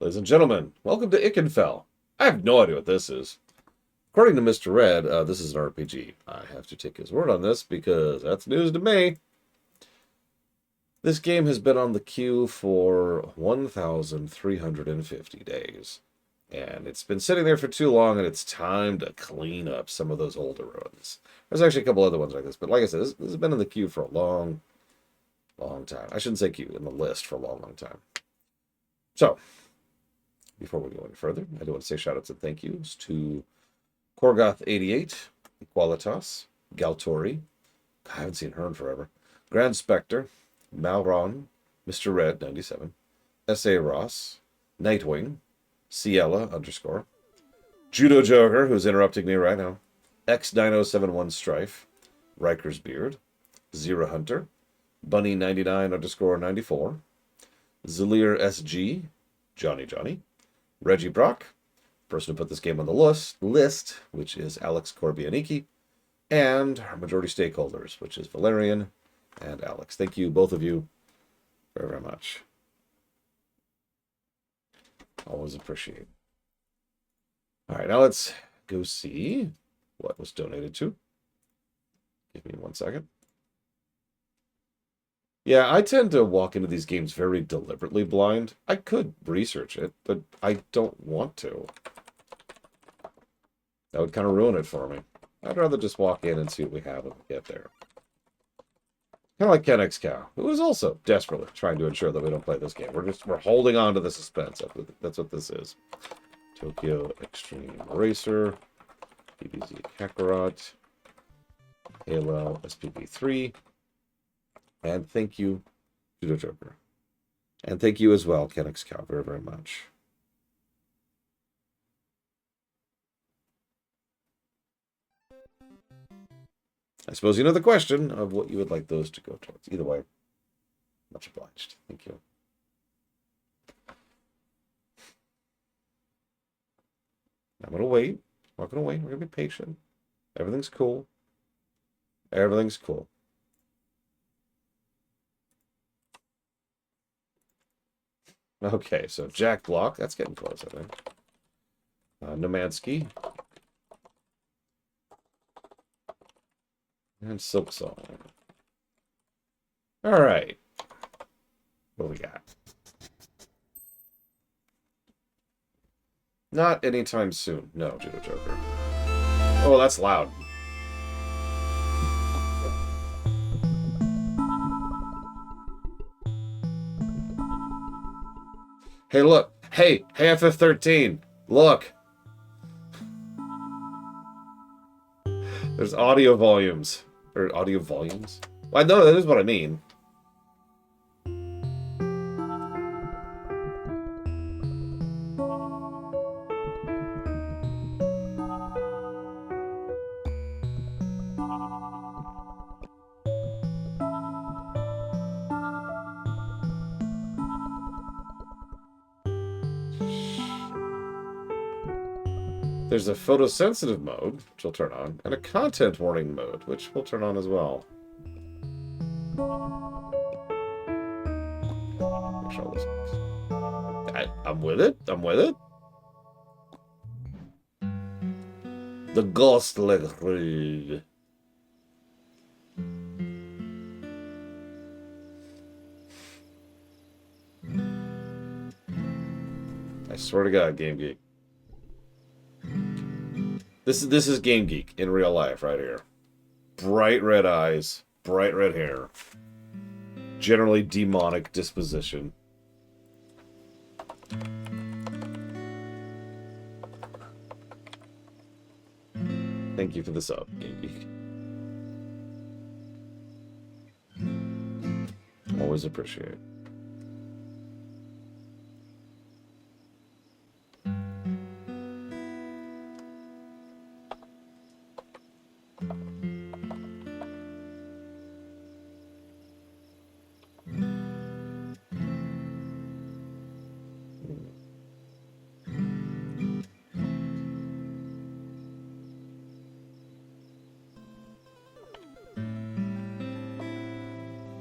Ladies and gentlemen, welcome to Ikenfell. I have no idea what this is. According to Mr. Red, this is an RPG. I have to take his word on this because that's news to me. This game has been on the queue for 1,350 days. And it's been sitting there for too long, and it's time to clean up some of those older ones. There's actually a couple other ones like this, but like I said, this has been in the queue for a long time. I shouldn't say queue, in the list for a long time. So, before we go any further, I do want to say shout outs and thank yous to Korgoth88, Equalitas, Galtori, I haven't seen her in forever, Grand Spectre, Malron, Mr. Red 97, S.A. Ross, Nightwing, Ciela _ Judo Joker, who's interrupting me right now, X9071 Strife, Riker's Beard, Zero Hunter, Bunny 99 _ 94, Zalir SG, Johnny, Reggie Brock, person who put this game on the list, which is Alex Korbianiki, and our majority stakeholders, which is Valerian and Alex. Thank you, both of you, very, very much. Always appreciate. All right, now let's go see what was donated to. Give me 1 second. Yeah, I tend to walk into these games very deliberately blind. I could research it, but I don't want to. That would kind of ruin it for me. I'd rather just walk in and see what we have when we get there. Kind of like Kennex Cow, who is also desperately trying to ensure that we don't play this game. We're holding on to the suspense. That's what this is. Tokyo Extreme Racer, PBZ Kakarot, Halo SPV3, and thank you, Judo Joker. And thank you as well, Kennex Cow, very, very much. I suppose you know the question of what you would like those to go towards. Either way, much obliged. Thank you. I'm going to wait. I'm not going to wait. We're going to be patient. Everything's cool. Everything's cool. Okay, so Jack Block. That's getting close, I think. Nomadsky. And Silk Song. All right. What do we got? Not anytime soon. No, Judo Joker. Oh, that's loud. Hey, look. Hey, FF13. Look. There's audio volumes. Or audio volumes? Well, no, that is what I mean. There's a photosensitive mode, which will turn on, and a content warning mode, which will turn on as well. I'm with it. I'm with it. The Ghost Leg. I swear to God, Game Geek. This is Game Geek in real life right here. Bright red eyes, bright red hair. Generally demonic disposition. Thank you for the sub, Game Geek. Always appreciate it.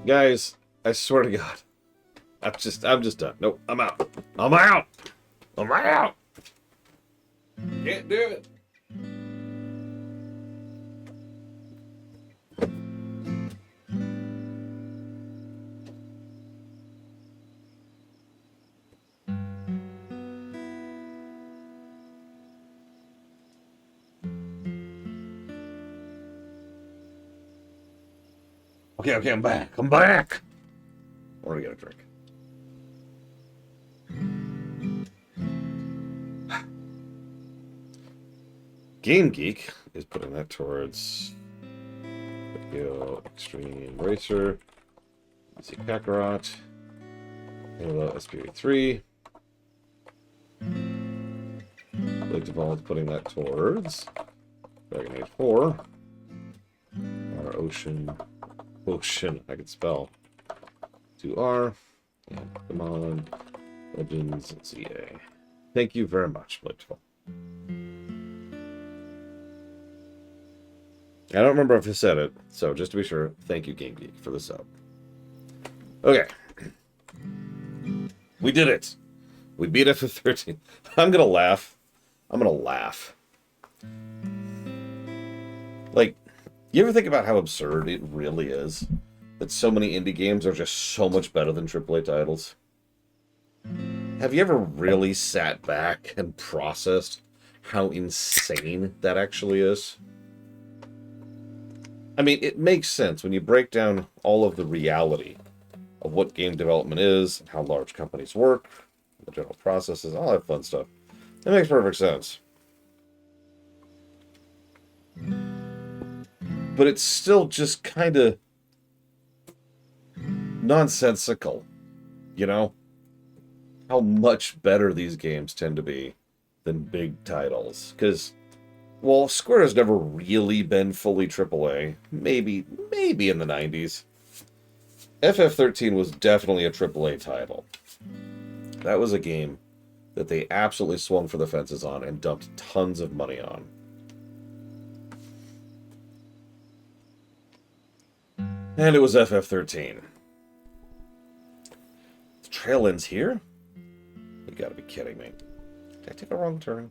Guys, I swear to God, I'm just done. Nope, I'm out. I'm out. I'm out. Can't do it. Okay, I'm back. I'm back. Or we get a drink. Game Geek is putting that towards Video Extreme Racer, see Kakarot, Halo SPA3. Blake Devol's putting that towards Dragon Age 4. Our Ocean, I can spell. 2R, and come on, Legends ZA. Thank you very much, Blake Devol. I don't remember if I said it, so just to be sure, thank you, Game Geek, for the sub. Okay. We did it. We beat FF13. I'm gonna laugh. Like, you ever think about how absurd it really is? That so many indie games are just so much better than AAA titles? Have you ever really sat back and processed how insane that actually is? I mean, it makes sense when you break down all of the reality of what game development is, and how large companies work, the general processes, all that fun stuff. It makes perfect sense. But it's still just kind of nonsensical, you know? How much better these games tend to be than big titles. Because, well, Square has never really been fully AAA. Maybe in the 90s. FF13 was definitely a AAA title. That was a game that they absolutely swung for the fences on and dumped tons of money on. And it was FF13. The trail ends here? You gotta be kidding me. Did I take a wrong turn?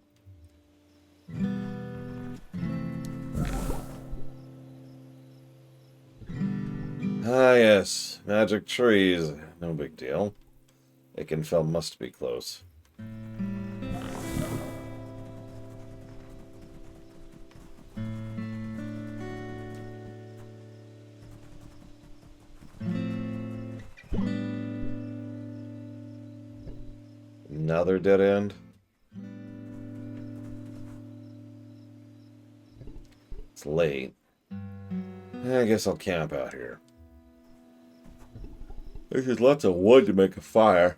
Ah, yes. Magic trees. No big deal. Ikenfell must be close. Another dead end. It's late. I guess I'll camp out here. There's lots of wood to make a fire.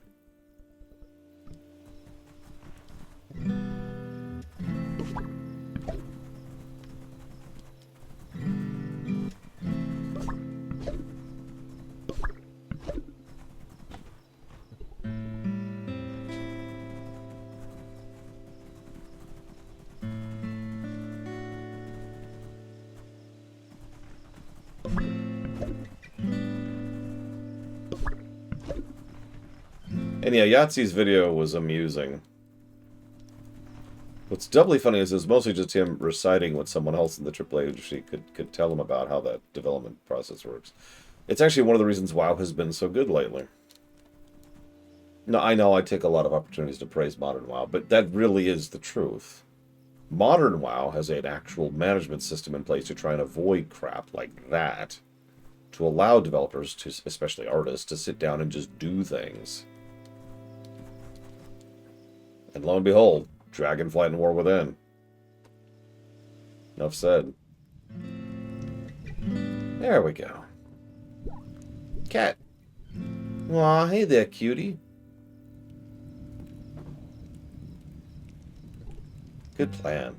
And yeah, Yahtzee's video was amusing. What's doubly funny is it's mostly just him reciting what someone else in the AAA industry could tell him about how that development process works. It's actually one of the reasons WoW has been so good lately. No, I know I take a lot of opportunities to praise modern WoW, but that really is the truth. Modern WoW has an actual management system in place to try and avoid crap like that, to allow developers, especially artists, to sit down and just do things. And lo and behold, Dragonflight and War Within. Enough said. There we go. Cat. Aw, hey there, cutie. Good plan.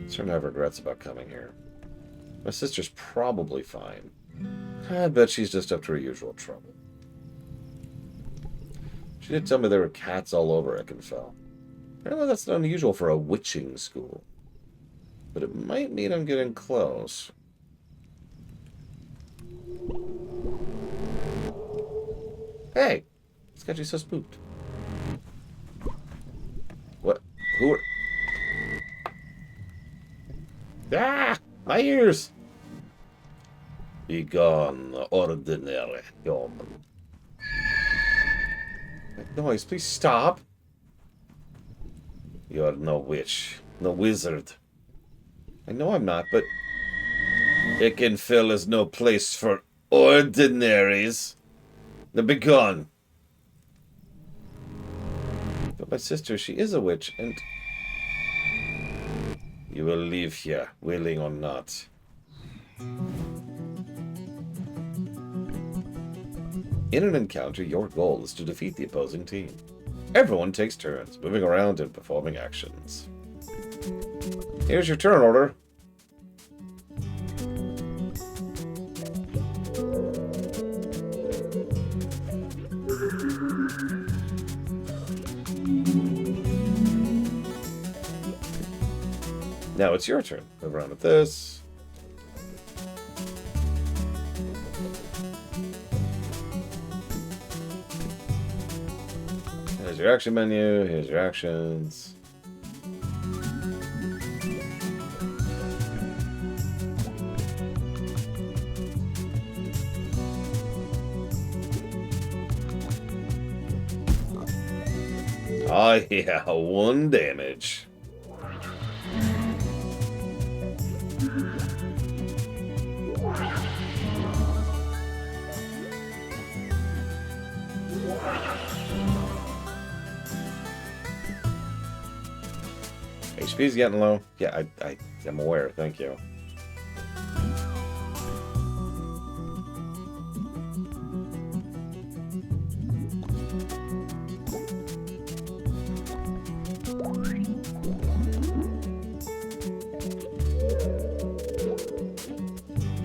Certainly have regrets about coming here. My sister's probably fine. I bet she's just up to her usual trouble. She did tell me there were cats all over Ikenfell. Apparently that's not unusual for a witching school. But it might mean I'm getting close. Hey! What's got you so spooked? What? Who are... Ah! My ears! Be gone, ordinary human. That noise, please stop. You're no witch, no wizard. I know I'm not, but... Ikenfell is no place for ordinaries. Now be gone. But my sister, she is a witch, and... You will leave here, willing or not. In an encounter, your goal is to defeat the opposing team. Everyone takes turns, moving around and performing actions. Here's your turn order. Now it's your turn. Move around with this. Here's your action menu. Here's your actions. Oh yeah, 1 damage. HP's getting low. Yeah, I'm aware. Thank you.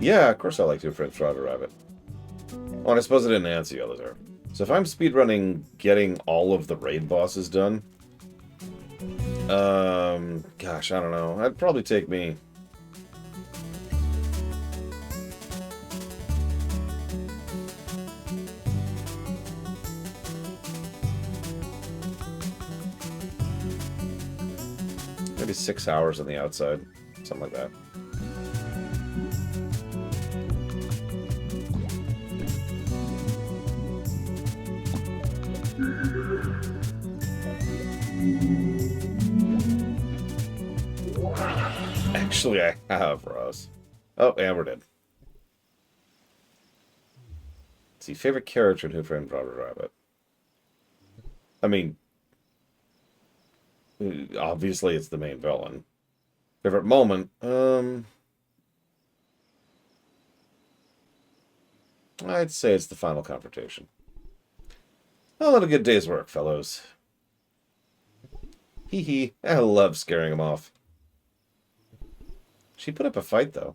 Yeah, of course I like to French Fried Rabbit. Oh, and I suppose I didn't answer you, Elazar. So if I'm speedrunning getting all of the raid bosses done... gosh, I don't know. That'd probably take me... maybe 6 hours on the outside. Something like that. Actually, I have, Ross. Oh, and we're dead. Let's see, favorite character in Who Framed Roger Rabbit? I mean, obviously it's the main villain. Favorite moment? I'd say it's the final confrontation. Well, what a good day's work, fellows. Hee hee. I love scaring him off. She put up a fight, though.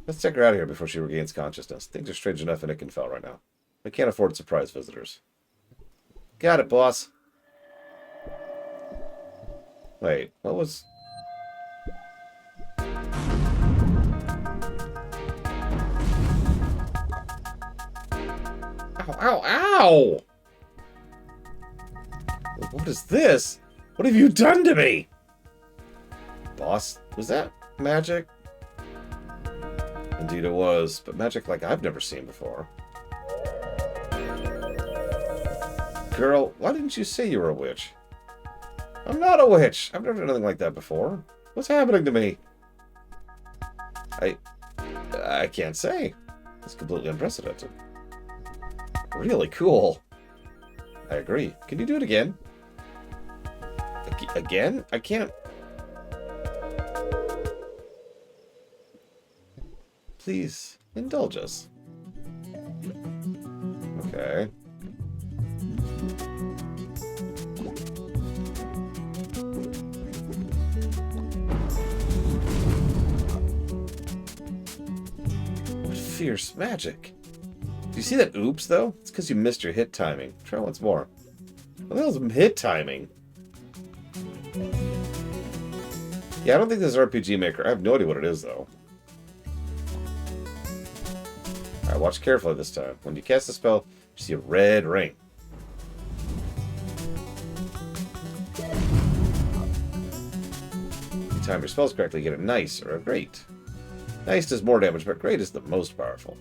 Let's take her out of here before she regains consciousness. Things are strange enough in Ikenfell right now. We can't afford surprise visitors. Got it, boss. Wait, what was... Ow, ow, ow! What is this? What have you done to me? Boss, was that magic? Indeed it was, but magic like I've never seen before. Girl, why didn't you say you were a witch? I'm not a witch. I've never done anything like that before. What's happening to me? I can't say. It's completely unprecedented. Really cool. I agree. Can you do it again? Again? I can't... Please, indulge us. Okay. What fierce magic. Do you see that oops, though? It's because you missed your hit timing. Try once more. What the hell's hit timing? Yeah, I don't think this is RPG Maker. I have no idea what it is, though. Alright, watch carefully this time. When you cast the spell, you see a red ring. If you time your spells correctly, you get a nice or a great. Nice does more damage, but great is the most powerful.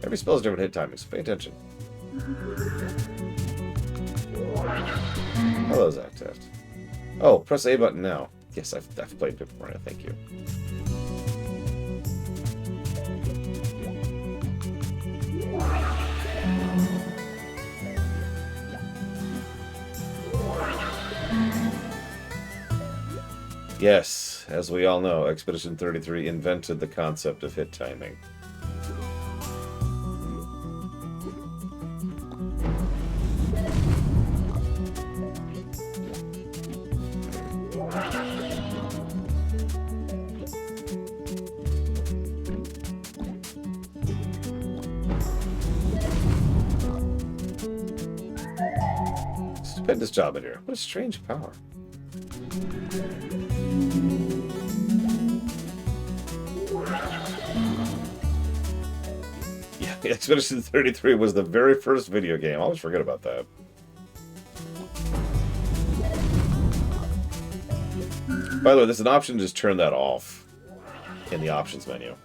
Every spell has different hit timing, so pay attention. Hello, Zach Test. Oh, press A button now. Yes, I've played before now, thank you. Yes, as we all know, Expedition 33 invented the concept of hit timing. Stupendous job in here. What a strange power. Yeah, Expedition 33 was the very first video game. I always forget about that. By the way, there's an option to just turn that off in the options menu.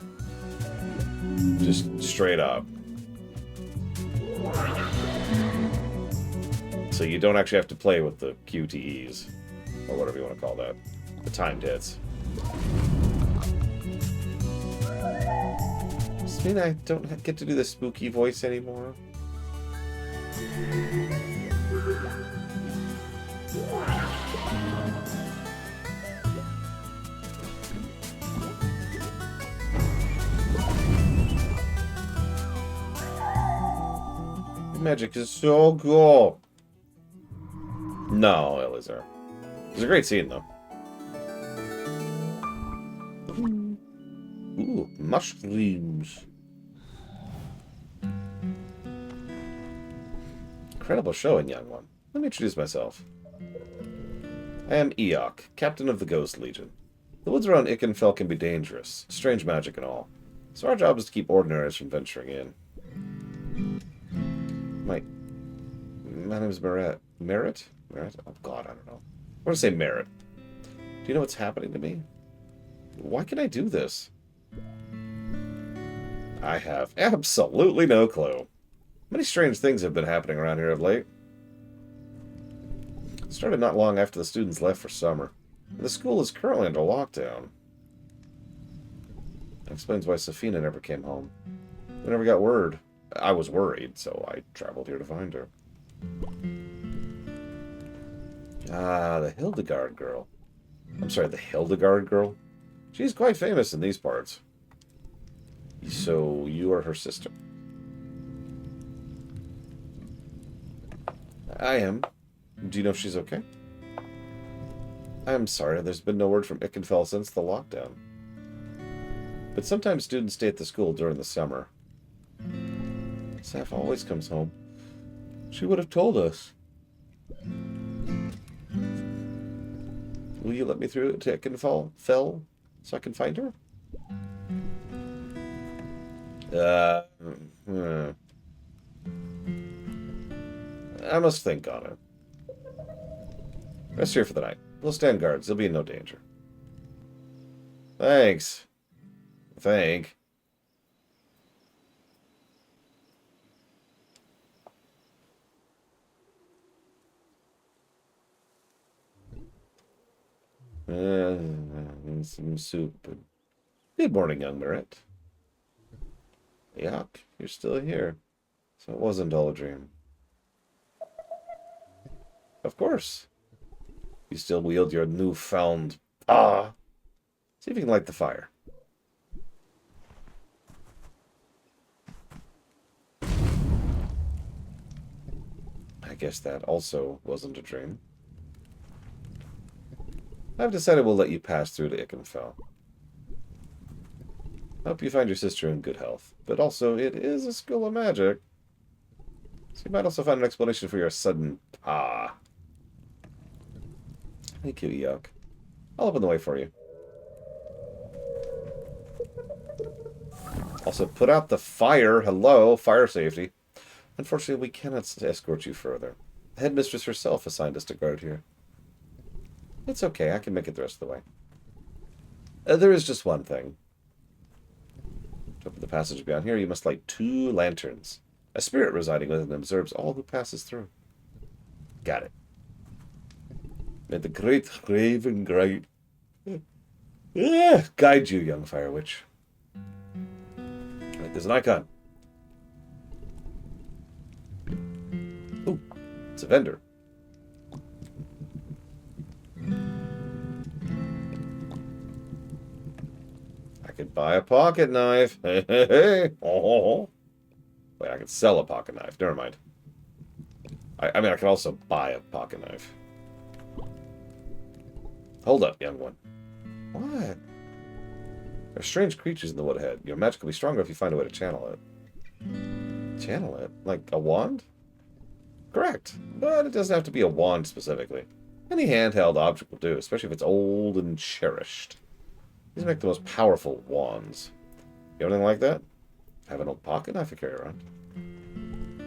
Just straight up. So you don't actually have to play with the QTEs, or whatever you want to call that. The timed hits. Does this mean I don't get to do the spooky voice anymore? Magic is so cool. No, Elizar. It was a great scene, though. Ooh, mushrooms. Incredible showing, young one. Let me introduce myself. I am Eok, captain of the Ghost Legion. The woods around Ikenfell can be dangerous, strange magic and all. So our job is to keep ordinaries from venturing in. My name is Merit. Merit? Merit? Oh god, I don't know. I want to say Merit. Do you know what's happening to me? Why can I do this? I have absolutely no clue. Many strange things have been happening around here of late. It started not long after the students left for summer. The school is currently under lockdown. That explains why Safina never came home. We never got word. I was worried, so I traveled here to find her. Ah, the Hildegard girl. I'm sorry, the Hildegard girl? She's quite famous in these parts. So, you are her sister? I am. Do you know if she's okay? I'm sorry, there's been no word from Ikenfell since the lockdown. But sometimes students stay at the school during the summer. Saf always comes home. She would have told us. Will you let me through to Ikenfell so I can find her? I must think on it. Rest here for the night. We'll stand guards. They'll be in no danger. Thanks. Thank. Some soup. Good morning, young Merit. Yuck, you're still here. So it wasn't all a dream. Of course. You still wield your newfound paw. See if you can light the fire. I guess that also wasn't a dream. I've decided we'll let you pass through to Ikenfell. I hope you find your sister in good health. But also, it is a school of magic. So you might also find an explanation for your sudden Thank you, Eok. I'll open the way for you. Also, put out the fire. Hello, fire safety. Unfortunately, we cannot escort you further. The headmistress herself assigned us to guard here. It's okay, I can make it the rest of the way. There is just one thing. To open the passage beyond here, you must light 2 lanterns. A spirit residing within them observes all who passes through. Got it. May the great Raven guide you, young fire witch. Right, there's an icon. Ooh, it's a vendor. I could buy a pocket knife. Hey, hey, hey. Oh. Wait, I could sell a pocket knife. Never mind. I mean, I could also buy a pocket knife. Hold up, young one. What? There are strange creatures in the wood ahead. Your magic will be stronger if you find a way to channel it. Channel it? Like a wand? Correct. But it doesn't have to be a wand specifically. Any handheld object will do, especially if it's old and cherished. These make the most powerful wands. You have anything like that? Have an old pocket knife to carry around.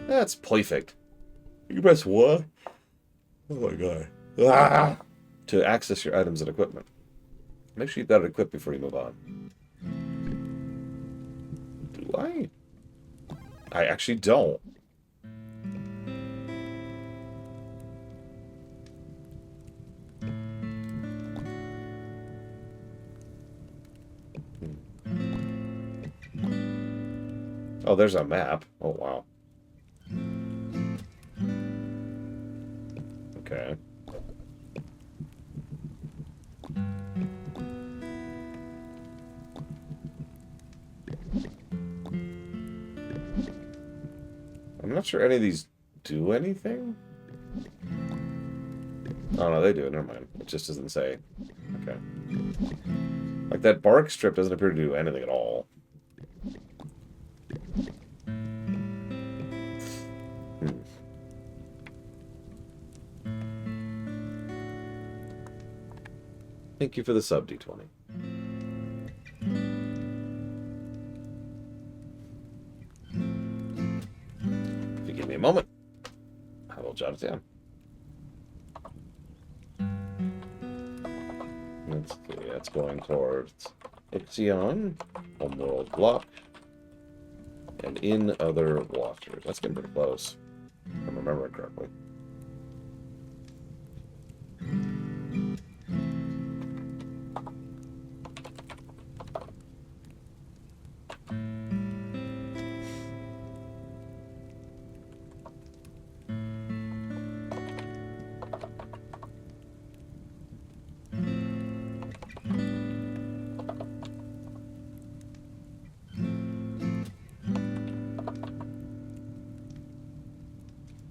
That's perfect. You can press what? Oh my god. Ah! To access your items and equipment. Make sure you've got it equipped before you move on. Do I? I actually don't. Oh, there's a map. Oh, wow. Okay. I'm not sure any of these do anything. Oh, no, they do. Never mind. It just doesn't say. Okay. Like, that bark strip doesn't appear to do anything at all. Thank you for the sub, D20. If you give me a moment, I will jot it down. Let's see, that's going towards Ixion, Homeworld Block, and in other waters. That's getting pretty close, if I'm remembering correctly.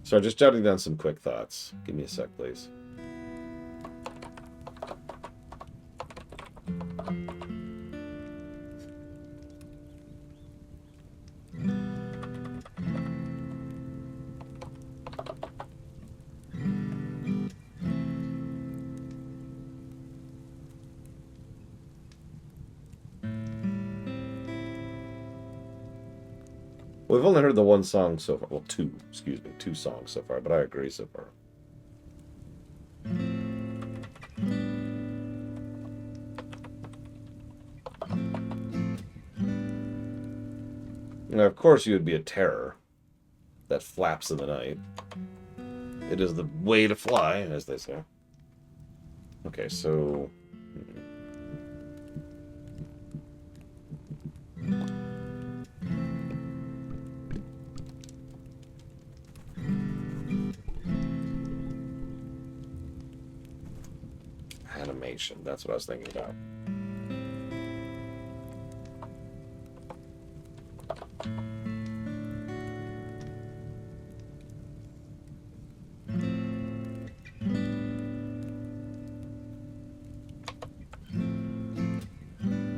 So just jotting down some quick thoughts. Give me a sec, please. We've only heard the one song so far. Well, two, excuse me, 2 songs so far, but I agree so far. Now, of course, you would be a terror that flaps in the night. It is the way to fly, as they say. Okay, so... Animation, that's what I was thinking about.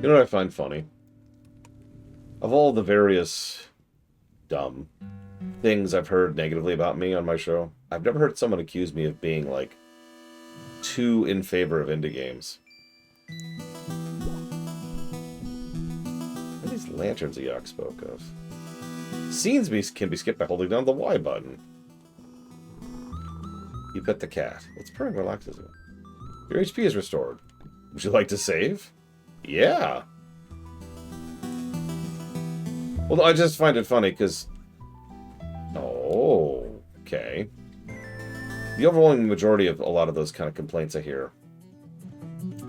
You know what I find funny? Of all the various dumb things I've heard negatively about me on my show, I've never heard someone accuse me of being, like, too in favor of indie games. What are these Lanterns Eok spoke of. Scenes can be skipped by holding down the Y button. You pet the cat. It's purring relaxes you. Your HP is restored. Would you like to save? Yeah. Well, I just find it funny because... Oh, okay. The overwhelming majority of a lot of those kind of complaints I hear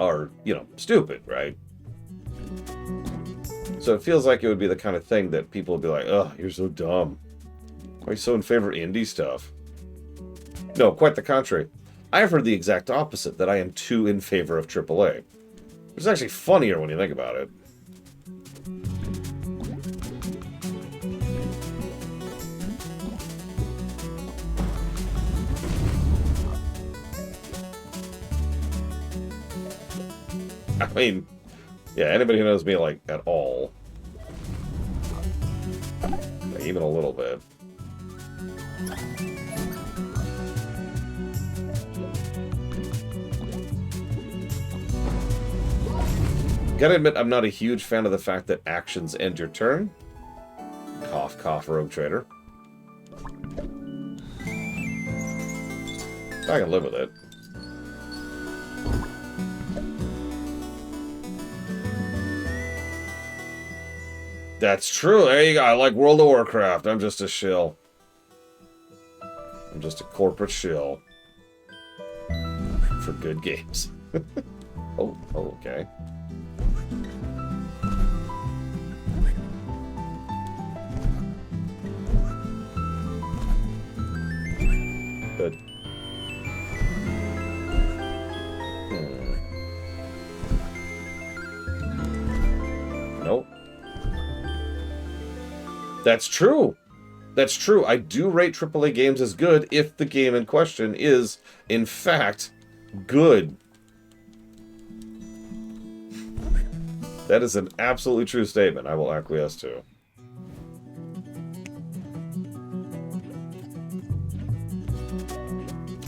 are, you know, stupid, right? So it feels like it would be the kind of thing that people would be like, ugh, you're so dumb. Why are you so in favor of indie stuff? No, quite the contrary. I've heard the exact opposite, that I am too in favor of AAA. It's actually funnier when you think about it. I mean, yeah, anybody who knows me, like, at all, like, even a little bit, gotta admit, I'm not a huge fan of the fact that actions end your turn. Cough, cough, Rogue Trader. I can live with it. That's true. There you go. I like World of Warcraft. I'm just a shill. I'm just a corporate shill. For good games. Oh, okay. Good. Nope. That's true. That's true. I do rate AAA games as good if the game in question is, in fact, good. That is an absolutely true statement. I will acquiesce to.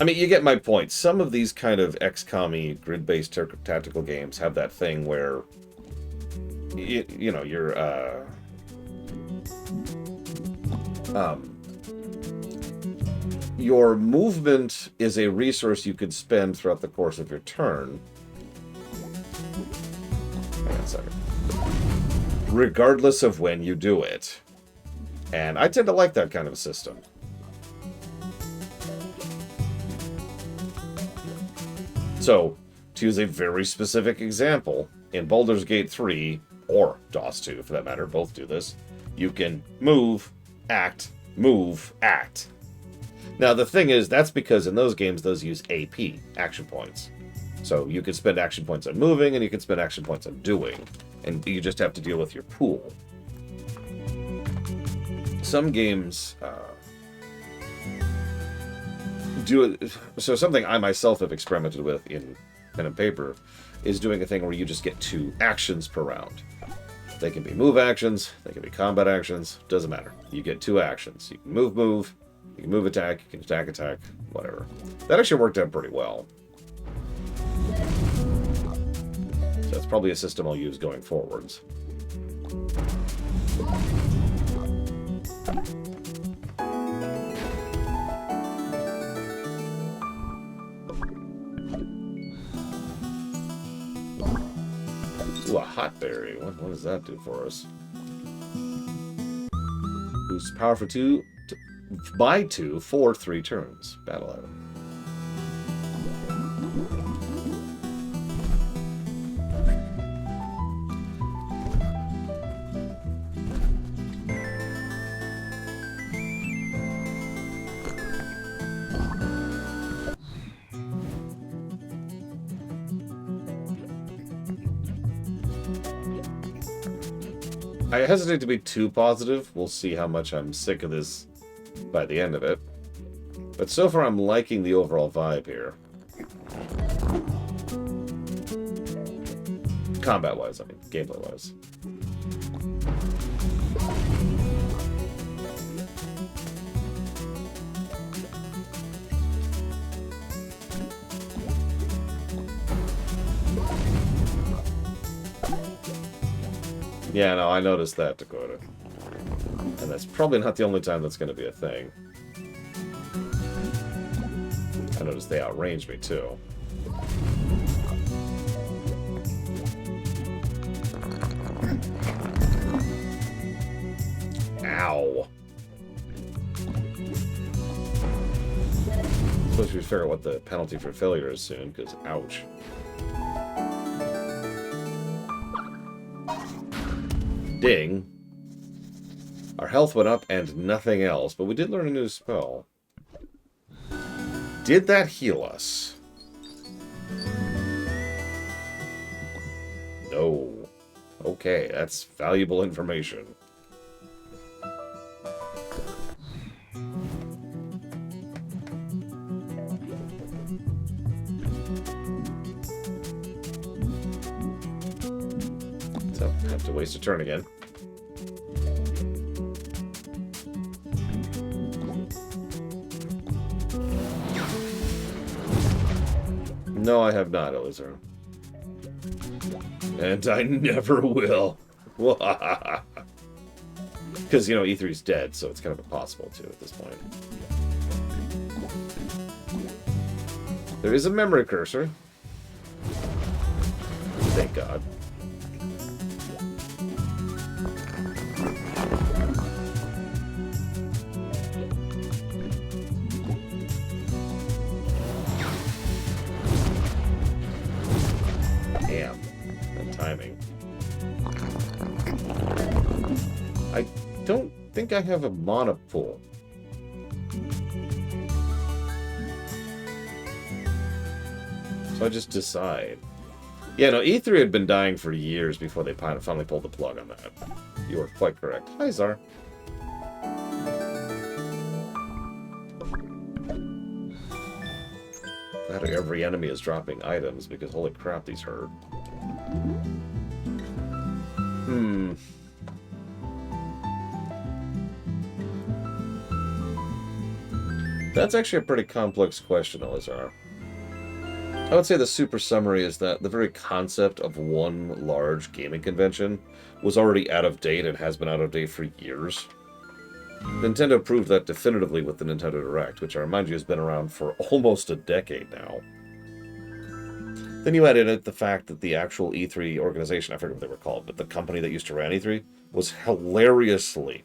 I mean, you get my point. Some of these kind of XCOM-y, grid-based tactical games have that thing where, you know, your movement is a resource you could spend throughout the course of your turn. Hang on a second. Regardless of when you do it. And I tend to like that kind of a system. So, to use a very specific example, in Baldur's Gate 3, or DOS 2 for that matter, both do this, you can move, act, move, act. Now, the thing is, that's because in those games, those use AP, action points. So you can spend action points on moving, and you can spend action points on doing. And you just have to deal with your pool. Some games do it. So something I myself have experimented with in pen and paper is doing a thing where you just get 2 actions per round. They can be move actions, they can be combat actions, doesn't matter. You get 2 actions. You can move, you can move attack, you can attack, whatever. That actually worked out pretty well. So that's probably a system I'll use going forwards. Ooh, a hot berry. What does that do for us? Boosts power for 2 by 2 for 3 turns. Battle item. I hesitate to be too positive. We'll see how much I'm sick of this by the end of it. But so far, I'm liking the overall vibe here. Combat-wise, I mean, gameplay-wise. Yeah, no, I noticed that, Dakota. And that's probably not the only time that's going to be a thing. I noticed they outranged me, too. Ow. I suppose we should figure out what the penalty for failure is soon, because ouch. Ding. Our health went up and nothing else, but we did learn a new spell. Did that heal us? No. Okay, that's valuable information. So, have to waste a turn again. No, I have not, Elizar. And I never will. Because, you know, E3's dead, so it's kind of impossible to at this point. There is a memory cursor. Thank God. Damn. That timing. I don't think I have a mana pool. So I just decide. Yeah, no, E3 had been dying for years before they finally pulled the plug on that. You are quite correct. Hi, Zar. Glad every enemy is dropping items, because holy crap, these hurt. That's actually a pretty complex question, Elizar. I would say the super summary is that the very concept of one large gaming convention was already out of date and has been out of date for years. Nintendo proved that definitively with the Nintendo Direct, which I remind you has been around for almost a decade now. Then you add in it the fact that the actual E3 organization, I forget what they were called, but the company that used to run E3 was hilariously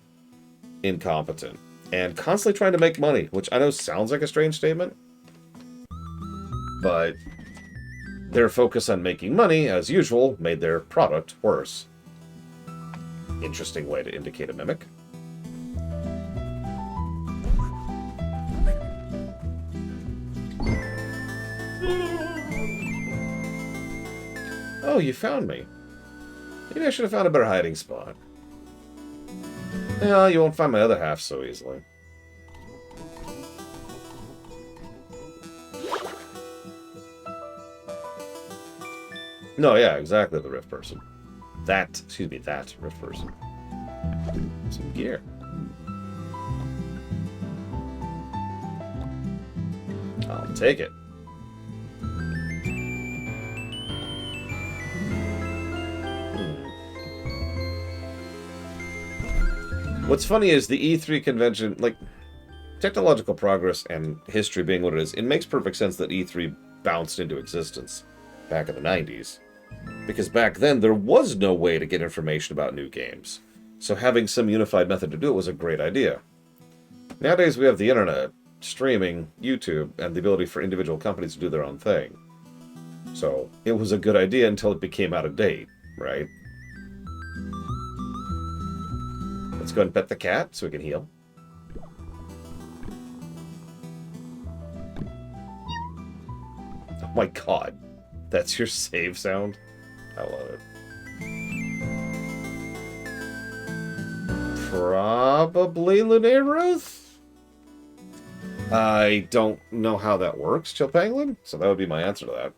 incompetent and constantly trying to make money, which I know sounds like a strange statement, but their focus on making money, as usual, made their product worse. Interesting way to indicate a mimic. Oh, you found me. Maybe I should have found a better hiding spot. Well, you won't find my other half so easily. No, yeah, exactly, the Rift person. That Rift person. Some gear. I'll take it. What's funny is the E3 convention, like, technological progress and history being what it is, it makes perfect sense that E3 bounced into existence back in the 90s. Because back then, there was no way to get information about new games. So having some unified method to do it was a great idea. Nowadays, we have the internet, streaming, YouTube, and the ability for individual companies to do their own thing. So it was a good idea until it became out of date, right? Let's go and pet the cat so we can heal. Oh my god. That's your save sound? I love it. Probably Lunaruth? I don't know how that works, Chill Penguin, so that would be my answer to that.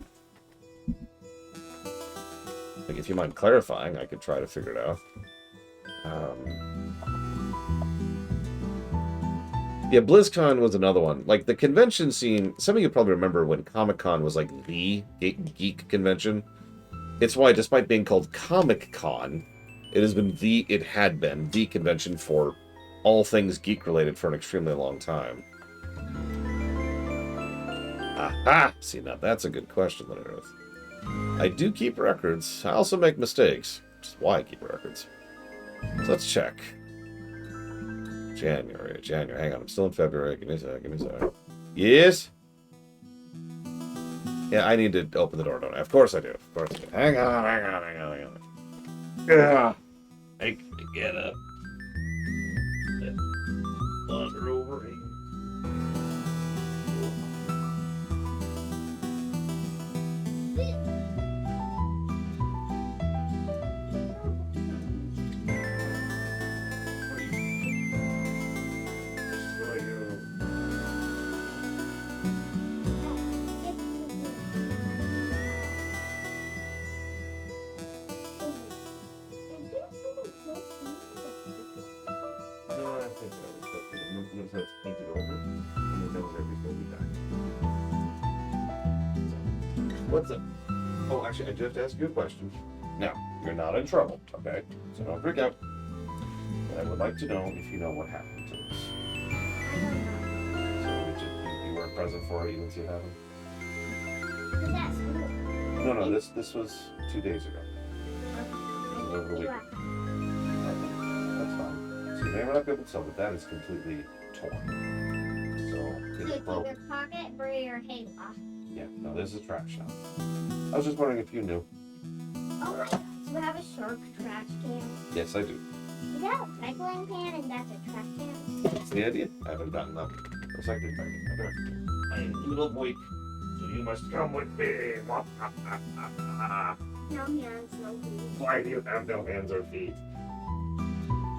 Like, if you mind clarifying, I could try to figure it out. Yeah, BlizzCon was another one. Like, the convention scene, some of you probably remember when Comic-Con was, like, the geek convention. It's why, despite being called Comic-Con, It had been the convention for all things geek related for an extremely long time. Aha! See, now that's a good question, Linear Earth. I do keep records. I also make mistakes. Which is why I keep records. So let's check. January. Hang on, I'm still in February. Give me a sec. Yes? Yeah, I need to open the door, don't I? Of course I do. Hang on. Yeah. I can get up. Wander over here. What's up? Oh, actually, I do have to ask you a question. Now, you're not in trouble, okay? So don't freak out. But I would like to know if you know what happened to us. So you weren't present for it, you didn't see it happen? Was that school? No, this was 2 days ago. Over the week. That's fine. So you may not be able to tell, but that is completely torn. So it's broken. Either pocket, brie, or hayloft. Yeah, no, this is a trash shop. I was just wondering if you knew. Oh my god, so we have a shark trash can. Yes, I do. Is that a recycling can and that's a trash can? That's the idea. I haven't gotten that recycling thing. Okay. I am little boy, so you must come with me. No hands, no feet. Why do you have no hands or feet?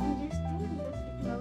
I'm just doing this to go.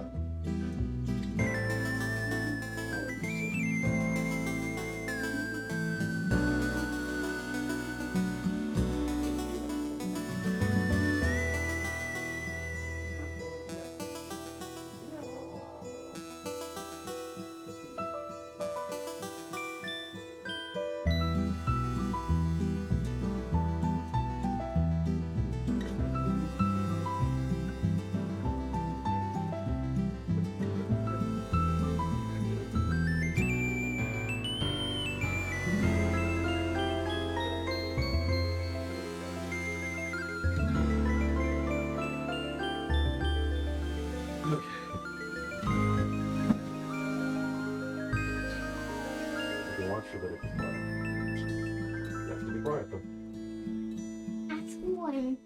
Sure that it can quiet. You have to be quiet though. At school, I'm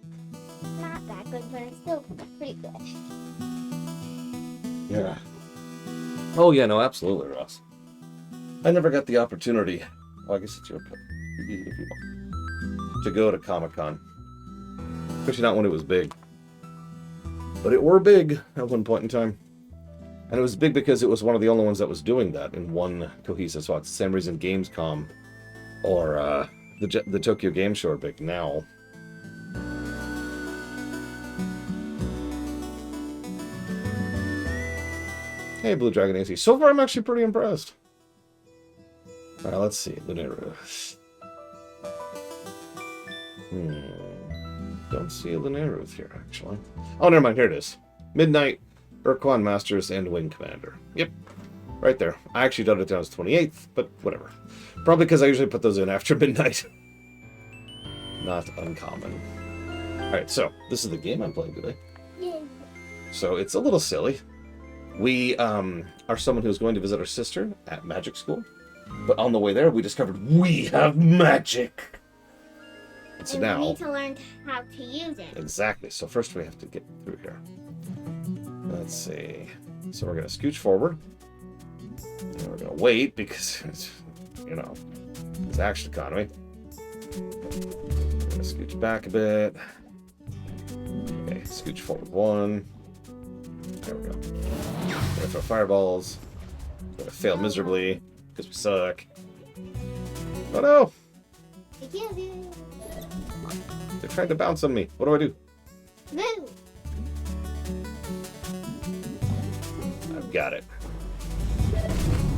not that good, but I'm still pretty good. Yeah. Oh yeah, no, absolutely, Ross. I never got the opportunity. Well, I guess it's your pick. If you want. To go to Comic-Con. Especially not when it was big. But it were big at one point in time. And it was big because it was one of the only ones that was doing that in one cohesive spot. It's the same reason Gamescom or the Tokyo Game Show are big now. Hey, Blue Dragon AC. So far, I'm actually pretty impressed. All right, let's see. Lunera. Don't see a Lunera here, actually. Oh, never mind. Here it is. Midnight. Urquan Masters and Wing Commander. Yep, right there. I actually done it down as 28th, but whatever. Probably because I usually put those in after midnight. Not uncommon. Alright, so this is the game I'm playing today. Yeah. So it's a little silly. We are someone who's going to visit our sister at magic school. But on the way there, we discovered we have magic. And so now... we need to learn how to use it. Exactly. So first we have to get through here. Let's see. So we're going to scooch forward. And we're going to wait because, it's, you know, it's action economy. We're going to scooch back a bit. Okay, scooch forward one. There we go. We're going to throw fireballs. We're going to fail miserably because we suck. Oh no! I killed you. They're trying to bounce on me. What do I do? Move. I've got it.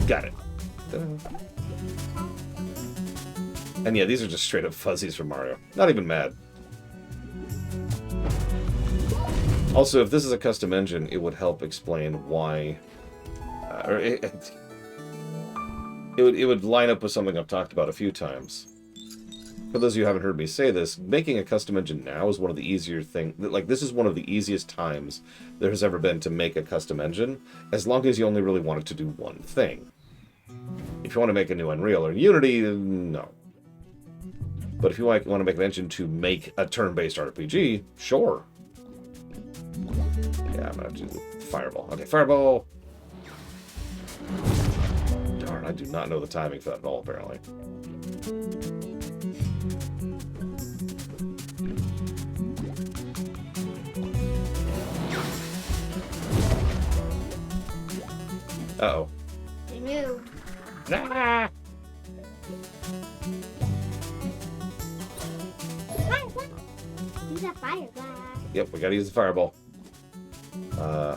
Got it. And yeah, these are just straight up fuzzies from Mario. Not even mad. Also, if this is a custom engine, it would help explain why... or it would line up with something I've talked about a few times. For those of you who haven't heard me say this, making a custom engine now is one of the easier things. Like, this is one of the easiest times there has ever been to make a custom engine, as long as you only really want it to do one thing. If you want to make a new Unreal or Unity, no. But if you want to make an engine to make a turn-based RPG, sure. Yeah, I'm going to do the Fireball. Okay, Fireball! Darn, I do not know the timing for that at all, apparently. Uh-oh. They moved. Ah! Use that fireball. Yep, we gotta use the Fireball.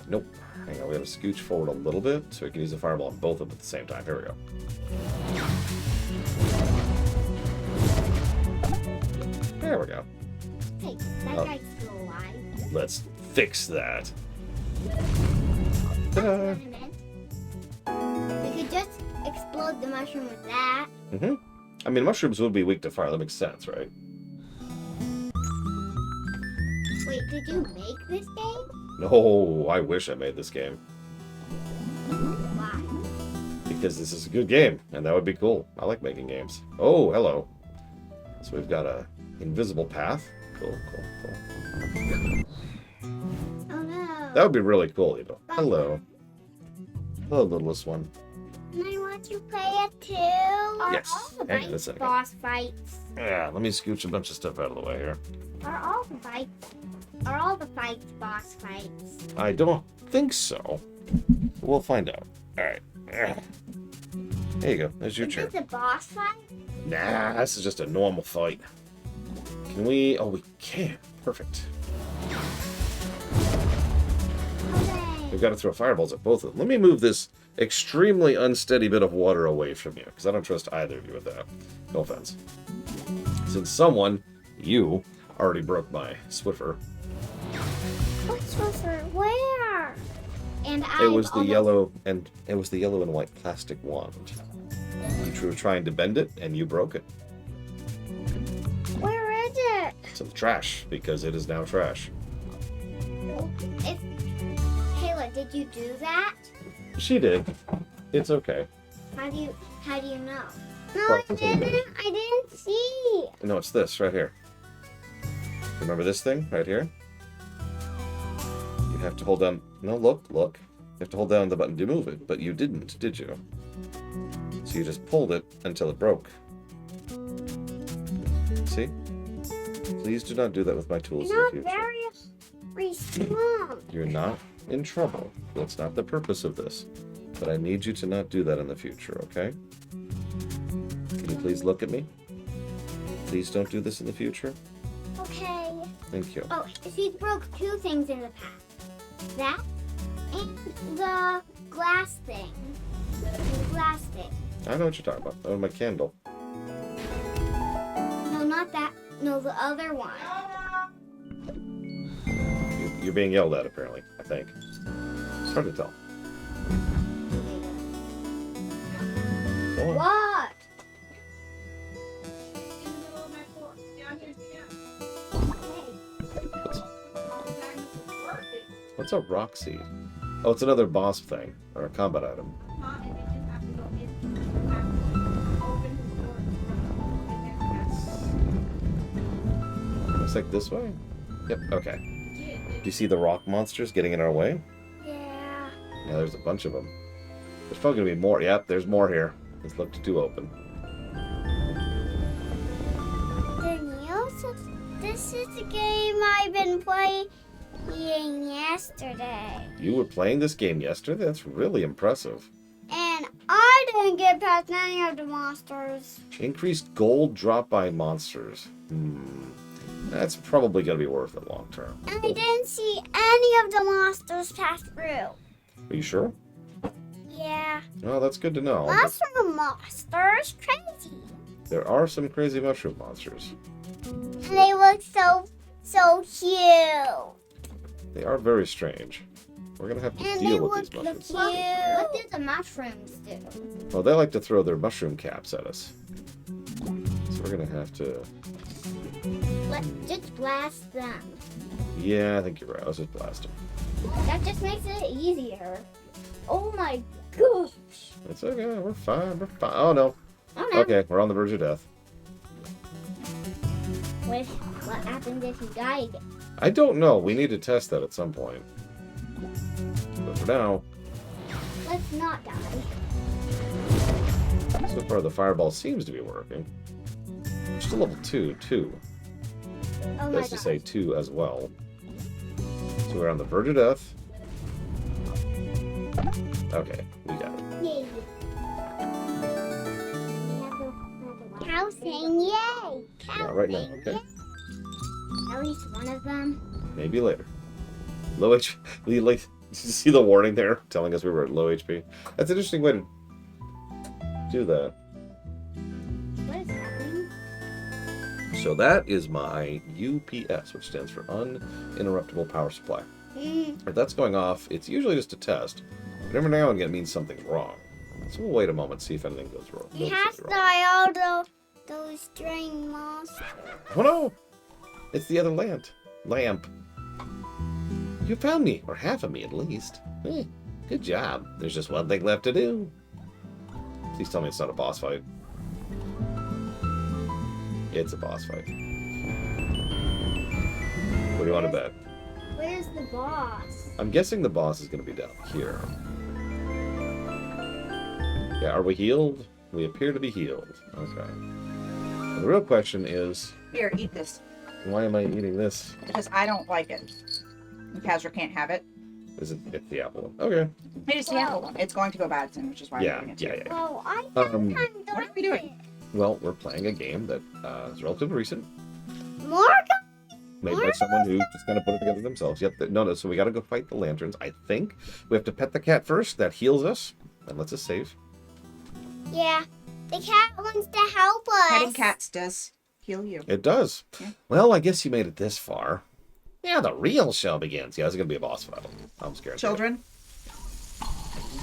Nope. Hang on, we gotta scooch forward a little bit so we can use the Fireball on both of them at the same time. Here we go. There we go. Hey, that Oh. guy's still alive. Let's fix that. That's what Ta-da! I meant. We could just explode the mushroom with that. Mm-hmm. I mean, mushrooms would be weak to fire. That makes sense, right? Wait, did you make this game? No, I wish I made this game. Why? Because this is a good game, and that would be cool. I like making games. Oh, hello. So we've got a invisible path. Cool, cool, cool. Oh no. That would be really cool, you know. Hello. Hello, littlest one. And I want to play it too. Are Yes. all the Hang on a fights second. boss fights? Yeah, let me scooch a bunch of stuff out of the way here. Are all the fights boss fights? I don't think so. We'll find out. Alright. There you go. There's your Is chair. this a boss fight? Nah, this is just a normal fight. Can we... Oh, we can. Perfect. Okay. We've got to throw fireballs at both of them. Let me move this extremely unsteady bit of water away from you, because I don't trust either of you with that. No offense. Since someone, you, already broke my Swiffer. What's Swiffer? Where? And I. It was the yellow and white plastic wand. You were trying to bend it, and you broke it. Where is it? It's in the trash, because it is now trash. Kayla, did you do that? She did. It's okay. How do you know? No, Well, I didn't. I didn't see. No, it's this right here. Remember this thing right here? You have to hold down... No, look. You have to hold down the button to move it, but you didn't, did you? So you just pulled it until it broke. See? Please do not do that with my tools You're in the not future. very strong. You're not in trouble. That's not the purpose of this. But I need you to not do that in the future, okay? Can you please look at me? Please don't do this in the future. Okay. Thank you. Oh, she broke two things in the past. That and the glass thing. The glass thing. I know what you're talking about. Oh, my candle. No, not that. No, the other one. You're being yelled at, apparently, I think. It's hard to tell. Go on. What? What's a rock seed? Oh, it's another boss thing, or a combat item. Looks like this way? Yep, okay. Do you see the rock monsters getting in our way? Yeah. Yeah, there's a bunch of them. There's probably gonna be more. Yep, there's more here. This looked too open. This is the game I've been playing yesterday. You were playing this game yesterday? That's really impressive. And I didn't get past any of the monsters. Increased gold drop by monsters. That's probably going to be worth it long term. And I didn't see any of the monsters pass through. Are you sure? Yeah. Oh, that's good to know. Mushroom monsters, crazy. There are some crazy mushroom monsters. And they look so cute. They are very strange. We're gonna have to And they deal with look these mushrooms. cute. What do the mushrooms do? Well, they like to throw their mushroom caps at us. So we're gonna have to... Let's just blast them. Yeah, I think you're right. Let's just blast them. That just makes it easier. Oh my gosh. It's okay. We're fine. We're fine. Oh, no. Oh no. Okay, we're on the verge of death. What happens if you die again? I don't know. We need to test that at some point. But for now, Let's not die. so far the fireball seems to be working. We're still level 2, too. Oh my That's to gosh. say 2 as well. So we're on the verge of death. Okay, we got it. Yay. Cow saying yay. Cow Not right now, saying okay. yay. At least one of them. Maybe later. Low HP. Like, did you see the warning there telling us we were at low HP? That's an interesting way to do that. What is happening? So that is my UPS, which stands for Uninterruptible Power Supply. If that's going off, it's usually just a test. But every now and again it means something wrong. So we'll wait a moment, see if anything goes wrong. You noticeably have to wrong. die all those string monsters. Oh no! It's the other lamp. You found me, or half of me at least. Good job. There's just one thing left to do. Please tell me it's not a boss fight. It's a boss fight. What do you want to bet? Where's the boss? I'm guessing the boss is going to be down here. Yeah, are we healed? We appear to be healed. Okay. And the real question is, Here, eat this. why am I eating this? Because I don't like it. And Kazra can't have it. Is it the apple one? Okay. It is the apple one. It's going to go bad soon, which is why I'm Yeah, eating it too. yeah. Oh, I Um, What are we doing? Well, we're playing a game that is relatively recent, More made by someone who just kind of put it together themselves. Yep. No. So we got to go fight the lanterns. I think we have to pet the cat first. That heals us and lets us save. Yeah, the cat wants to help us. Petting cats does heal you. It does. Yeah. Well, I guess you made it this far. Yeah, the real show begins. Yeah, this is gonna be a boss fight. I'm scared. Children,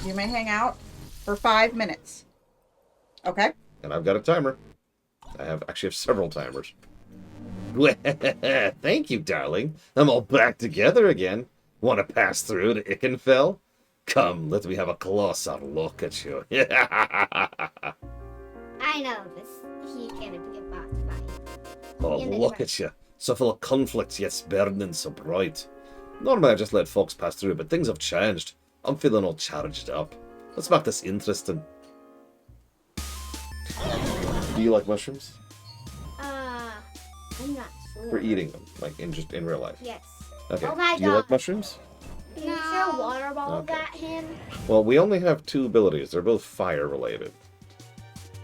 you may hang out for 5 minutes. Okay? And I've got a timer. I actually have several timers. Thank you, darling. I'm all back together again. Want to pass through to Ikenfell? Come, let me have a closer look at you. I know this. He's gonna be a boss fight. Oh, In the look direct- at you. So full of conflicts, yet burning so bright. Normally I just let folks pass through, but things have changed. I'm feeling all charged up. Let's make this interesting. Do you like mushrooms? I'm not sure. For eating them, like in real life. Yes. Okay. Oh my Do you like God. mushrooms? Can you throw water balls Okay. at him? Well, we only have 2 abilities. They're both fire related.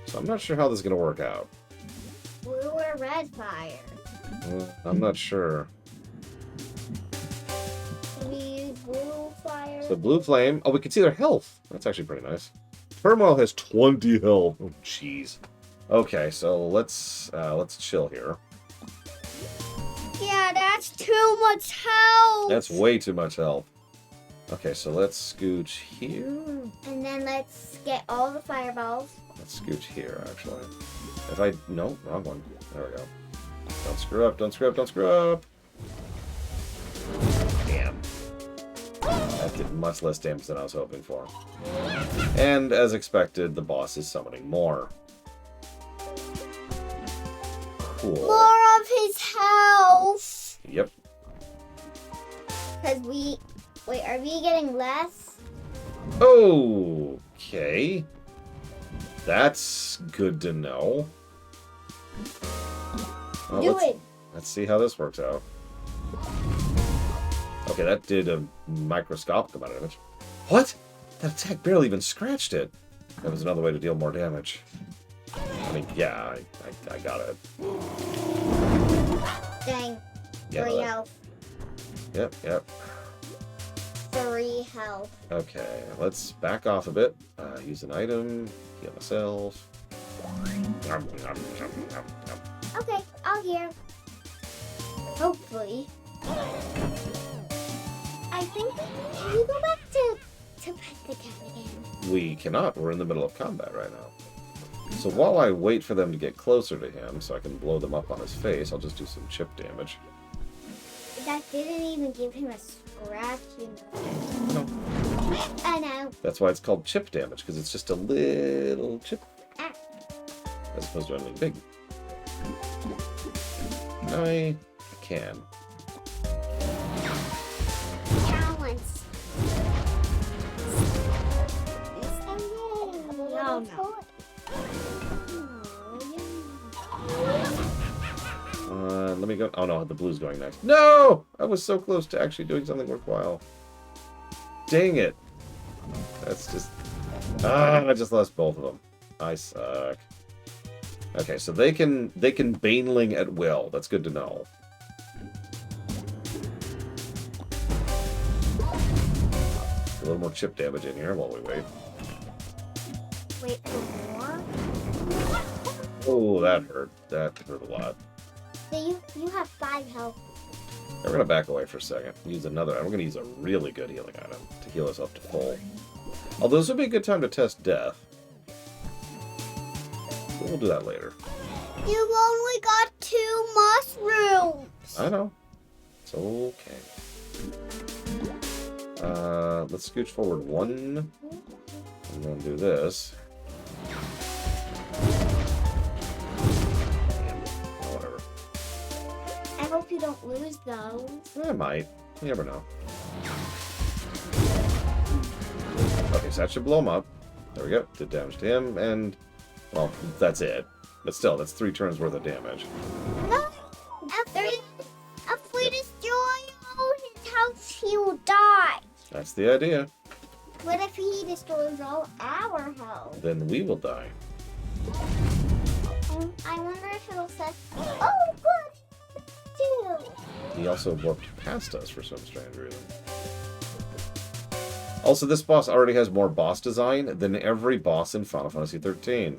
So I'm not sure how this is going to work out. Blue or red fire? I'm not sure. Can we use blue fire? So blue flame. Oh, we can see their health. That's actually pretty nice. Turmoil has 20 health. Oh, jeez. Okay, so let's chill here. Yeah, that's too much health. That's way too much health. Okay, so let's scooch here. And then let's get all the fireballs. Let's scooch here, actually. No, wrong one. There we go. Don't screw up, don't screw up, don't screw up. Damn. That did much less damage than I was hoping for. And as expected, the boss is summoning more. Cool. More of his health. Yep. Because wait, are we getting less? Okay. That's good to know. Well, Do it. Let's see how this works out. Okay, that did a microscopic amount of damage. What? That attack barely even scratched it. That was another way to deal more damage. I mean, yeah, I got it. Dang. Yeah, 3 health. Yep. 3 health. Okay, let's back off a bit. Use an item, heal myself. Okay, I'll hear. Hopefully. I think can we go back to pet the cat again? We cannot. We're in the middle of combat right now. So while I wait for them to get closer to him so I can blow them up on his face, I'll just do some chip damage. That didn't even give him a scratch. No. I know. That's why it's called chip damage, because it's just a little chip. Ah. As opposed to anything big. I can. Balance. Oh, no. Let me go. Oh no, the blue's going next. No! I was so close to actually doing something worthwhile. Dang it. That's just... I just lost both of them. I suck. Okay, so they can baneling at will. That's good to know. A little more chip damage in here while we wait. Wait for more? Oh, that hurt. That hurt a lot. So you have 5 health. We're gonna back away for a second. Use another. We're gonna use a really good healing item to heal us up to full. Although this would be a good time to test death. But we'll do that later. You've only got 2 mushrooms. I know. It's okay. Let's scooch forward 1. I'm gonna do this. Oh, whatever. I hope you don't lose those. I might. You never know. Okay, so that should blow him up. There we go. Did damage to him, and... well, that's it. But still, that's 3 turns worth of damage. No, if we destroy his house, he will die. That's the idea. What if he destroys all our house? Then we will die. I wonder if it'll say, oh, good, too. He also warped past us for some strange reason. Also, this boss already has more boss design than every boss in Final Fantasy XIII.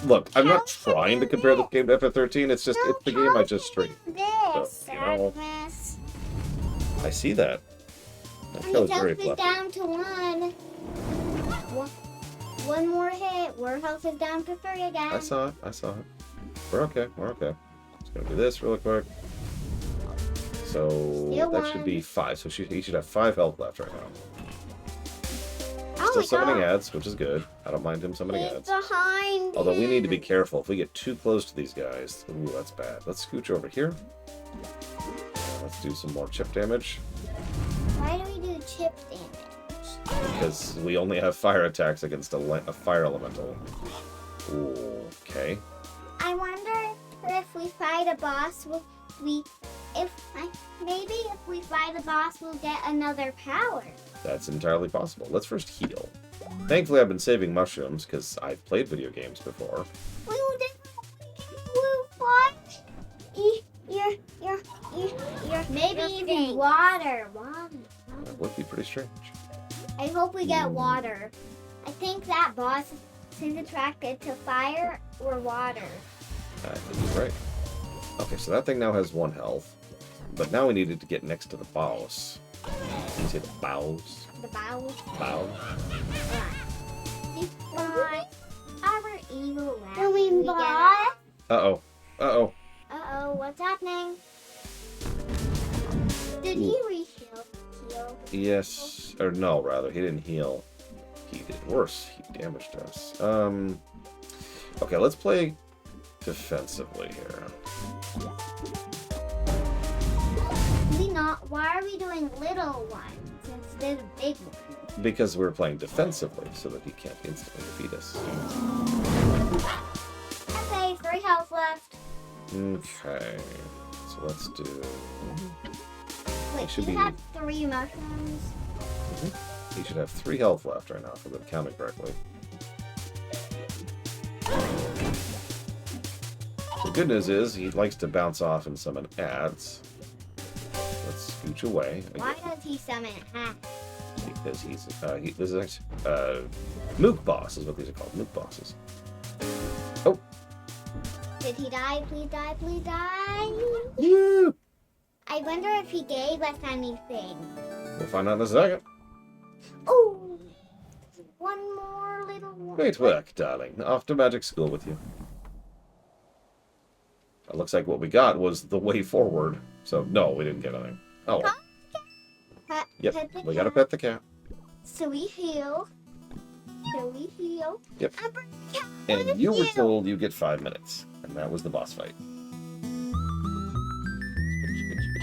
Look, I'm not trying to compare this game to FF13. It's just, it's the game I just streamed. This, So, you know. Sadness. I see that. That And feels the very health is fluffy. down to 1. One more hit. Our health is down to 3 again. I saw it. I saw it. We're okay. We're okay. Just gonna do this really quick. So Still that should one. be 5. So he should have 5 health left right now. Oh Still my summoning God. ads, which is good. I don't mind him summoning He's ads. behind Although we need to be him. careful. If we get too close to these guys, ooh, that's bad. Let's scooch over here. Let's do some more chip damage. Why do we do chip damage? Because we only have fire attacks against a fire elemental. Ooh, okay. I wonder if we fight a boss, maybe if we fight a boss, we'll get another power. That's entirely possible. Let's first heal. Thankfully, I've been saving mushrooms because I've played video games before. We will fight. Maybe even water. That would be pretty strange. I hope we get water. I think that boss is attracted to fire or water. I think you're right. Okay, so that thing now has 1 health. But now we needed to get next to the boss. Can you say the bows? The bows. Bow? Defy our evil wrath. Uh-oh. Uh-oh. Uh-oh, what's happening? Did he re-heal? Yes. Or no, rather. He didn't heal. He did worse. He damaged us. Okay, let's play defensively here. Why are we doing little ones instead of big ones? Because we're playing defensively, so that he can't instantly defeat us. Okay, 3 health left. Okay. So let's do... Wait, should you be- have 3 mushrooms? He should have 3 health left right now, if I'm counting correctly. The good news is, he likes to bounce off and summon ads. Let's scooch away. Why does he summon hats? Because he's this is actually Mook boss is what these are called. Mook bosses. Oh, Did he die? Please die, please die. woo! I wonder if he gave us anything. We'll find out in a second. Oh, one more little one. Great work, darling. Off to magic school with you. It looks like what we got was the way forward. So, no, we didn't get anything. Oh, well. Yep, Pet the we gotta cat. pet the cat. So we heal. Yep. I bring the cat And with you were told you get 5 minutes. And that was the boss fight.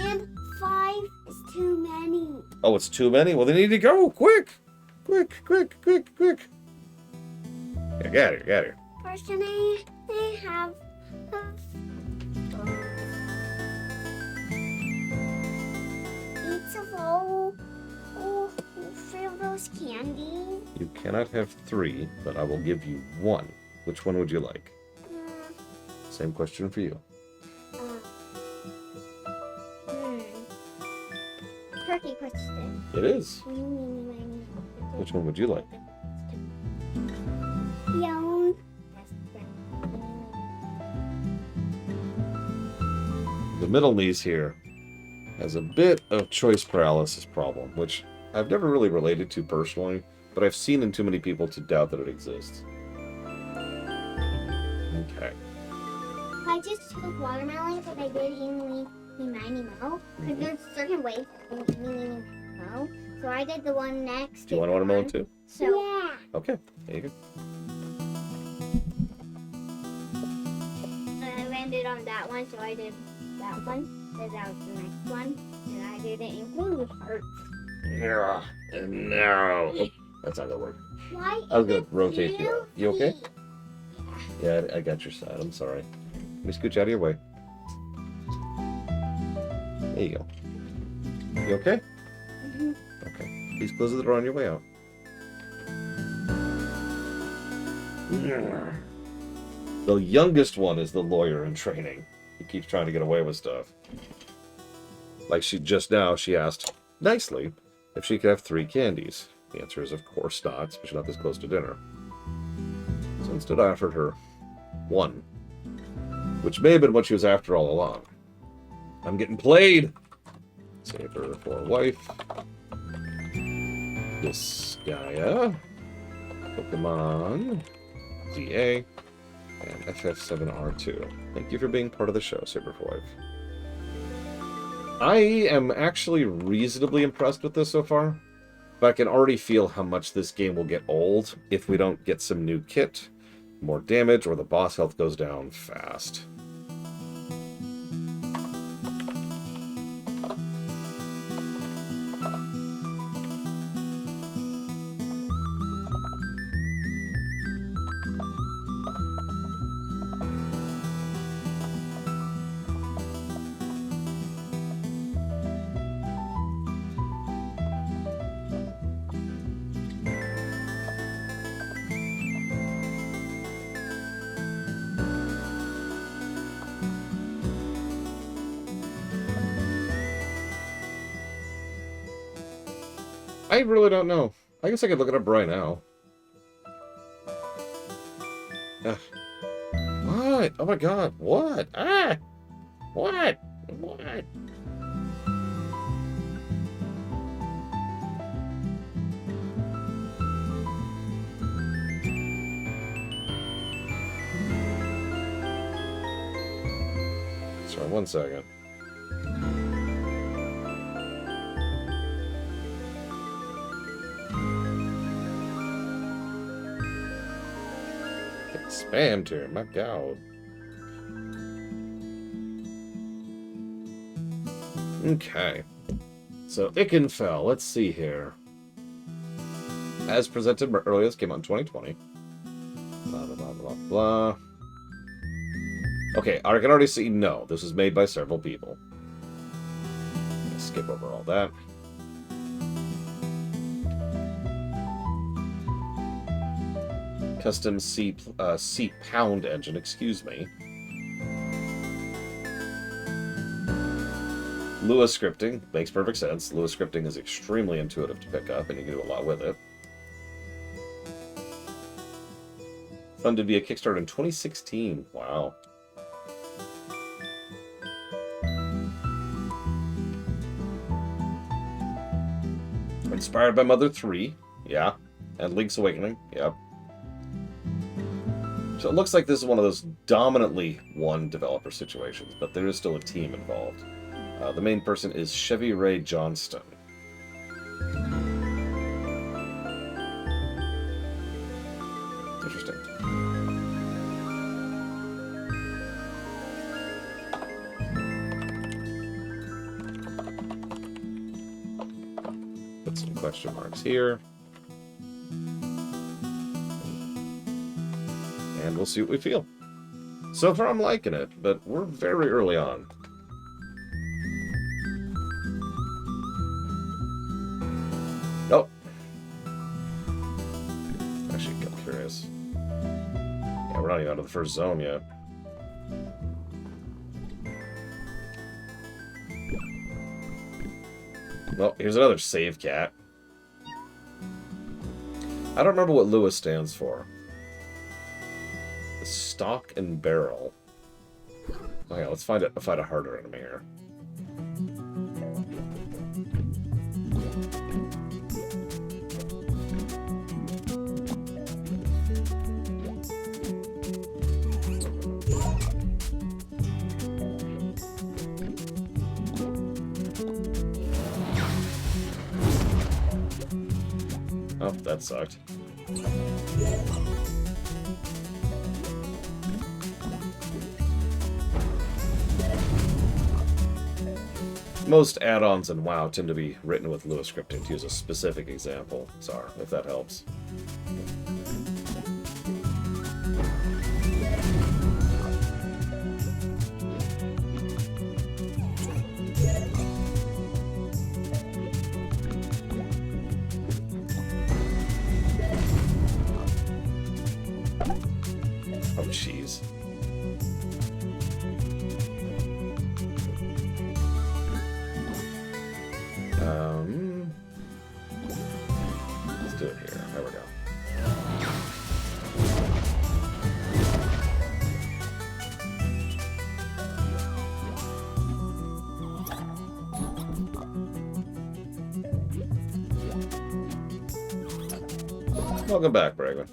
And 5 is too many. Oh, it's too many? Well, they need to go. Quick! Quick, quick, quick, quick. Yeah, get here, get here. First, can I have each of all fill those candies? You cannot have 3, but I will give you 1. Which one would you like? Same question for you. Turkey question. It is. Which one would you like? Yum. The middle niece here has a bit of choice paralysis problem, which I've never really related to personally, but I've seen in too many people to doubt that it exists. Okay. I just took watermelon because I did eeny, miny, moe. Because there's certain ways to eeny, moe. So I did the one next. Do you want a watermelon too? So yeah. Okay, there you go. I landed on that one, so I did that one. Then that was the next one. And I didn't include hearts. No. No. Oh, that's not gonna work. Why? I was is gonna it rotate you. You okay? juicy? Yeah, I got your side. I'm sorry. Let me scooch out of your way. There you go. You okay? Mhm. Okay. Please close the door on your way out. The youngest one is the lawyer in training. He keeps trying to get away with stuff. Like she asked, nicely, if she could have 3 candies. The answer is, of course not, especially not this close to dinner. So instead I offered her 1. Which may have been what she was after all along. I'm getting played! Save her for wife. Disgaea. Pokemon. ZA. And FF7R2. Thank you for being part of the show, Saber for Wife. I am actually reasonably impressed with this so far, but I can already feel how much this game will get old if we don't get some new kit, more damage, or the boss health goes down fast. I really don't know. I guess I could look it up right now. Ugh. What? Oh my god, what? Ah! What? What? Sorry, 1 second. Spammed here, my god. Okay. So, Ikenfell, let's see here. As presented earlier, this came out in 2020. Blah, blah, blah, blah, blah. Okay, I can already see, no, this was made by several people. Skip over all that. Custom C pound engine, excuse me. Lua scripting makes perfect sense. Lua scripting is extremely intuitive to pick up, and you can do a lot with it. Funded via Kickstarter in 2016. Wow. Inspired by Mother 3, yeah. And Link's Awakening, yep. So it looks like this is one of those dominantly one developer situations, but there is still a team involved. The main person is Chevy Ray Johnston. Interesting. Put some question marks here. And we'll see what we feel. So far I'm liking it, but we're very early on. Nope. Actually, I'm curious. Yeah, we're not even out of the first zone yet. Well, here's another save cat. I don't remember what Lewis stands for. The stock and barrel. Oh yeah, let's find a harder enemy here. Oh, that sucked. Most add-ons in WoW tend to be written with Lua scripting, to use a specific example, Tsar, if that helps. Oh, jeez. Let's do it here. There we go. Welcome back, Braga.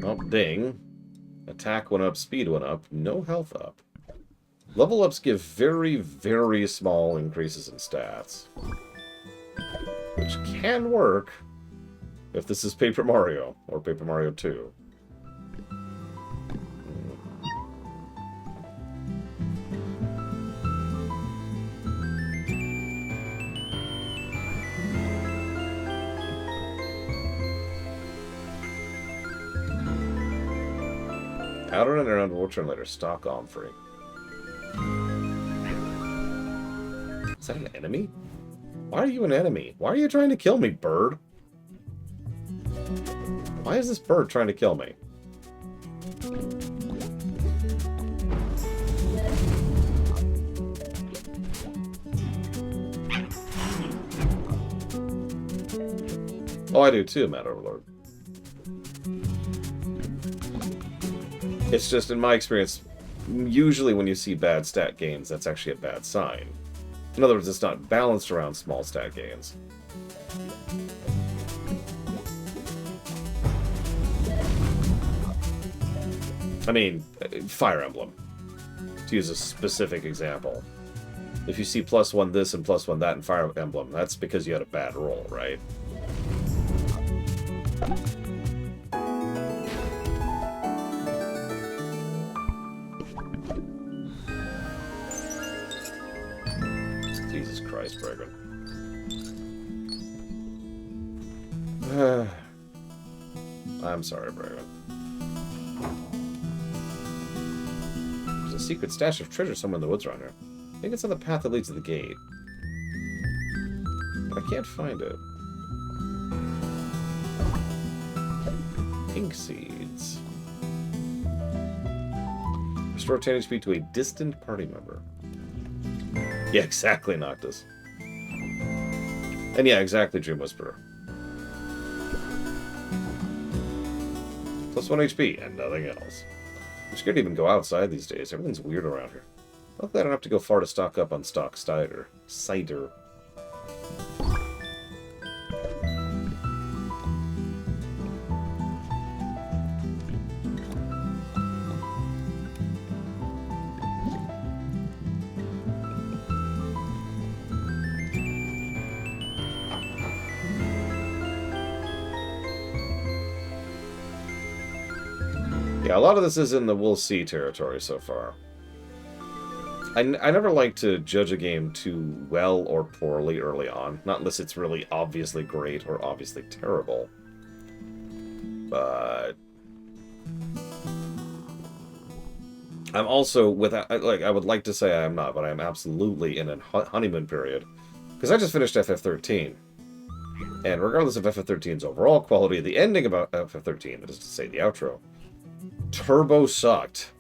Oh, ding. Attack went up, speed went up, no health up. Level ups give very, very small increases in stats. Which can work if this is Paper Mario, or Paper Mario 2. Outer and around will return later. Stock on free. Is that an enemy? Why are you an enemy? Why are you trying to kill me, bird? Why is this bird trying to kill me? Oh, I do too, Mad Overlord. It's just, in my experience, usually when you see bad stat gains, that's actually a bad sign. In other words, it's not balanced around small stat gains. I mean, Fire Emblem, to use a specific example. If you see +1 this and +1 that in Fire Emblem, that's because you had a bad roll, right? Jesus Christ, Bragan. I'm sorry, Bragan. There's a secret stash of treasure somewhere in the woods around here. I think it's on the path that leads to the gate. But I can't find it. Pink seeds. Restore 10 HP to a distant party member. Yeah, exactly, Noctis. And yeah, exactly, Dream Whisperer. Plus 1 HP and nothing else. I'm scared to even go outside these days. Everything's weird around here. Luckily, I don't have to go far to stock up on stock cider. Yeah, a lot of this is in the we'll see territory so far. I never like to judge a game too well or poorly early on, not unless it's really obviously great or obviously terrible. But I'm also, I would like to say I'm not, but I'm absolutely in a honeymoon period. Because I just finished FF13. And regardless of FF13's overall quality, the ending of FF13, that is to say the outro, turbo sucked.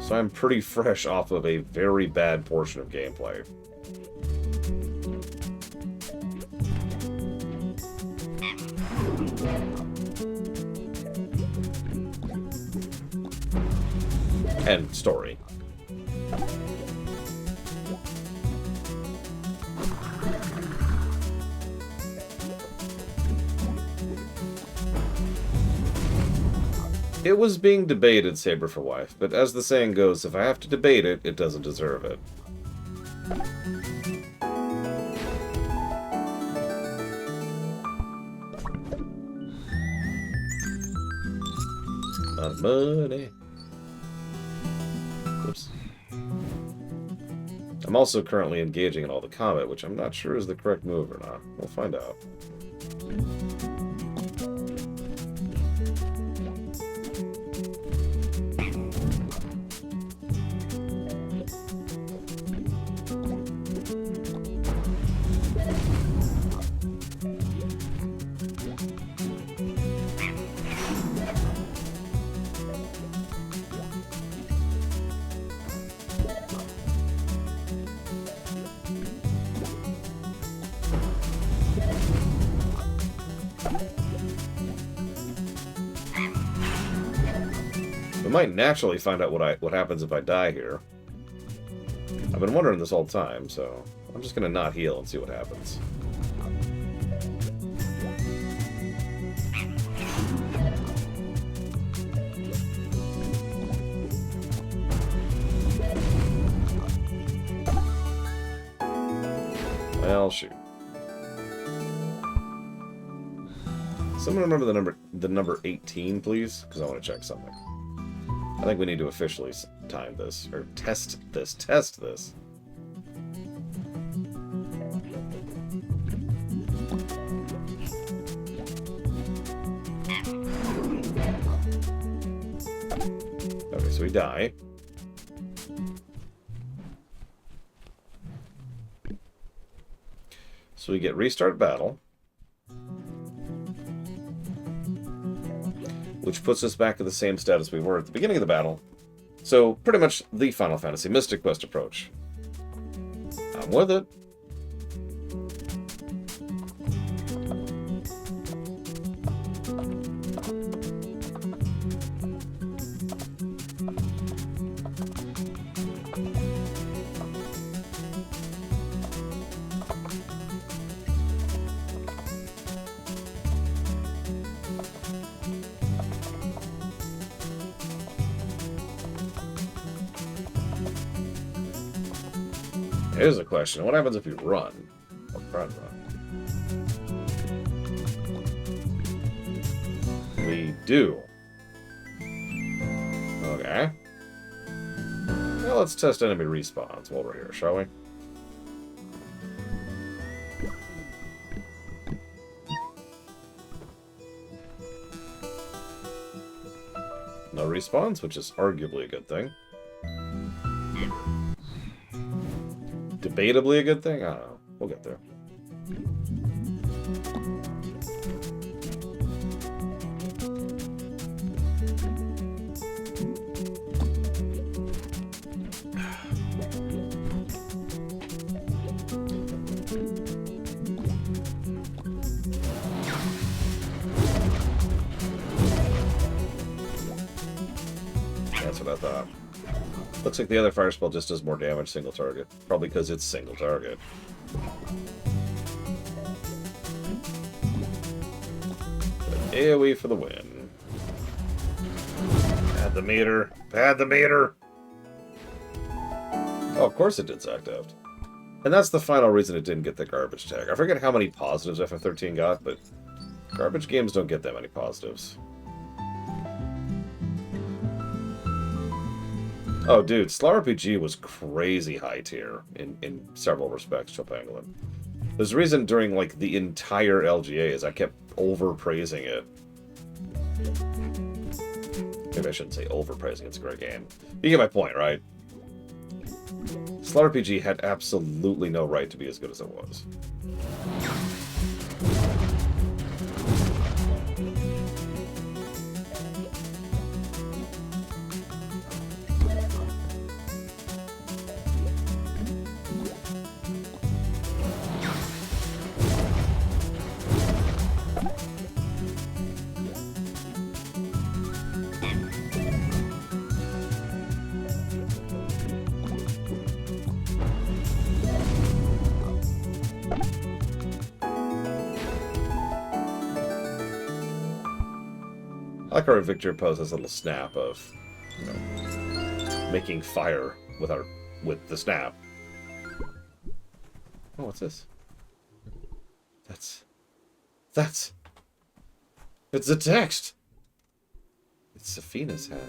So I'm pretty fresh off of a very bad portion of gameplay. And story. It was being debated, Saber for Wife, but as the saying goes, if I have to debate it, it doesn't deserve it. Not money. Oops. I'm also currently engaging in all the combat, which I'm not sure is the correct move or not. We'll find out. We might naturally find out what happens if I die here. I've been wondering this all the time, so I'm just gonna not heal and see what happens. Well, shoot. Someone remember the number 18, please, because I want to check something. I think we need to officially time this, or test this. Okay, so we die. So we get restart battle. Which puts us back to the same status we were at the beginning of the battle. So, pretty much the Final Fantasy Mystic Quest approach. I'm with it. Here's a question. What happens if you run? Or run. We do. Okay. Well, let's test enemy respawns while we're here, shall we? No respawns, which is arguably a good thing. Debatably a good thing? I don't know. We'll get there. I thought. Looks like the other fire spell just does more damage single target. Probably because it's single target. But AoE for the win. Pad the meter. Pad the meter! Oh, of course it did Zacteft. And that's the final reason it didn't get the garbage tag. I forget how many positives FF13 got, but garbage games don't get that many positives. Oh, dude, Slar RPG was crazy high tier in several respects, Chopangolin. There's a reason during, like, the entire LGA is I kept overpraising it. Maybe I shouldn't say overpraising, it's a great game. You get my point, right? Slar RPG had absolutely no right to be as good as it was. I like our Victor pose has a little snap of, you know, making fire with the snap. Oh, what's this? It's a text! It's Safina's hat.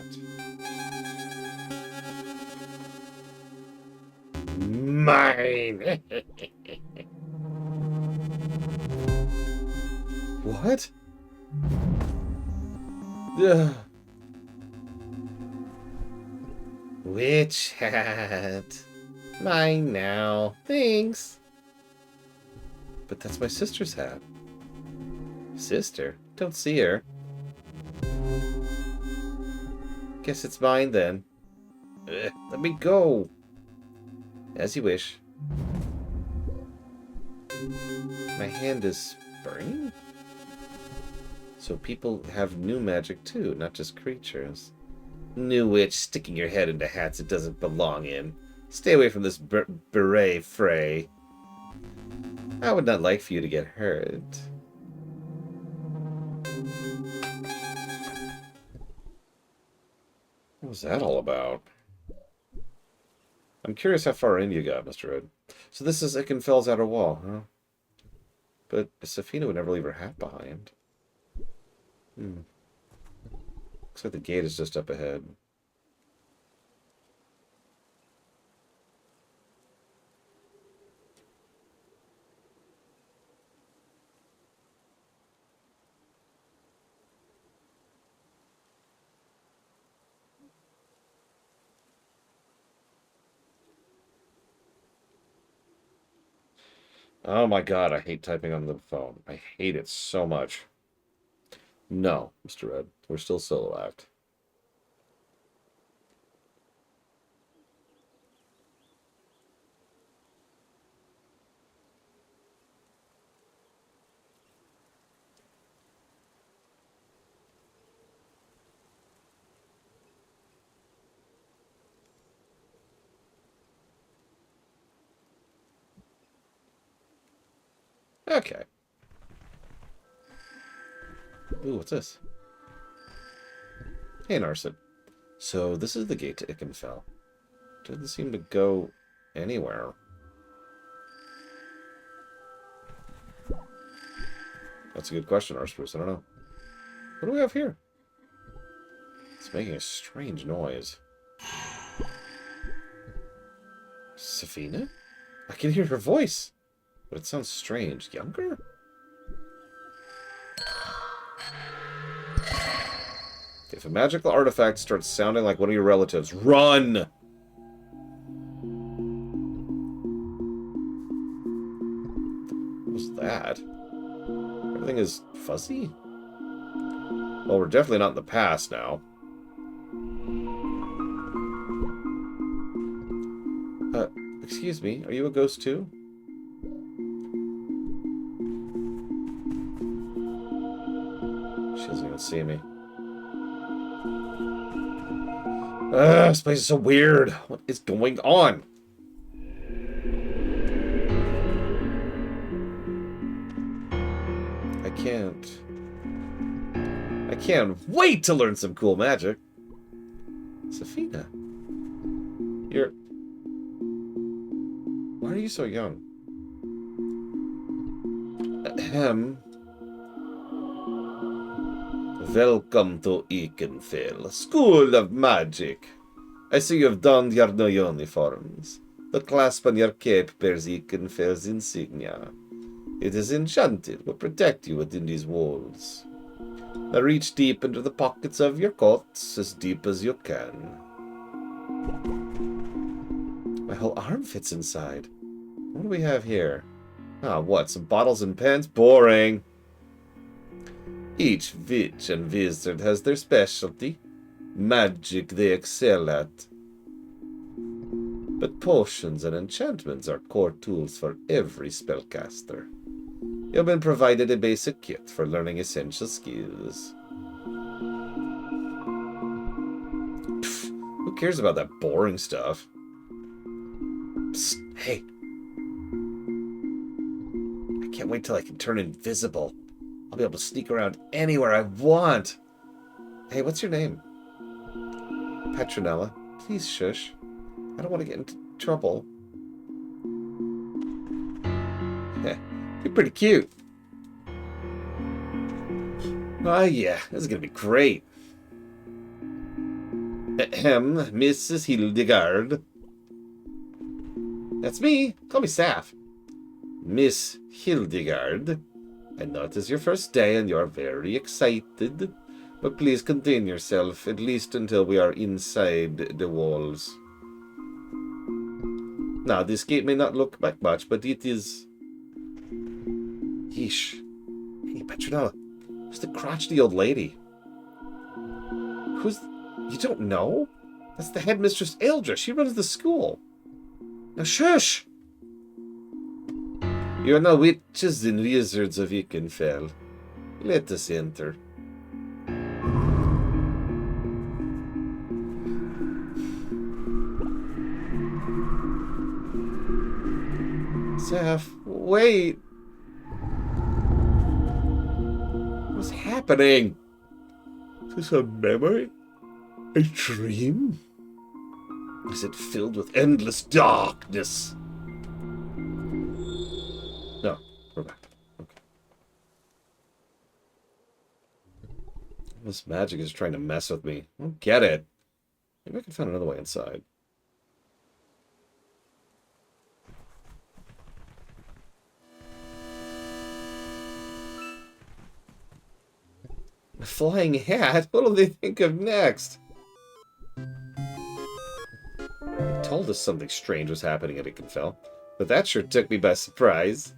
Mine! What? Ugh. Witch hat. Mine now. Thanks. But that's my sister's hat. Sister? Don't see her. Guess it's mine then. Ugh, let me go. As you wish. My hand is burning? So people have new magic too, not just creatures. New witch sticking your head into hats it doesn't belong in. Stay away from this beret fray. I would not like for you to get hurt. What was that all about? I'm curious how far in you got, Mr. Red. So this is Ikenfell's outer wall, huh? But Safina would never leave her hat behind. Looks like the gate is just up ahead. Oh my god, I hate typing on the phone. I hate it so much. No, Mr. Red. We're still solo act. Okay. Ooh, what's this? Hey, Narset. So, this is the gate to Ikenfell. Doesn't seem to go anywhere. That's a good question, Arspruce. I don't know. What do we have here? It's making a strange noise. Safina? I can hear her voice. But it sounds strange. Younger? If a magical artifact starts sounding like one of your relatives, run! What was that? Everything is fuzzy? Well, we're definitely not in the past now. Excuse me, are you a ghost too? She doesn't even see me. This place is so weird. What is going on? I can't wait to learn some cool magic. Safina. Why are you so young? Ahem. Welcome to Ikenfell, School of Magic. I see you have donned your new uniforms. The clasp on your cape bears Ikenfell's insignia. It is enchanted, will protect you within these walls. Now reach deep into the pockets of your coats, as deep as you can. My whole arm fits inside. What do we have here? Ah, what? Some bottles and pens? Boring. Each witch and wizard has their specialty. Magic they excel at. But potions and enchantments are core tools for every spellcaster. You've been provided a basic kit for learning essential skills. Pfft, who cares about that boring stuff? Psst, hey. I can't wait till I can turn invisible. I'll be able to sneak around anywhere I want. Hey, what's your name? Petronella. Please shush. I don't want to get into trouble. You're pretty cute. Oh yeah, this is gonna be great. Ahem, Mrs. Hildegard. That's me. Call me Saf. Miss Hildegard. I know it is your first day and you're very excited, but please contain yourself, at least until we are inside the walls. Now, this gate may not look like much, but it is... Yeesh. Hey, Petronella, who's the crotchety old lady? Who's... You don't know? That's the headmistress Eldra. She runs the school. Now, shush! You are now witches and wizards of Ikenfell. Let us enter. Saf, wait! What's happening? Is this a memory? A dream? Is it filled with endless darkness? No, we're back. Okay. This magic is trying to mess with me. I don't get it. Maybe I can find another way inside. A flying hat? What'll they think of next? They told us something strange was happening at Ikenfell, but that sure took me by surprise.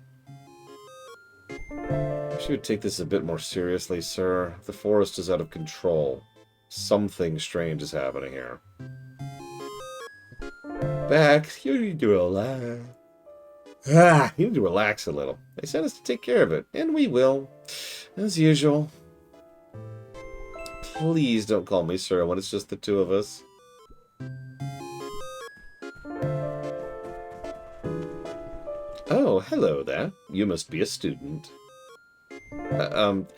I should take this a bit more seriously, sir. The forest is out of control. Something strange is happening here. Bax, you need to relax. You need to relax a little. They sent us to take care of it, and we will. As usual. Please don't call me sir when it's just the two of us. Oh, hello there. You must be a student.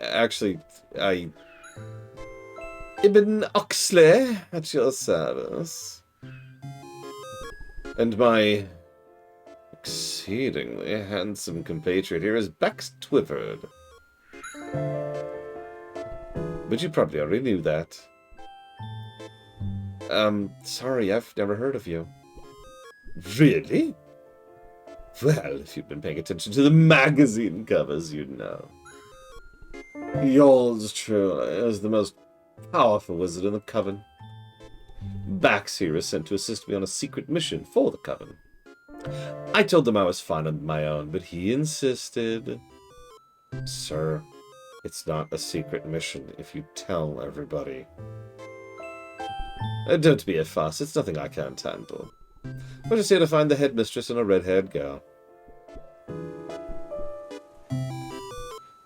Actually, Ibn Oxley at your service. And my exceedingly handsome compatriot here is Bax Twifford. But you probably already knew that. Sorry, I've never heard of you. Really? Well, if you've been paying attention to the magazine covers, you'd know. Yours truly is the most powerful wizard in the Coven. Bax here is sent to assist me on a secret mission for the Coven. I told him I was fine on my own, but he insisted. Sir, it's not a secret mission if you tell everybody. Don't be a fuss, it's nothing I can't handle. We're just here to find the headmistress and a red-haired girl.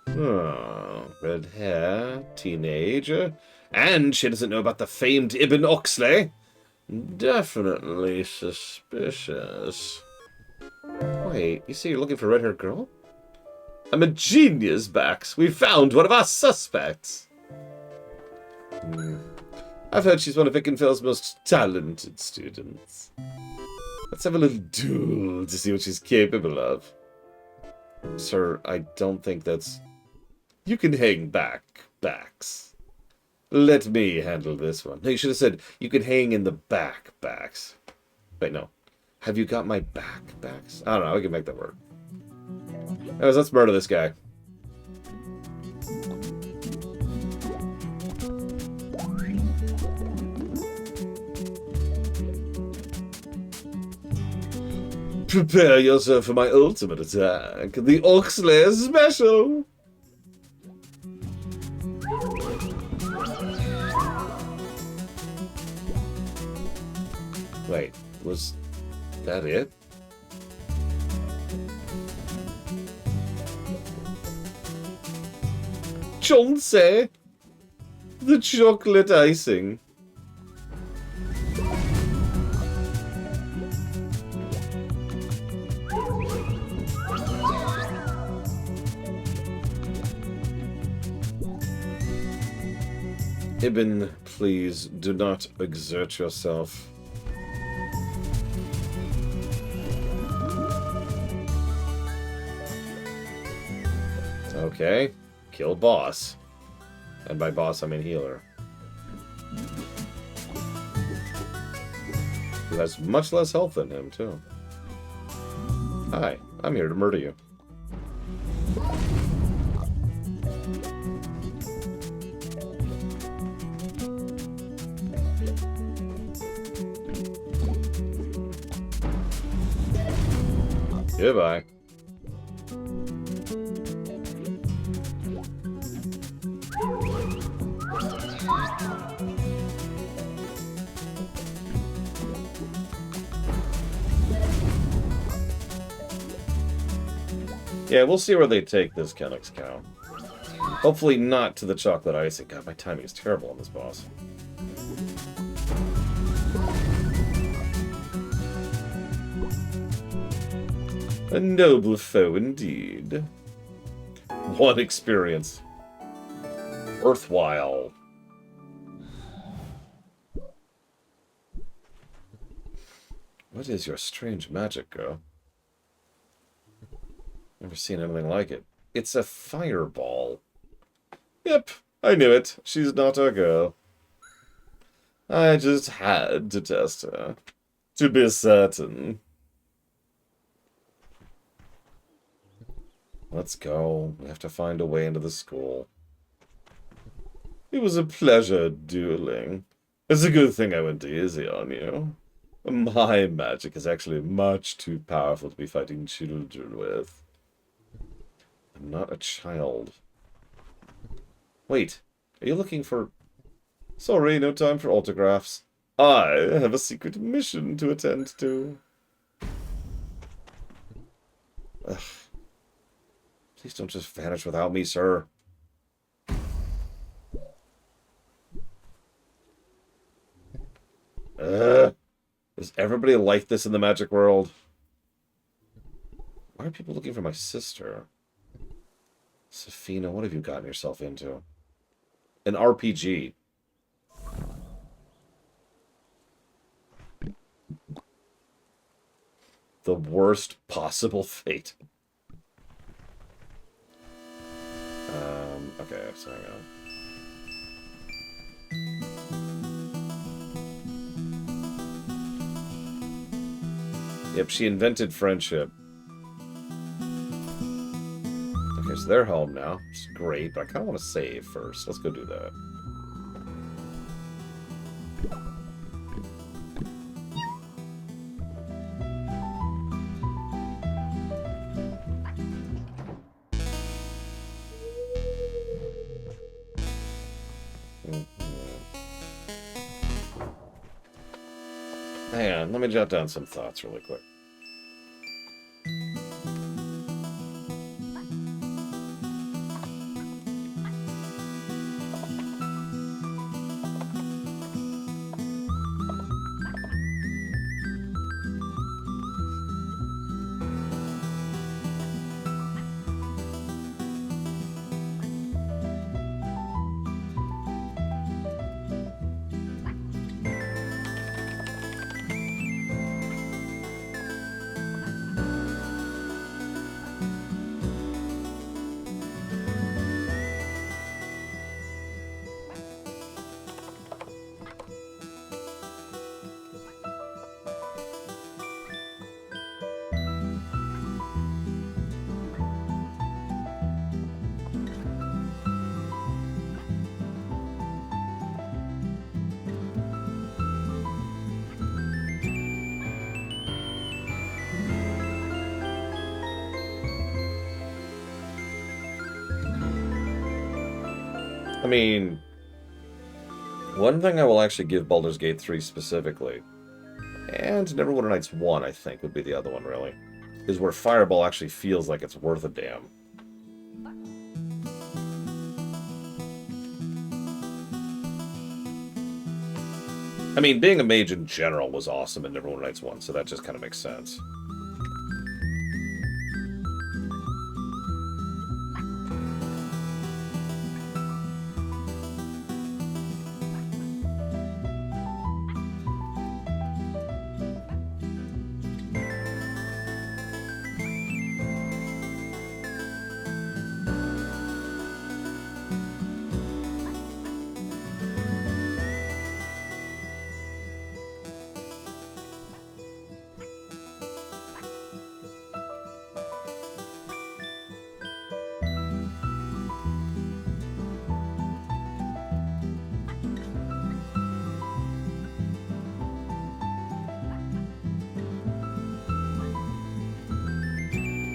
Oh, red hair, teenager, and she doesn't know about the famed Ibn Oxley. Definitely suspicious. Wait, you say you're looking for a red-haired girl? I'm a genius, Bax. We found one of our suspects. I've heard she's one of Ikenfell's most talented students. Let's have a little duel to see what she's capable of. Sir, I don't think that's... You can hang back, Bax. Let me handle this one. No, you should have said, you can hang in the back, Bax. Wait, no. Have you got my back, Bax? I don't know, I can make that work. Anyways, let's murder this guy. Prepare yourself for my ultimate attack, the Oxlayer Special! Wait, was that it? Chauncey! The chocolate icing. Ibn, please do not exert yourself. Okay. Kill boss. And by boss, I mean healer. Who has much less health than him, too. Hi, I'm here to murder you. Goodbye. Yeah, we'll see where they take this Kennex cow. Hopefully not to the chocolate icing. God, my timing is terrible on this boss. A noble foe indeed. One experience. Worthwhile. What is your strange magic, girl? Never seen anything like it. It's a fireball. Yep, I knew it. She's not our girl. I just had to test her. To be certain. Let's go. We have to find a way into the school. It was a pleasure dueling. It's a good thing I went easy on you. My magic is actually much too powerful to be fighting children with. I'm not a child. Wait, are you looking for... Sorry, no time for autographs. I have a secret mission to attend to. Ugh. Please don't just vanish without me, sir. Is everybody like this in the magic world? Why are people looking for my sister? Safina, what have you gotten yourself into? An RPG. The worst possible fate. Okay, so hang on. Yep, she invented friendship. Okay, so they're home now. It's great, but I kind of want to save first. Let's go do that. Hang on, let me jot down some thoughts really quick. I mean, one thing I will actually give Baldur's Gate 3 specifically, and Neverwinter Nights 1, I think, would be the other one, really, is where Fireball actually feels like it's worth a damn. I mean, being a mage in general was awesome in Neverwinter Nights 1, so that just kind of makes sense.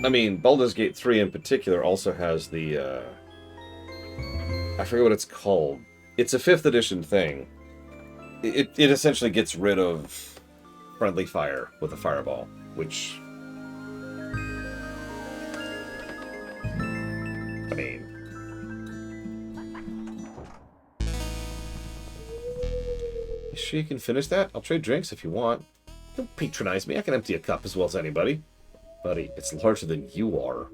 I mean, Baldur's Gate 3 in particular also has the, I forget what it's called. It's a 5th edition thing. It essentially gets rid of friendly fire with a fireball, which... I mean... You sure you can finish that? I'll trade drinks if you want. Don't patronize me. I can empty a cup as well as anybody. Buddy, it's larger than you are.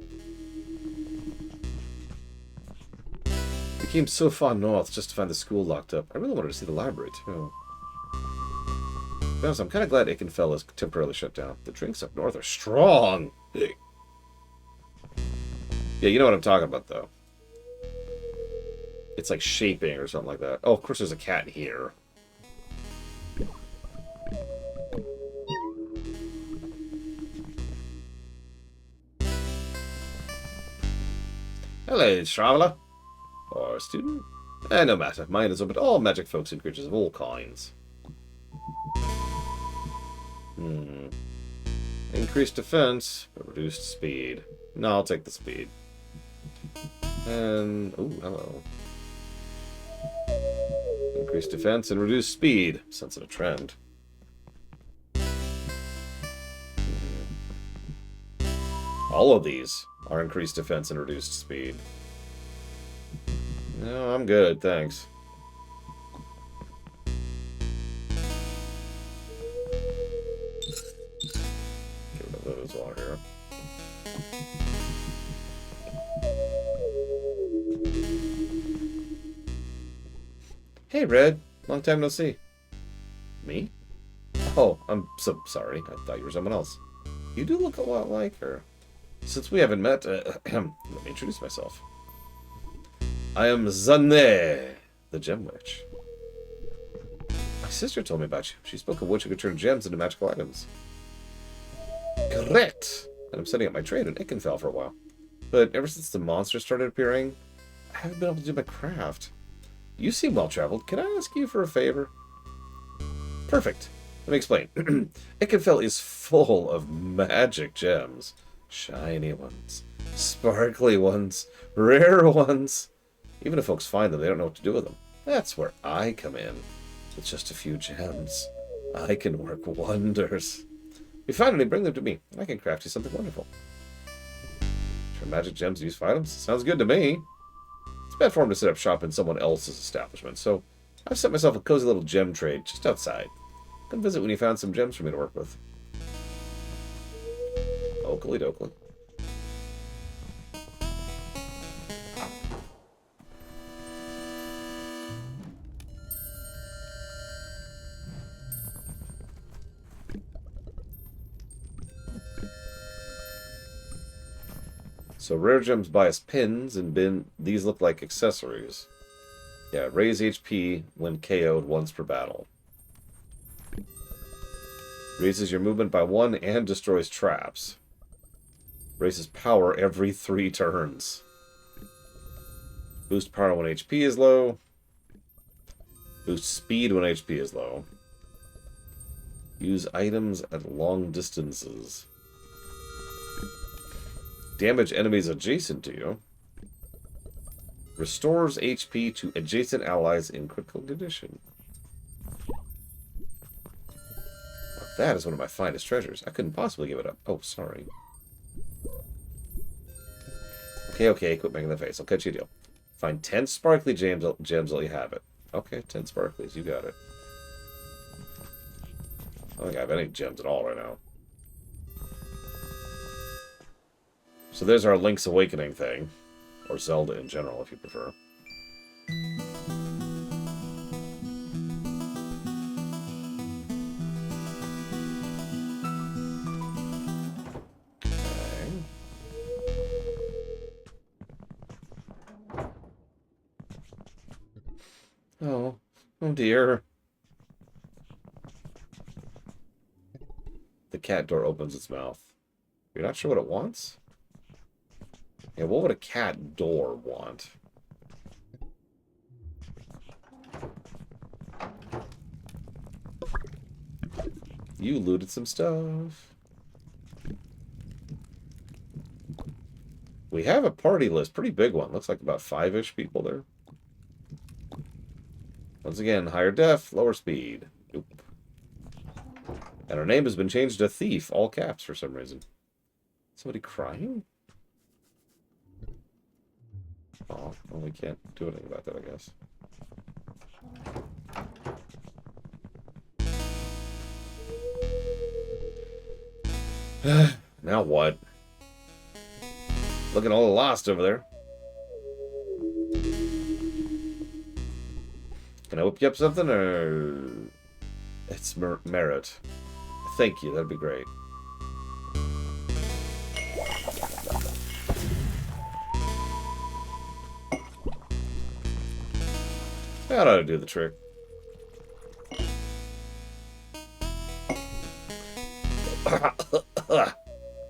We came so far north just to find the school locked up. I really wanted to see the library, too. To be honest, I'm kind of glad Ikenfell is temporarily shut down. The drinks up north are strong! Yeah, you know what I'm talking about, though. It's like shaping or something like that. Oh, of course there's a cat here. Hello, traveller. Or student? No matter. Mine is open to all magic folks and creatures of all kinds. Increased defense, but reduced speed. No, I'll take the speed. And... ooh, hello. Increased defense and reduced speed. Sensing a trend. All of these are increased defense and reduced speed. No, I'm good, thanks. Get rid of those while here. Hey, Red. Long time no see. Me? Oh, I'm so sorry. I thought you were someone else. You do look a lot like her. Since we haven't met, let me introduce myself. I am Zane, the Gem Witch. My sister told me about you. She spoke of witch who could turn gems into magical items. Correct! And I'm setting up my trade in Ikenfell for a while. But ever since the monsters started appearing, I haven't been able to do my craft. You seem well-traveled. Can I ask you for a favor? Perfect. Let me explain. Ikenfell is full of magic gems. Shiny ones, sparkly ones, rare ones. Even if folks find them, they don't know what to do with them. That's where I come in. With just a few gems, I can work wonders. If you find any, bring them to me. I can craft you something wonderful. Turn magic gems to useful items? Sounds good to me. It's bad form to set up shop in someone else's establishment, so I've set myself a cozy little gem trade just outside. Come visit when you found some gems for me to work with. Oakley dokley. So rare gems buy us pins, and these look like accessories. Yeah, raise HP when KO'd once per battle. Raises your movement by 1 and destroys traps. Raises power every 3 turns. Boost power when HP is low. Boost speed when HP is low. Use items at long distances. Damage enemies adjacent to you. Restores HP to adjacent allies in critical condition. That is one of my finest treasures. I couldn't possibly give it up. Oh, sorry. Okay, quit making the face. I'll cut you a deal. Find 10 sparkly gems, while you have it. Okay, 10 sparklies. You got it. I don't think I have any gems at all right now. So there's our Link's Awakening thing. Or Zelda in general, if you prefer. Oh dear. The cat door opens its mouth. You're not sure what it wants? Yeah, what would a cat door want? You looted some stuff. We have a party list. Pretty big one. Looks like about 5-ish people there. Once again, higher def, lower speed. Nope. And her name has been changed to Thief, all caps for some reason. Somebody crying? Oh, well, we can't do anything about that, I guess. Now what? Looking all lost over there. Can I whip you up something, or... It's merit. Thank you, that'd be great. That ought to do the trick.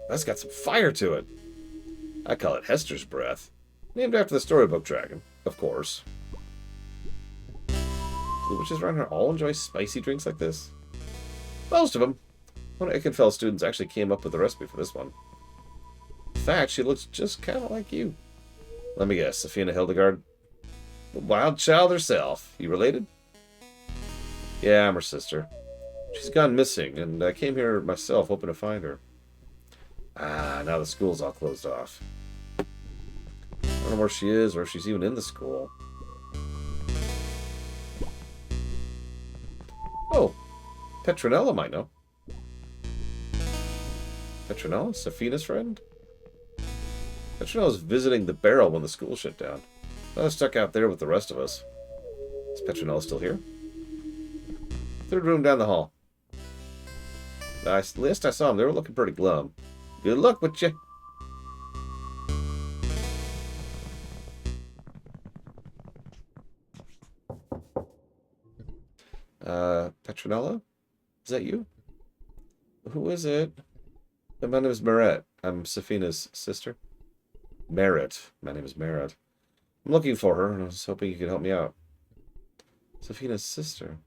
That's got some fire to it. I call it Hester's breath. Named after the storybook dragon, of course. The witches around here all enjoy spicy drinks like this? Most of them. One of Ikenfell's students actually came up with the recipe for this one. In fact, she looks just kind of like you. Let me guess, Safina Hildegard? The wild child herself. You related? Yeah, I'm her sister. She's gone missing, and I came here myself hoping to find her. Ah, now the school's all closed off. I don't know where she is, or if she's even in the school. Oh, Petronella might know. Petronella? Safina's friend? Petronella's visiting the barrel when the school shut down. I was stuck out there with the rest of us. Is Petronella still here? Third room down the hall. Last I saw them, they were looking pretty glum. Good luck with you. Petronella? Is that you? Who is it? My name is Merritt. I'm Safina's sister. Merritt. My name is Merritt. I'm looking for her, and I was hoping you could help me out. Safina's sister.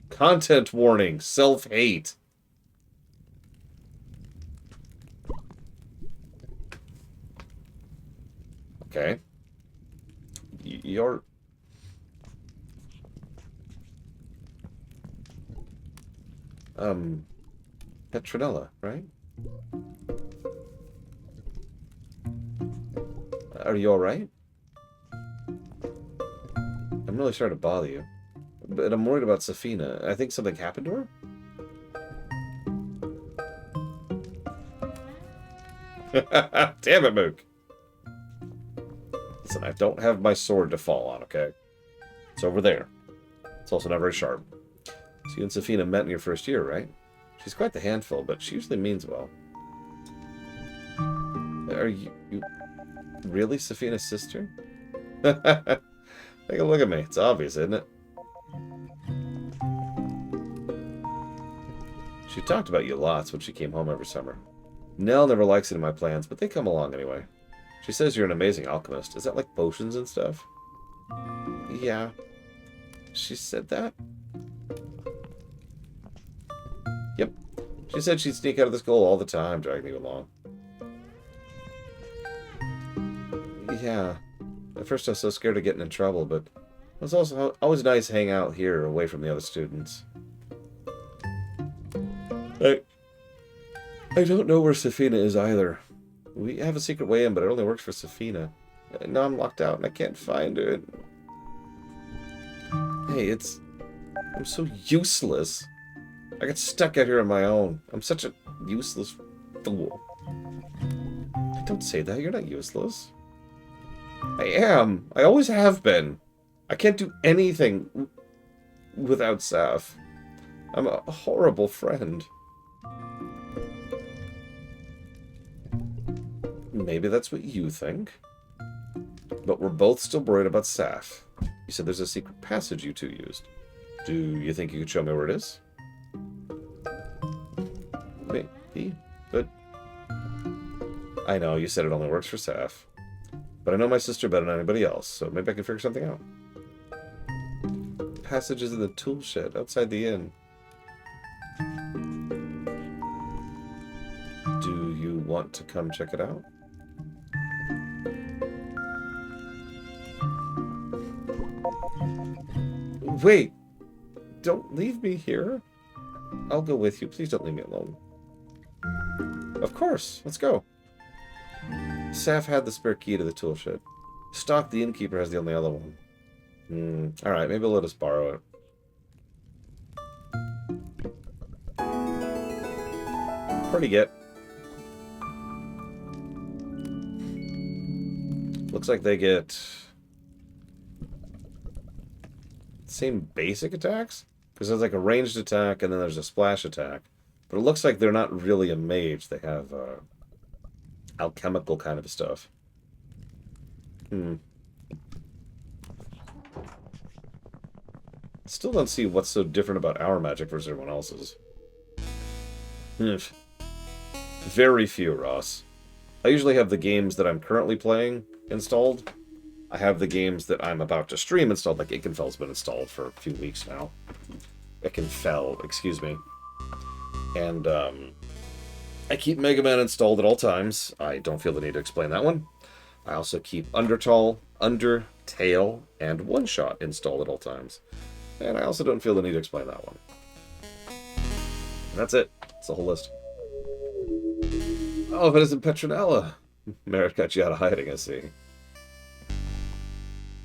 Content warning. Self-hate. Okay. You're... Petronella, right? Are you alright? I'm really sorry to bother you. But I'm worried about Safina. I think something happened to her? Damn it, Mook. Listen, I don't have my sword to fall on, okay? It's over there. It's also not very sharp. So you and Safina met in your first year, right? She's quite the handful, but she usually means well. Are you really Safina's sister? Take a look at me. It's obvious, isn't it? She talked about you lots when she came home every summer. Nell never likes it in my plans, but they come along anyway. She says you're an amazing alchemist. Is that like potions and stuff? Yeah. She said that? Yep. She said she'd sneak out of the school all the time, dragging me along. Yeah. At first I was so scared of getting in trouble, but it was also always nice to hang out here away from the other students. I don't know where Safina is either. We have a secret way in, but it only works for Safina. Now I'm locked out and I can't find it. Hey, I'm so useless. I got stuck out here on my own. I'm such a useless fool. Don't say that. You're not useless. I am. I always have been. I can't do anything without Saf. I'm a horrible friend. Maybe that's what you think. But we're both still worried about Saf. You said there's a secret passage you two used. Do you think you could show me where it is? Maybe, but... I know, you said it only works for Saf. But I know my sister better than anybody else, so maybe I can figure something out. Passage is in the tool shed outside the inn. Do you want to come check it out? Wait! Don't leave me here. I'll go with you. Please don't leave me alone. Of course. Let's go. Saf had the spare key to the tool shed. Stock, the innkeeper, has the only other one. Alright, maybe let us borrow it. Pretty get. Looks like they get... same basic attacks? Because there's like a ranged attack and then there's a splash attack. But it looks like they're not really a mage. They have alchemical kind of stuff. Still don't see what's so different about our magic versus everyone else's. Very few, Ross. I usually have the games that I'm currently playing installed. I have the games that I'm about to stream installed, like Ikenfell's been installed for a few weeks now. Ikenfell, excuse me. And, I keep Mega Man installed at all times. I don't feel the need to explain that one. I also keep Undertale, and One Shot installed at all times. And I also don't feel the need to explain that one. And that's it. That's the whole list. Oh, if it isn't Petronella. Merritt got you out of hiding, I see.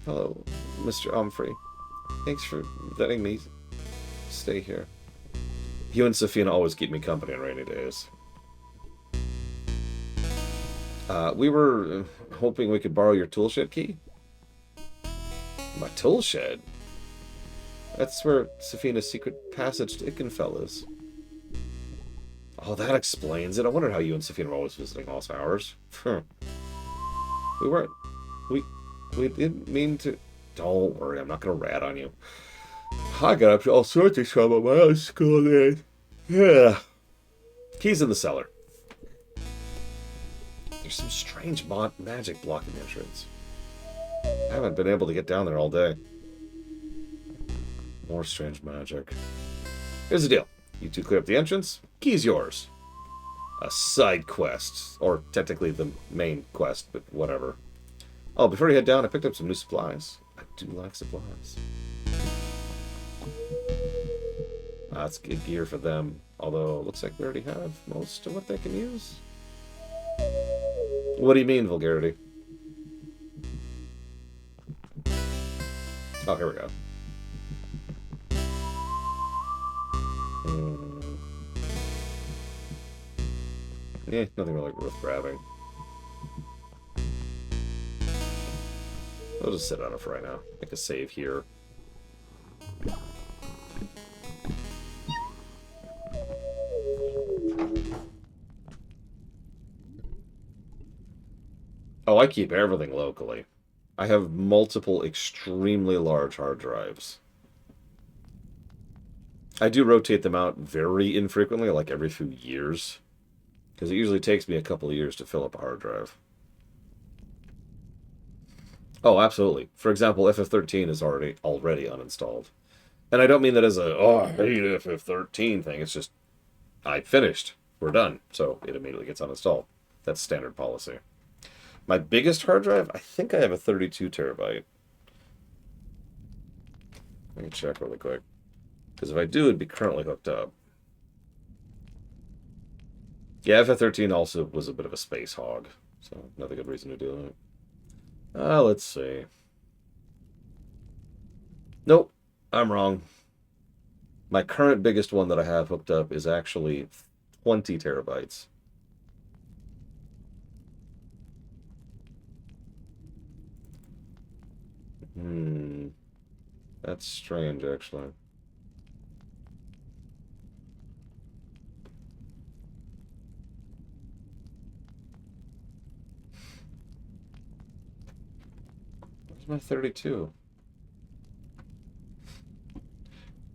Hello, Mr. Omfrey. Thanks for letting me stay here. You and Safina always keep me company on rainy days. We were hoping we could borrow your tool shed key. My tool shed? That's where Safina's secret passage to Ikenfell is. Oh, that explains it. I wondered how you and Safina were always visiting off hours. We weren't... We didn't mean to... Don't worry, I'm not going to rat on you. I got up to all sorts of trouble my own school days. Yeah. Key's in the cellar. There's some strange magic blocking the entrance. I haven't been able to get down there all day. More strange magic. Here's the deal. You two clear up the entrance. Key's yours. A side quest. Or technically the main quest, but whatever. Oh, before you head down, I picked up some new supplies. I do like supplies. That's good gear for them. Although, it looks like we already have most of what they can use. What do you mean, vulgarity? Oh, here we go. Nothing really worth grabbing. I'll just sit on it for right now. Make a save here. Oh, I keep everything locally. I have multiple extremely large hard drives. I do rotate them out very infrequently, like every few years. Because it usually takes me a couple of years to fill up a hard drive. Oh, absolutely. For example, FF13 is already uninstalled. And I don't mean that as a, oh, I hate FF13 thing. It's just, I finished. We're done. So it immediately gets uninstalled. That's standard policy. My biggest hard drive, I think I have a 32 terabyte. Let me check really quick. Because if I do, it'd be currently hooked up. Yeah, FF13 also was a bit of a space hog. So another good reason to do it. Let's see. Nope, I'm wrong. My current biggest one that I have hooked up is actually 20 terabytes. That's strange, actually. Where's my 32?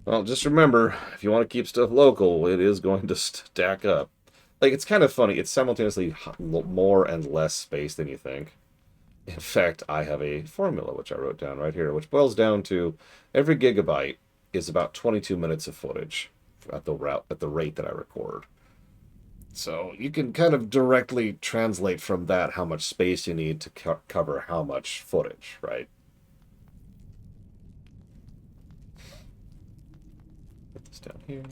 Well, just remember, if you want to keep stuff local, it is going to stack up. Like, it's kind of funny. It's simultaneously more and less space than you think. In fact, I have a formula, which I wrote down right here, which boils down to every gigabyte is about 22 minutes of footage at the rate that I record. So you can kind of directly translate from that how much space you need to cover how much footage, right? Put this down here.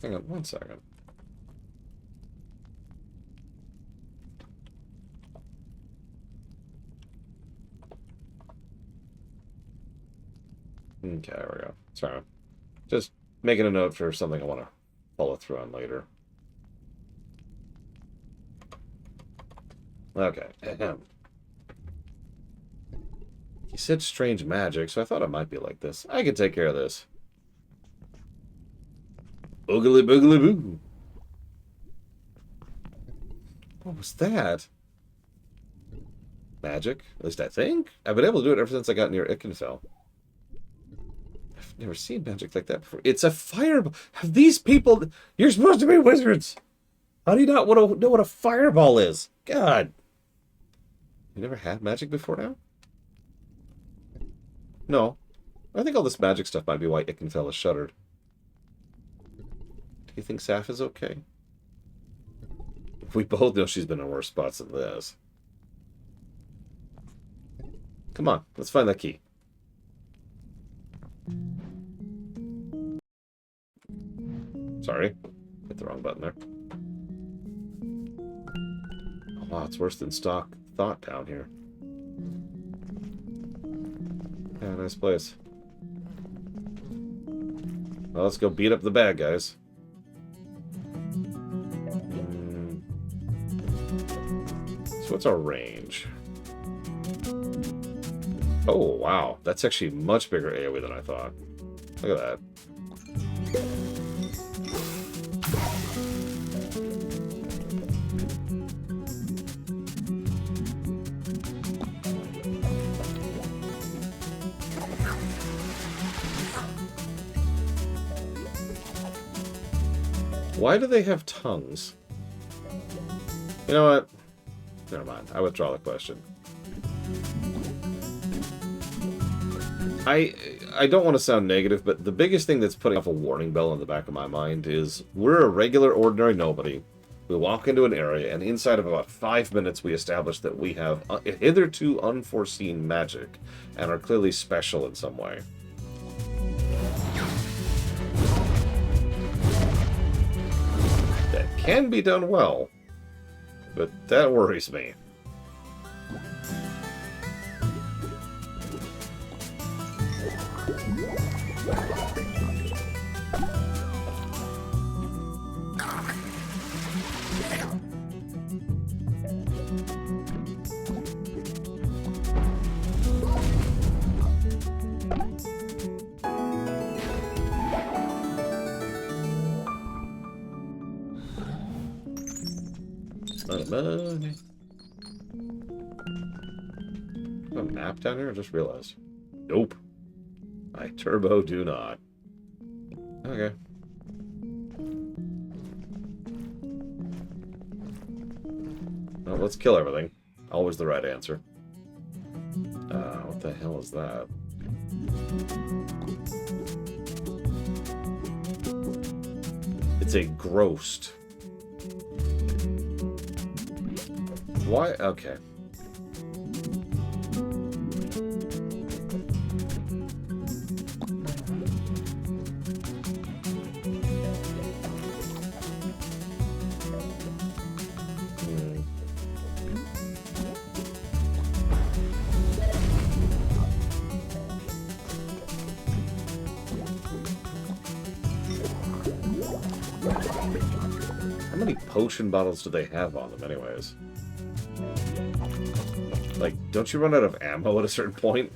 Hang on one second. Okay, there we go. Sorry. Just making a note for something I want to follow through on later. Okay. He said strange magic, so I thought it might be like this. I could take care of this. Boogly boogly boo. What was that? Magic? At least I think. I've been able to do it ever since I got near Ikenfell. I've never seen magic like that before. It's a fireball. Have these people... You're supposed to be wizards. How do you not know what a fireball is? God. You never had magic before now? No. I think all this magic stuff might be why Ikenfell is shuttered. Do you think Saf is okay? We both know she's been in worse spots than this. Come on, let's find that key. Sorry. Hit the wrong button there. Oh, wow, it's worse than stock thought down here. Yeah, nice place. Well, let's go beat up the bad guys. So what's our range? Oh, wow. That's actually much bigger AoE than I thought. Look at that. Why do they have tongues? You know what? Never mind. I withdraw the question. I don't want to sound negative, but the biggest thing that's putting off a warning bell in the back of my mind is we're a regular, ordinary nobody. We walk into an area, and inside of about 5 minutes, we establish that we have hitherto unforeseen magic and are clearly special in some way. That can be done well, but that worries me. Money. A map down here? I just realized. Nope. I turbo do not. Okay. Well, let's kill everything. Always the right answer. What the hell is that? It's a grossed. Why? Okay. How many potion bottles do they have on them, anyways? Like, don't you run out of ammo at a certain point?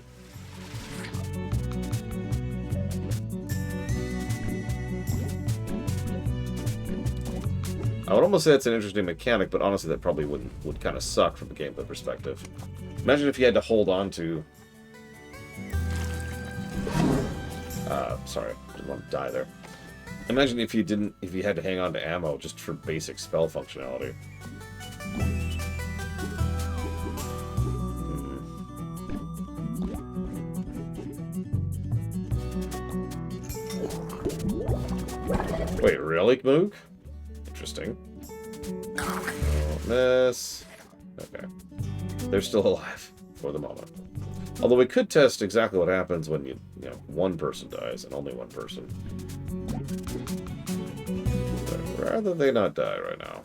I would almost say it's an interesting mechanic, but honestly that probably would kind of suck from a gameplay perspective. Imagine if you had to hold on to... sorry, didn't want to die there. Imagine if you had to hang on to ammo just for basic spell functionality. Wait, really, Moog? Interesting. Miss. Okay. They're still alive for the moment. Although we could test exactly what happens when you know, one person dies and only one person. But rather they not die right now.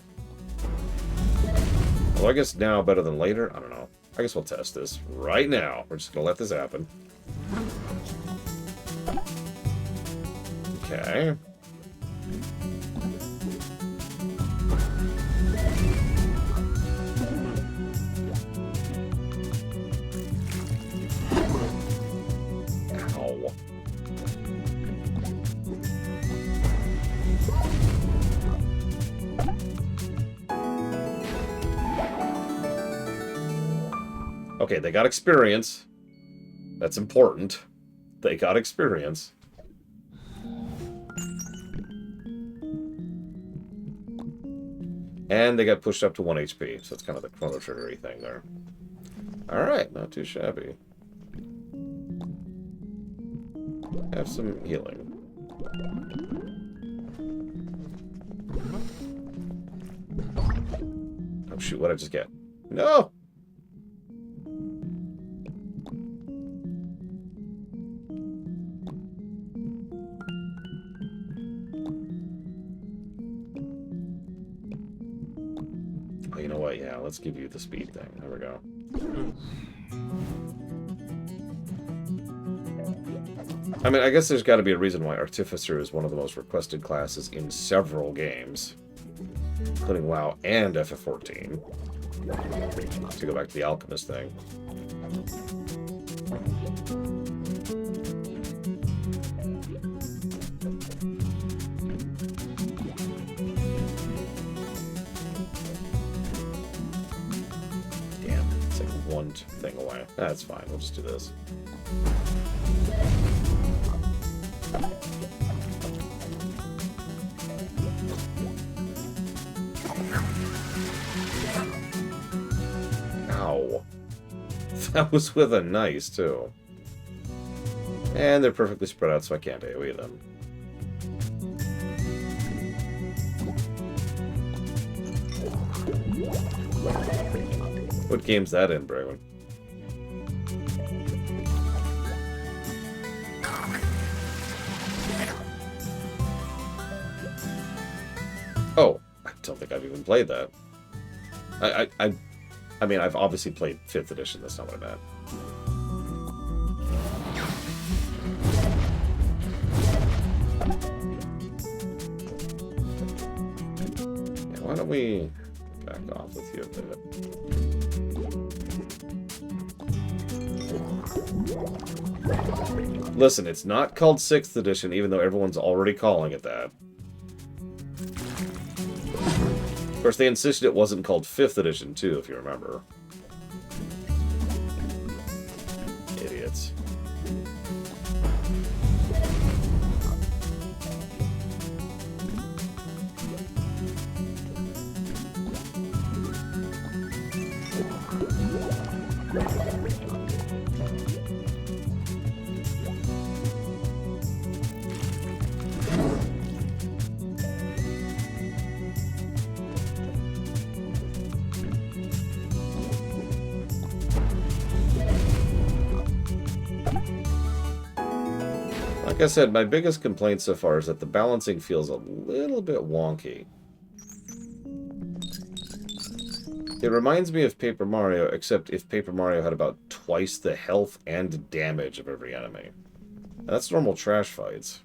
Well, I guess now better than later? I don't know. I guess we'll test this right now. We're just gonna let this happen. Okay. Ow. Okay, they got experience. That's important. They got experience. And they got pushed up to 1 HP, so it's kind of the chrono triggery thing there. Alright, not too shabby. Have some healing. Oh shoot, what'd I just get? No! Oh, you know what? Yeah, let's give you the speed thing. There we go. I mean, I guess there's got to be a reason why Artificer is one of the most requested classes in several games, including WoW and FF14. To go back to the Alchemist thing. Damn, it's like one thing away. That's fine, we'll just do this. Ow. That was with a nice, too. And they're perfectly spread out, so I can't AoE them. What game's that in, Braylon? Oh, I don't think I've even played that. I mean, I've obviously played 5th edition, that's not what I meant. Yeah, why don't we back off with you a bit? Listen, it's not called 6th edition, even though everyone's already calling it that. Of course, they insisted it wasn't called 5th edition, too, if you remember. Idiots. I said, my biggest complaint so far is that the balancing feels a little bit wonky. It reminds me of Paper Mario, except if Paper Mario had about twice the health and damage of every enemy. And that's normal trash fights.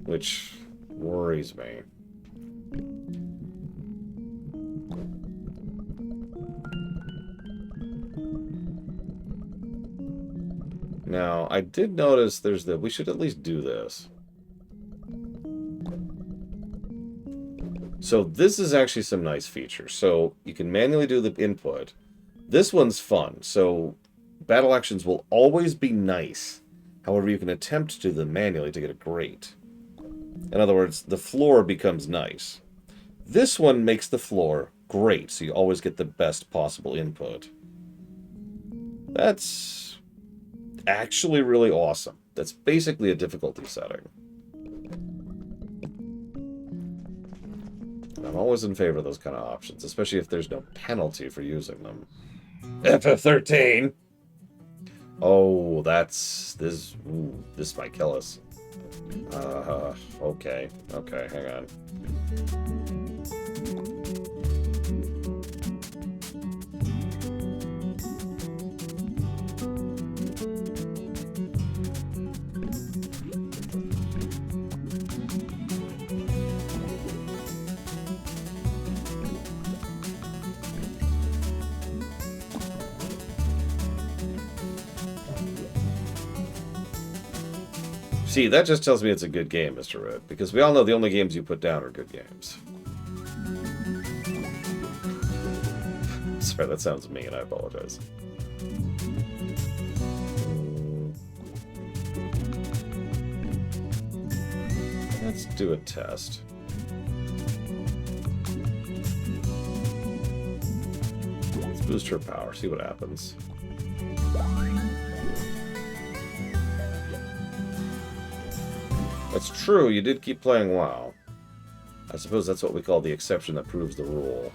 Which worries me. Now, I did notice there's the... We should at least do this. So this is actually some nice features. So you can manually do the input. This one's fun. So battle actions will always be nice. However, you can attempt to do them manually to get it great. In other words, the floor becomes nice. This one makes the floor great, so you always get the best possible input. That's actually really awesome. That's basically a difficulty setting. I'm always in favor of those kind of options, especially if there's no penalty for using them. FF13! Oh, that's... This might kill us. Okay. Okay, hang on. See, that just tells me it's a good game, Mr. Red, because we all know the only games you put down are good games. Sorry, that sounds mean, I apologize. Let's do a test. Let's boost her power, see what happens. That's true, you did keep playing WoW. I suppose that's what we call the exception that proves the rule.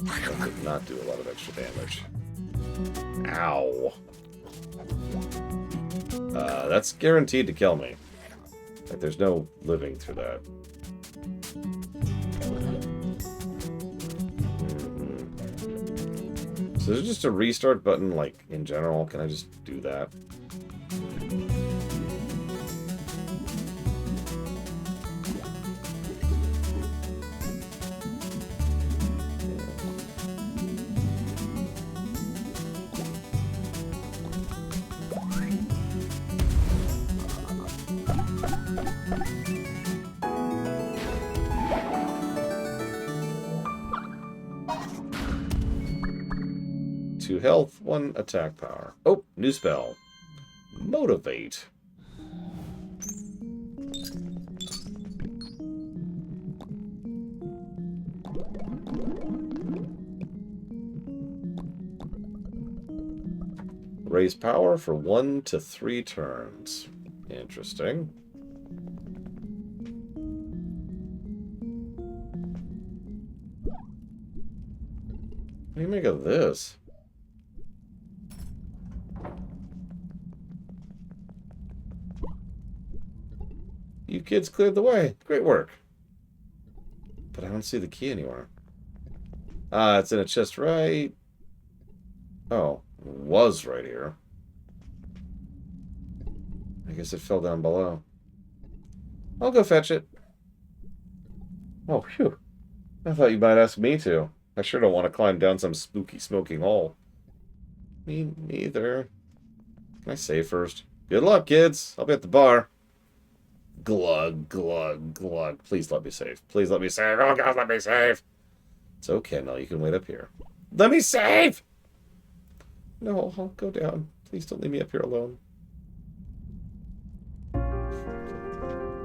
That did not do a lot of extra damage. Ow. That's guaranteed to kill me. Like, there's no living through that. So there's just a restart button, like, in general. Can I just do that? Two health, one attack power. Oh, new spell. Motivate. Raise power for 1 to 3 turns. Interesting. What do you make of this? You kids cleared the way. Great work. But I don't see the key anywhere. Ah, it's in a chest right... Oh, it was right here. I guess it fell down below. I'll go fetch it. Oh, phew. I thought you might ask me to. I sure don't want to climb down some spooky smoking hole. Me neither. Can I save first? Good luck, kids. I'll be at the bar. Glug, glug, glug. Please let me save. Please let me save. Oh, God, let me save. It's okay, Mel. You can wait up here. Let me save! No, I'll go down. Please don't leave me up here alone.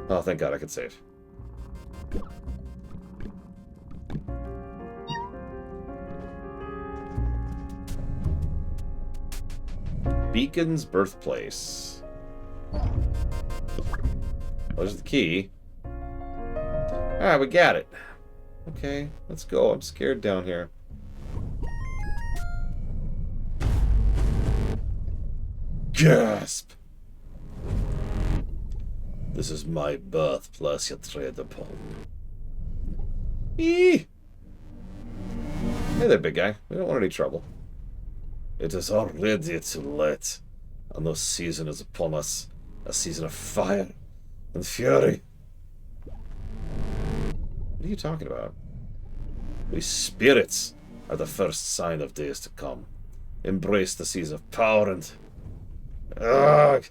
Oh, thank God I could save. Beacon's birthplace. There's the key. Alright, we got it. Okay, let's go. I'm scared down here. Gasp! This is my birthplace you tread upon. Eee! Hey there, big guy. We don't want any trouble. It is already too late. A new season is upon us. A season of fire and fury. What are you talking about? We spirits are the first sign of days to come. Embrace the season of power and... Ugh.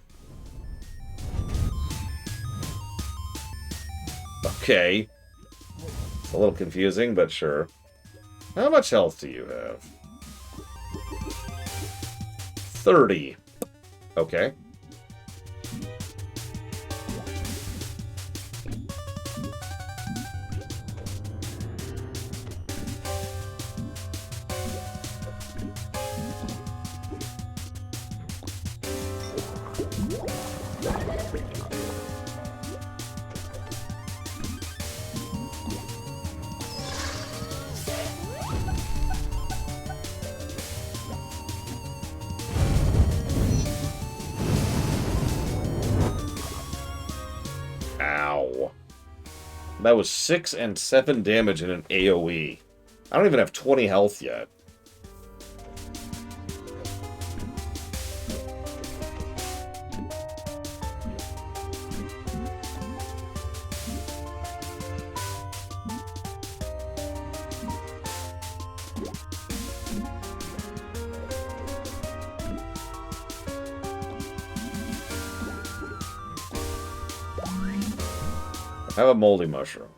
Okay. It's a little confusing, but sure. How much health do you have? 30. Okay. Ow. That was 6 and 7 damage in an AoE. I don't even have 20 health yet. I have a moldy mushroom.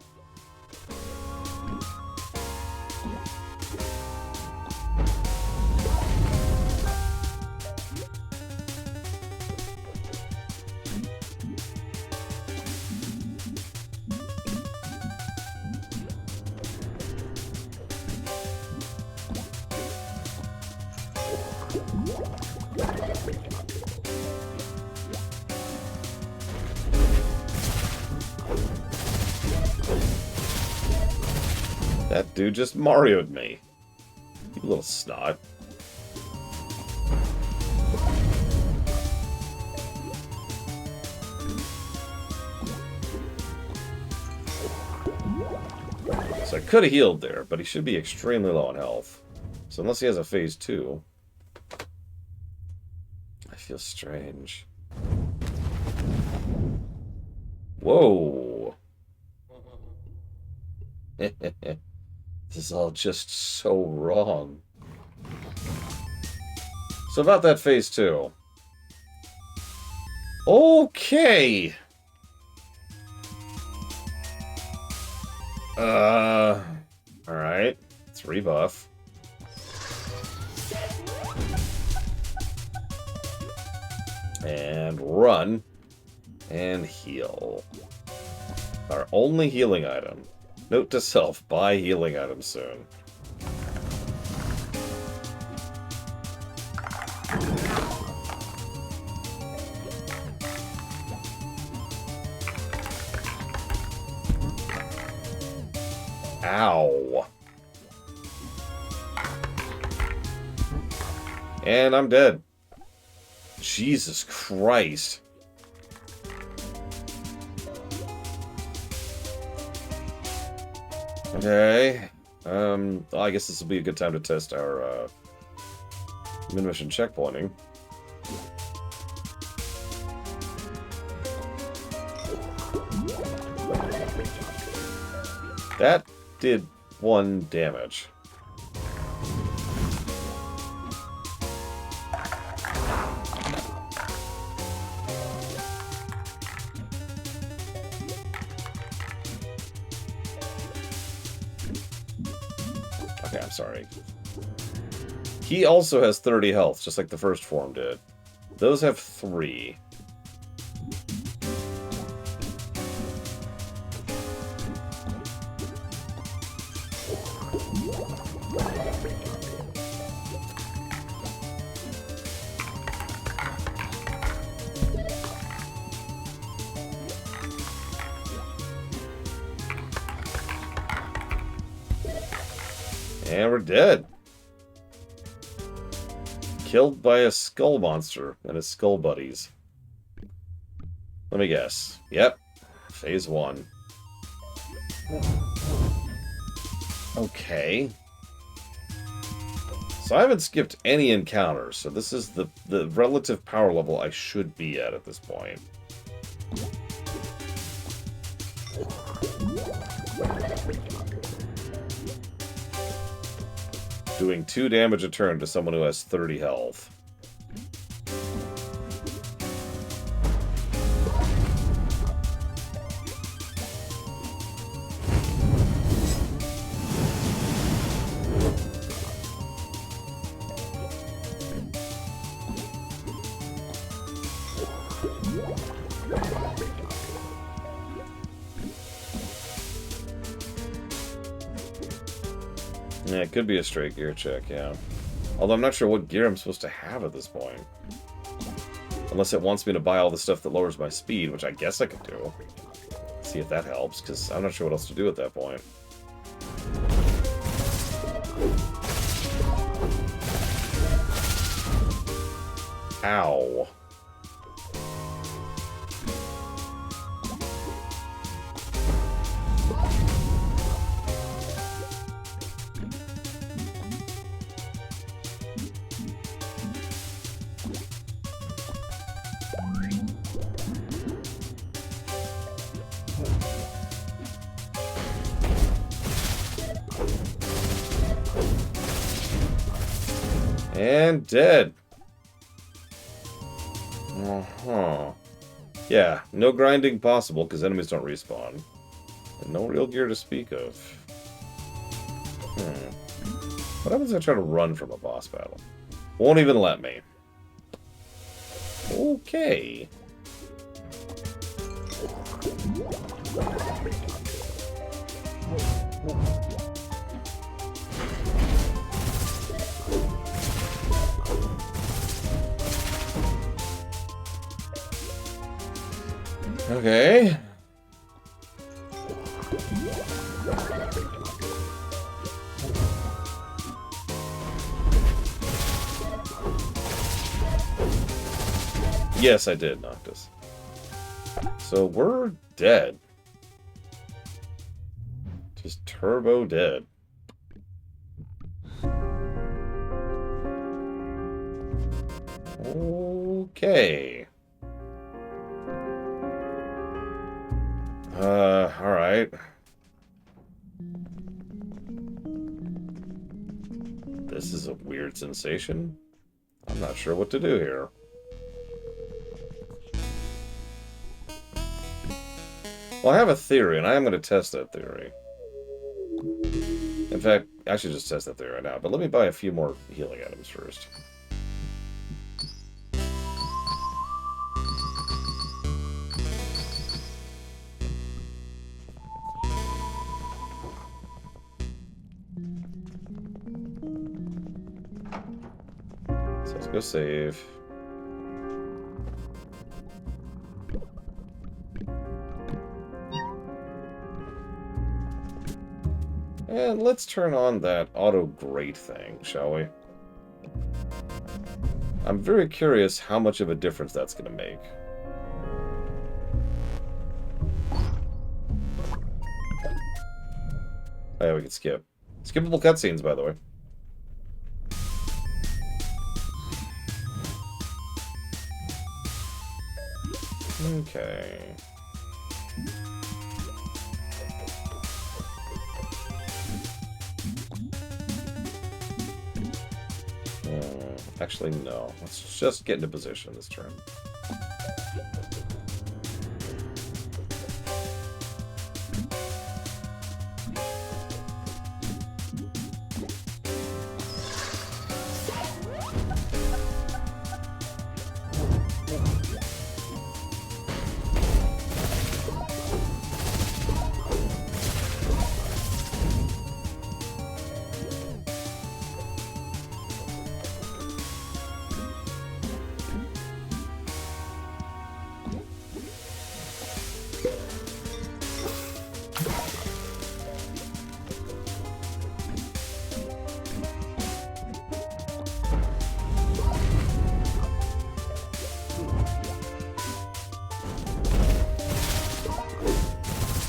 That dude just Mario'd me. You little snot. So I could have healed there, but he should be extremely low on health. So unless he has a phase 2... I feel strange. Whoa! This is all just so wrong. So about that phase 2. Okay. Alright. Let's rebuff. And run. And heal. Our only healing item. Note to self, buy healing items soon. Ow. And I'm dead. Jesus Christ. Okay. I guess this will be a good time to test our mid-mission checkpointing. That did 1 damage. Okay, I'm sorry. He also has 30 health, just like the first form did. Those have 3. And we're dead. Killed by a skull monster and his skull buddies. Let me guess. Yep. Phase 1. Okay. So I haven't skipped any encounters, so this is the relative power level I should be at this point. Doing 2 damage a turn to someone who has 30 health. Yeah, it could be a straight gear check, yeah. Although I'm not sure what gear I'm supposed to have at this point. Unless it wants me to buy all the stuff that lowers my speed, which I guess I could do. See if that helps, because I'm not sure what else to do at that point. Ow. And dead. Uh-huh. Yeah, no grinding possible because enemies don't respawn. And no real gear to speak of. What happens if I try to run from a boss battle? Won't even let me. Okay. Okay. Yes, I did, Noctis. So we're dead. Just turbo dead. Okay. Alright. This is a weird sensation. I'm not sure what to do here. Well, I have a theory, and I am going to test that theory. In fact, I should just test that theory right now, but let me buy a few more healing items first. So let's go save. And let's turn on that auto-grate thing, shall we? I'm very curious how much of a difference that's going to make. Oh yeah, we can skip. Skippable cutscenes, by the way. Okay. Actually, no. Let's just get into position this turn.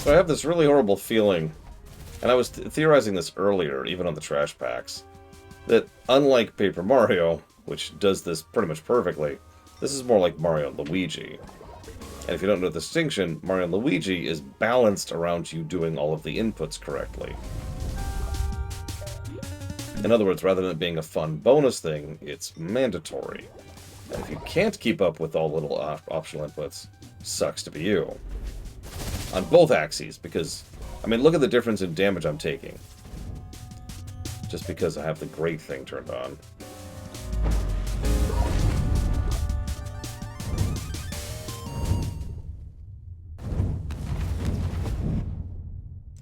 So I have this really horrible feeling, and I was theorizing this earlier, even on the trash packs, that unlike Paper Mario, which does this pretty much perfectly, this is more like Mario and Luigi. And if you don't know the distinction, Mario and Luigi is balanced around you doing all of the inputs correctly. In other words, rather than it being a fun bonus thing, it's mandatory. And if you can't keep up with all little optional inputs, sucks to be you. On both axes, because, I mean, look at the difference in damage I'm taking. Just because I have the great thing turned on.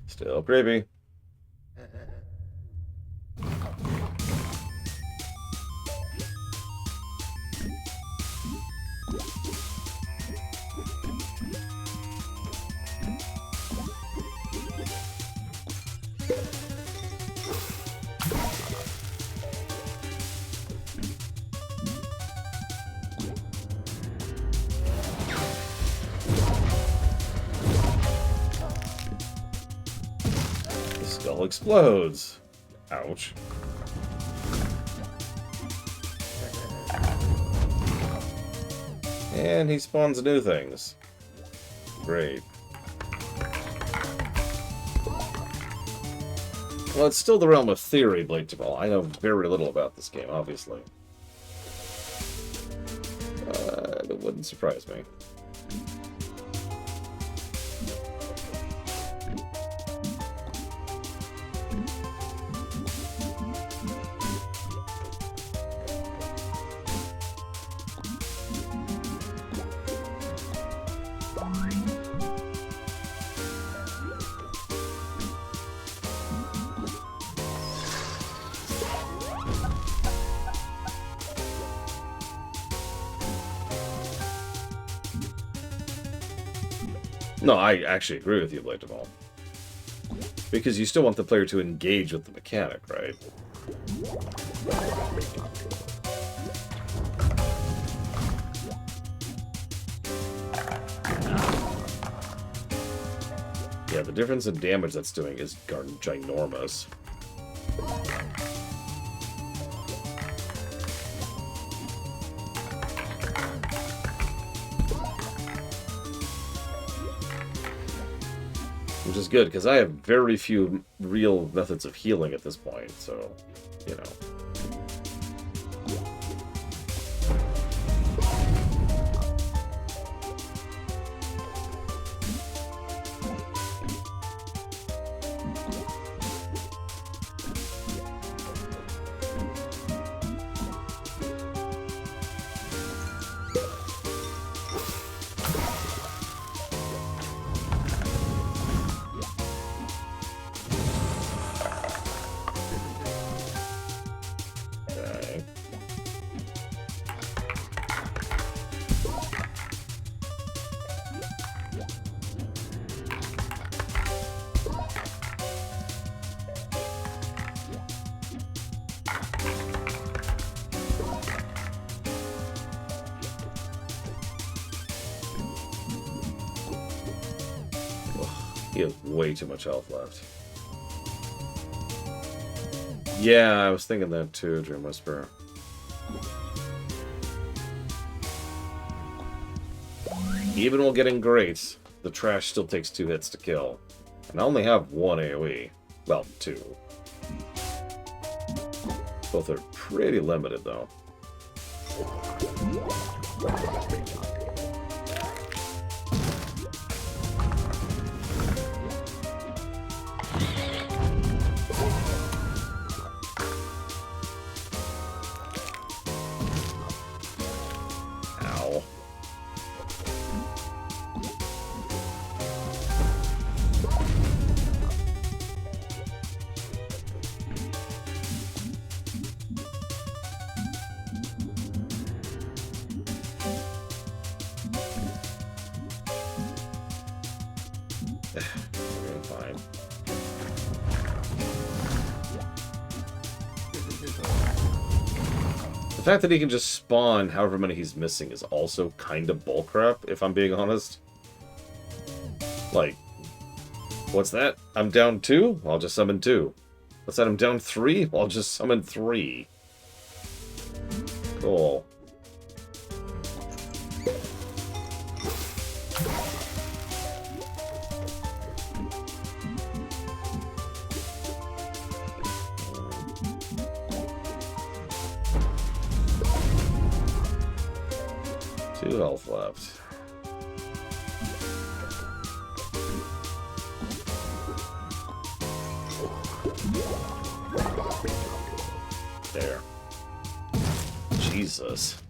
Still creepy. Skull explodes. Ouch. And he spawns new things. Great. Well, it's still the realm of theory, Blade to Ball. I know very little about this game, obviously. It wouldn't surprise me. No, I actually agree with you, Blade Ball. Because you still want the player to engage with the mechanic, right? Yeah, the difference in damage that's doing is ginormous. Which is good, because I have very few real methods of healing at this point, so, you know. He has way too much health left. Yeah, I was thinking that too, Dream Whisperer. Even while getting great, the trash still takes 2 hits to kill. And I only have 1 AoE. Well, 2. Both are pretty limited, though. Ow. Fine. The fact that he can just spawn however many he's missing is also kind of bullcrap, if I'm being honest. Like, What's that? I'm down 2? I'll just summon 2. What's that? I'm down 3? I'll just summon 3. Cool. Two health left. There. Jesus.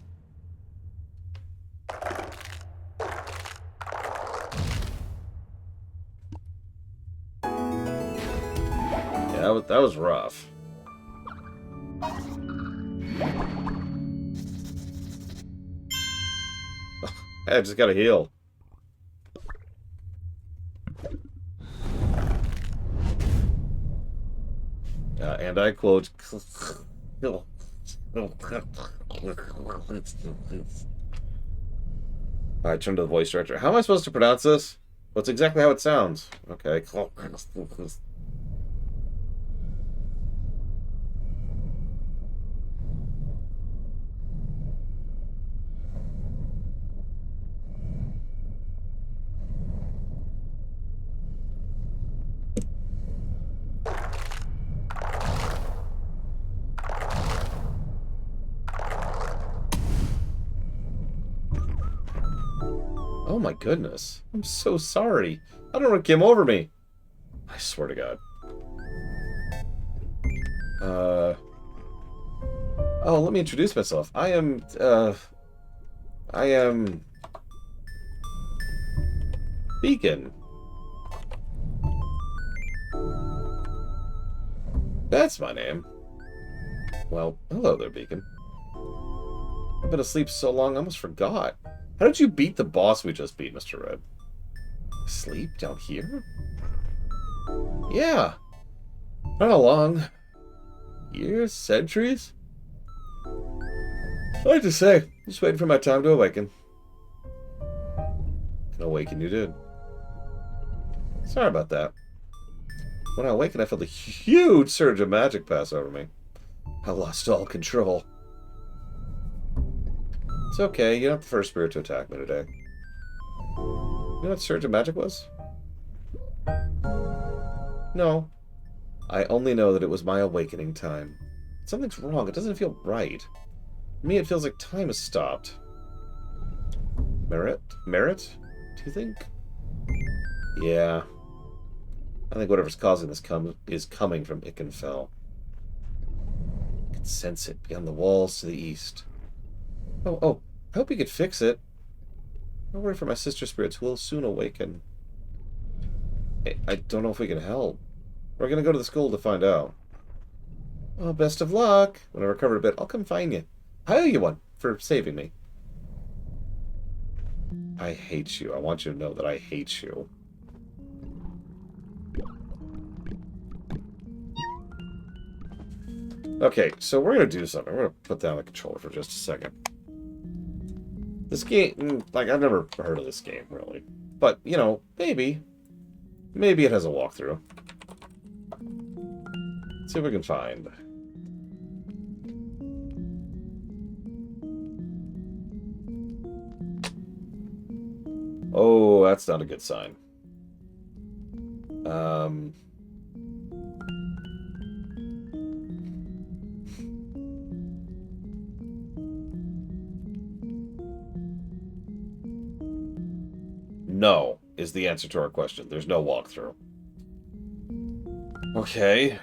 Yeah, that was rough. Hey, I just got to heal. And I quote... Alright, turn to the voice director. How am I supposed to pronounce this? Well, it's exactly how it sounds. Okay. Oh my goodness. I'm so sorry. I don't know what came over me. I swear to God. Oh, let me introduce myself. I am Beacon. That's my name. Well, hello there, Beacon. I've been asleep so long I almost forgot. How did you beat the boss we just beat, Mr. Red? Sleep down here? Yeah. Not long. Years? Centuries? Hard to say. Just waiting for my time to awaken. And awaken you did. Sorry about that. When I awakened, I felt a huge surge of magic pass over me. I lost all control. It's okay, you're not the first spirit to attack me today. You know what surge of magic was? No. I only know that it was my awakening time. Something's wrong, it doesn't feel right. To me, it feels like time has stopped. Merit? Merit? Do you think? Yeah. I think whatever's causing this is coming from Ikenfell. I can sense it beyond the walls to the east. Oh, I hope you could fix it. Don't worry for my sister spirits who will soon awaken. I don't know if we can help. We're gonna go to the school to find out. Well, best of luck. When I recover a bit, I'll come find you. I owe you one for saving me. I hate you. I want you to know that I hate you. Okay, so we're gonna do something. We're gonna put down the controller for just a second. This game, like, I've never heard of this game, really. But, you know, maybe. Maybe it has a walkthrough. Let's see if we can find. Oh, that's not a good sign. No is the answer to our question. There's no walkthrough. Okay.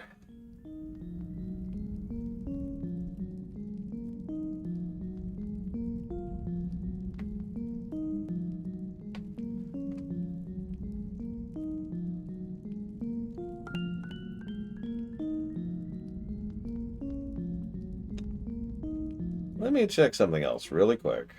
Let me check something else really quick.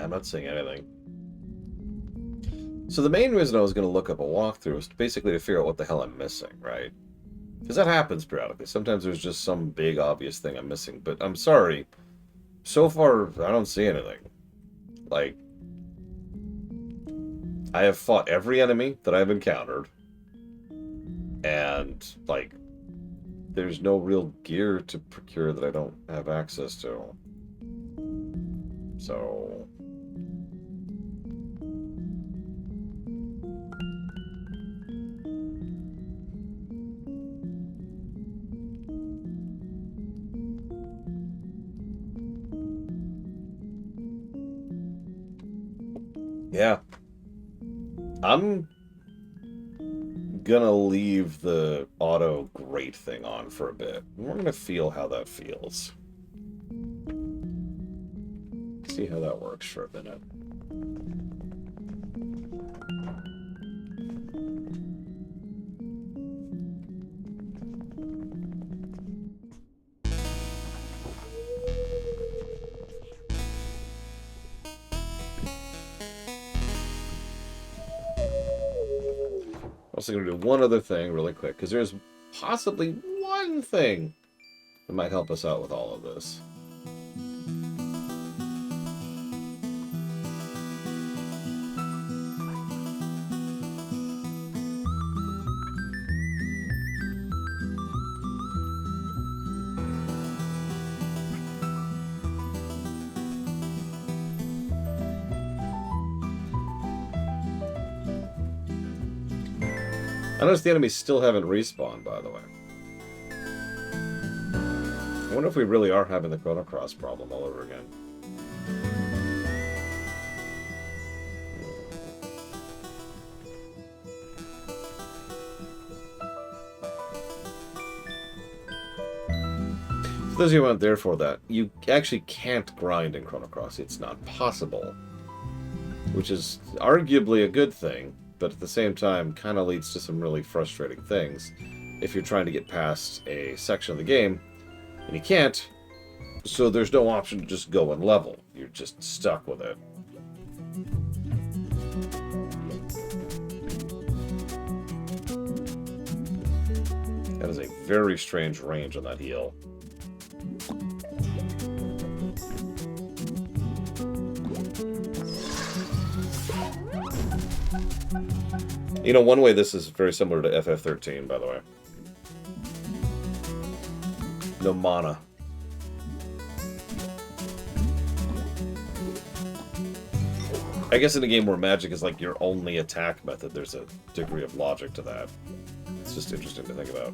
I'm not seeing anything. So the main reason I was going to look up a walkthrough was basically to figure out what the hell I'm missing, right? Because that happens periodically. Sometimes there's just some big obvious thing I'm missing. But I'm sorry. So far, I don't see anything. Like, I have fought every enemy that I've encountered. And, like, there's no real gear to procure that I don't have access to. So... yeah. I'm gonna leave the auto grate thing on for a bit. We're gonna feel how that feels. See how that works for a minute. Also going to do one other thing really quick, because there's possibly one thing that might help us out with all of this. I noticed the enemies still haven't respawned, by the way. I wonder if we really are having the Chrono Cross problem all over again. For those of you who aren't there for that, you actually can't grind in Chrono Cross. It's not possible. Which is arguably a good thing, but at the same time kind of leads to some really frustrating things if you're trying to get past a section of the game, and you can't, so there's no option to just go and level. You're just stuck with it. That is a very strange range on that heal. You know, one way this is very similar to FF13, by the way. No mana. I guess in a game where magic is like your only attack method, there's a degree of logic to that. It's just interesting to think about.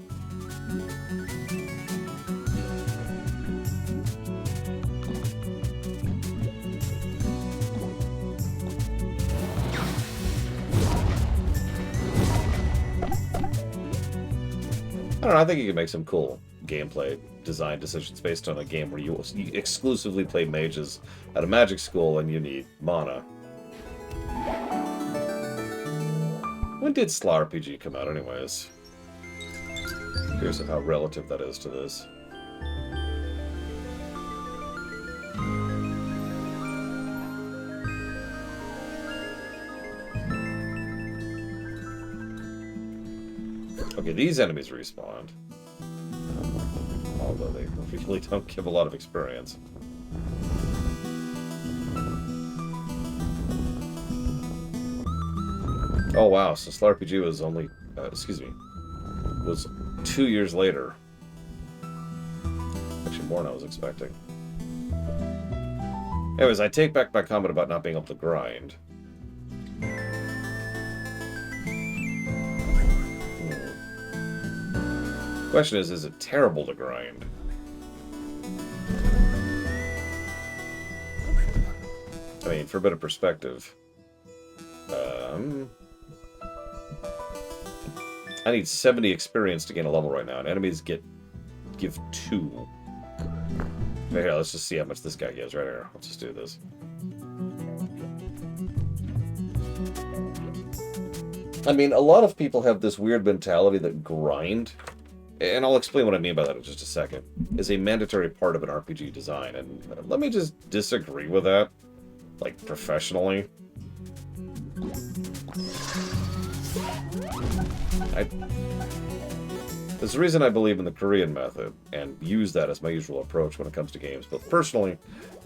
I don't know, I think you can make some cool gameplay design decisions based on a game where you exclusively play mages at a magic school and you need mana. When did SLA RPG come out anyways? Curious of how relative that is to this. Okay, these enemies respawned. Although they really don't give a lot of experience. Oh wow, so SLA RPG was only, was 2 years later. Actually more than I was expecting. Anyways, I take back my comment about not being able to grind. Question is it terrible to grind? I mean, for a bit of perspective, I need 70 experience to gain a level right now, and enemies give 2. Here, let's just see how much this guy gives right here. Let's just do this. I mean, a lot of people have this weird mentality that grind, and I'll explain what I mean by that in just a second, is a mandatory part of an RPG design, and let me just disagree with that. like, professionally. There's a reason I believe in the Korean method, and use that as my usual approach when it comes to games, both personally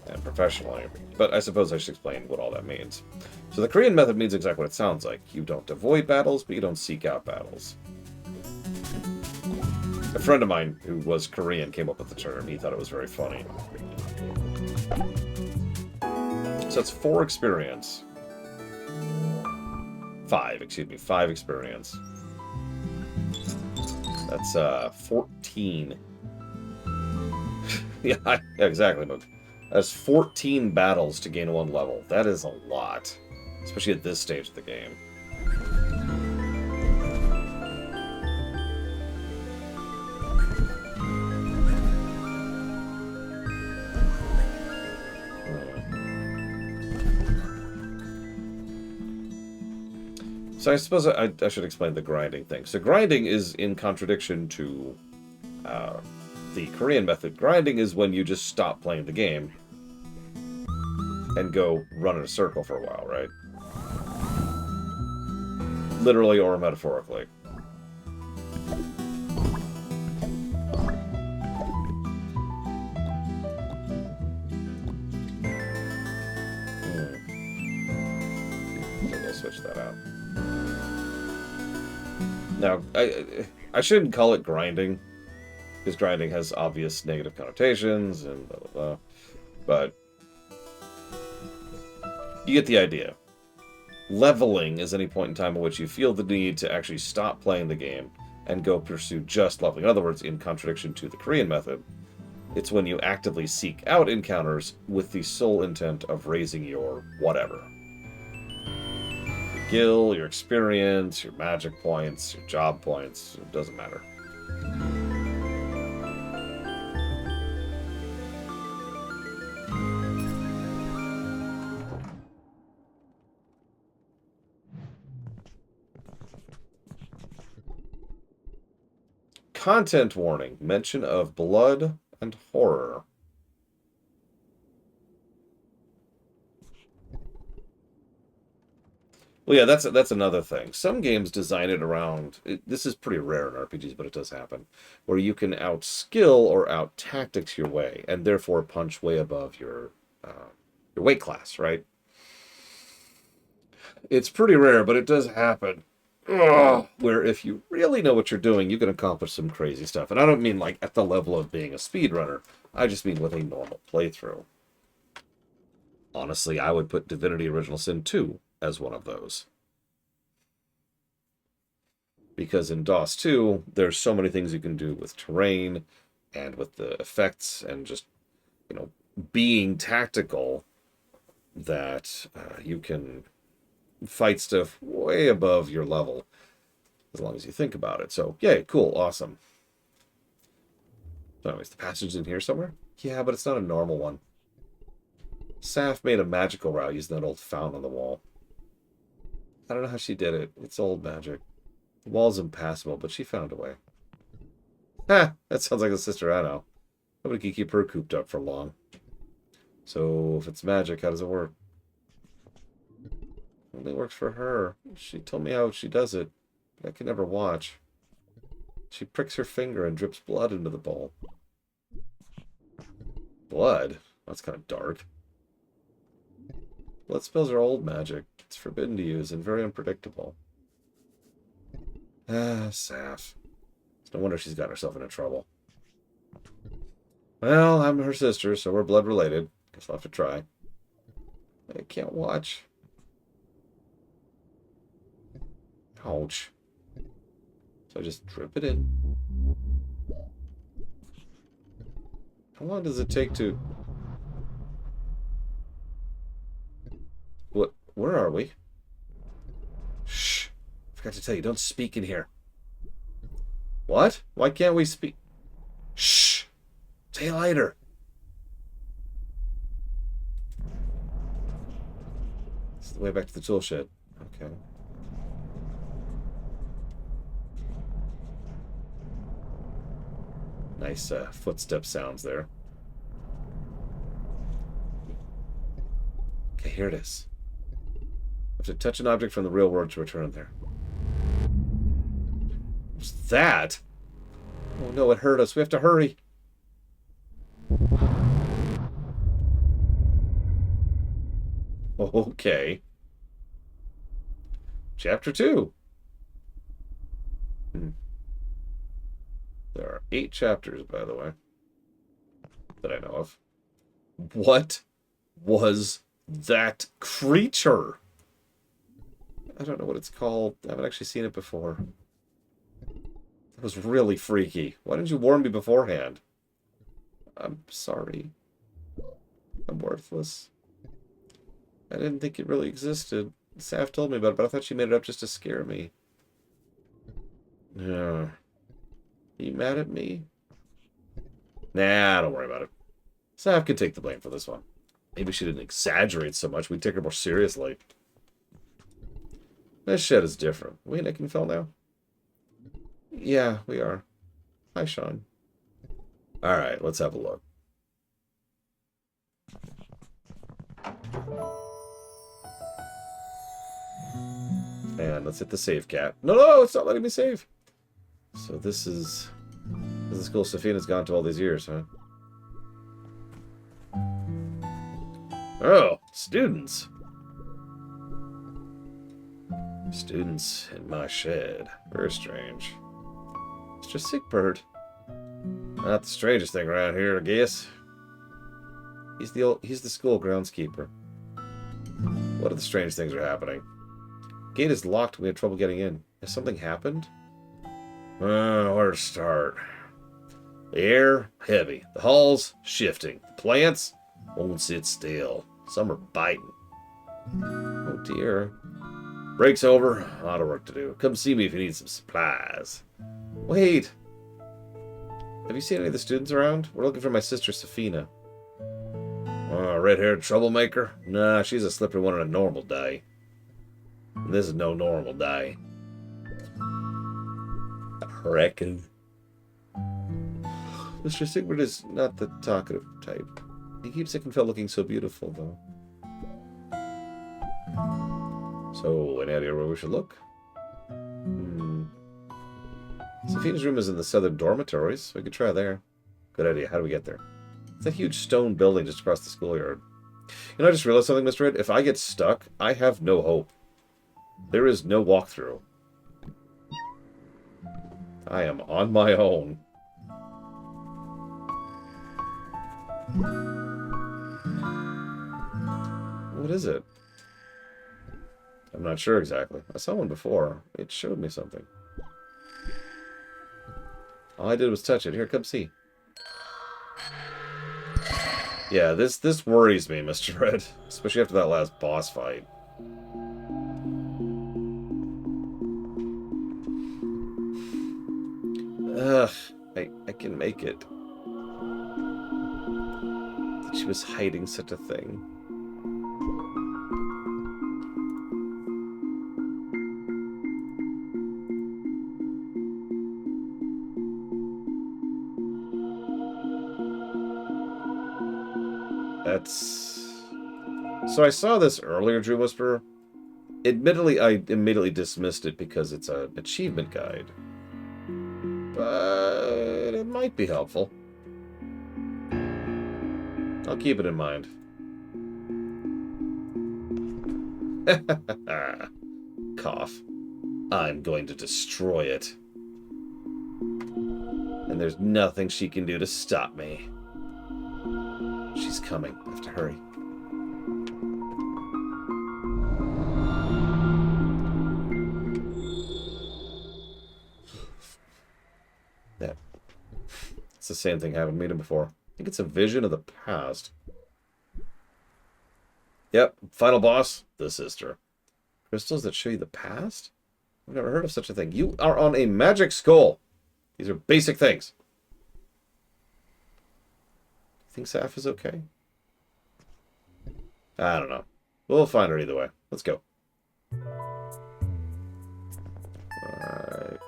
and professionally. But I suppose I should explain what all that means. So the Korean method means exactly what it sounds like. You don't avoid battles, but you don't seek out battles. A friend of mine who was Korean came up with the term. He thought it was very funny. So it's 4 experience. 5 experience. That's 14. Yeah, exactly. That's 14 battles to gain 1 level. That is a lot, especially at this stage of the game. So I suppose I should explain the grinding thing. So grinding is in contradiction to the Korean method. Grinding is when you just stop playing the game and go run in a circle for a while, right? Literally or metaphorically. We'll switch that out. Now, I shouldn't call it grinding, because grinding has obvious negative connotations and blah, blah, blah. But you get the idea. Leveling is any point in time in which you feel the need to actually stop playing the game and go pursue just leveling. In other words, in contradiction to the Korean method, it's when you actively seek out encounters with the sole intent of raising your whatever. Your gil, your experience, your magic points, your job points, it doesn't matter. Content warning. Mention of blood and horror. Well, yeah, that's another thing. Some games design it around... this is pretty rare in RPGs, but it does happen. Where you can out-skill or out-tactics your way, and therefore punch way above your weight class, right? It's pretty rare, but it does happen. Ugh, where if you really know what you're doing, you can accomplish some crazy stuff. And I don't mean like at the level of being a speedrunner. I just mean with a normal playthrough. Honestly, I would put Divinity Original Sin 2 as one of those. Because in DOS 2, there's so many things you can do with terrain and with the effects and just, you know, being tactical that you can fight stuff way above your level as long as you think about it. So, yay, cool, awesome. So anyways, the passage in here somewhere? Yeah, but it's not a normal one. Saf made a magical route using that old fountain on the wall. I don't know how she did it. It's old magic. The wall's impassable, but she found a way. Ha! That sounds like a sister I know. Nobody can keep her cooped up for long. So, if it's magic, how does it work? It only works for her. She told me how she does it, but I can never watch. She pricks her finger and drips blood into the bowl. Blood? That's kind of dark. Blood spells are old magic. It's forbidden to use and very unpredictable. Ah, Saf. It's no wonder she's got herself into trouble. Well, I'm her sister, so we're blood related. Guess I'll have to try. I can't watch. Ouch. So I just drip it in. How long does it take to... What? Where are we? Shh. I forgot to tell you, don't speak in here. What? Why can't we speak? Shh. Say later. This is the way back to the tool shed. Okay. Nice footstep sounds there. Okay, here it is. I have to touch an object from the real world to return there. What's that? Oh no, it hurt us. We have to hurry. Okay. Chapter 2. There are 8 chapters, by the way, that I know of. What was that creature? I don't know what it's called. I haven't actually seen it before. That was really freaky. Why didn't you warn me beforehand? I'm sorry. I'm worthless. I didn't think it really existed. Saf told me about it, but I thought she made it up just to scare me. Yeah. Are you mad at me? Nah, don't worry about it. Saf can take the blame for this one. Maybe she didn't exaggerate so much. We'd take her more seriously. This shed is different. Are we in Ikenfell now? Yeah, we are. Hi, Sean. Alright, let's have a look. And let's hit the save cat. No, it's not letting me save. So this is the school Safina's gone to all these years, huh? Oh, students. Students in my shed. Very strange. Mr. Sickbird. Not the strangest thing around here, I guess. He's the school groundskeeper. What other strange things are happening? Gate is locked. We had trouble getting in. Has something happened? Where to start? The air, heavy. The halls, shifting. The plants won't sit still. Some are biting. Oh dear. Break's over. A lot of work to do. Come see me if you need some supplies. Wait. Have you seen any of the students around? We're looking for my sister, Safina. Red-haired troublemaker? Nah, she's a slippery one on a normal day. This is no normal day. I reckon. Mr. Sigurd is not the talkative type. He keeps Ikenfell looking so beautiful, though. So, any idea where we should look? Safina's room is in the southern dormitories, so we could try there. Good idea. How do we get there? It's a huge stone building just across the schoolyard. You know, I just realized something, Mr. Red. If I get stuck, I have no hope. There is no walkthrough. I am on my own. What is it? I'm not sure exactly. I saw one before. It showed me something. All I did was touch it. Here, come see. Yeah, this worries me, Mr. Red. Especially after that last boss fight. Ugh, I can make it. That she was hiding such a thing. So I saw this earlier, Dream Whisperer. Admittedly, I immediately dismissed it because it's an achievement guide. But it might be helpful. I'll keep it in mind. Cough. I'm going to destroy it. And there's nothing she can do to stop me. She's coming. I have to hurry. Yeah. It's the same thing happened to me before. I think it's a vision of the past. Yep. Final boss, the sister. Crystals that show you the past? I've never heard of such a thing. You are on a magic skull. These are basic things. Think Saf is okay? I don't know. We'll find her either way. Let's go. Alright.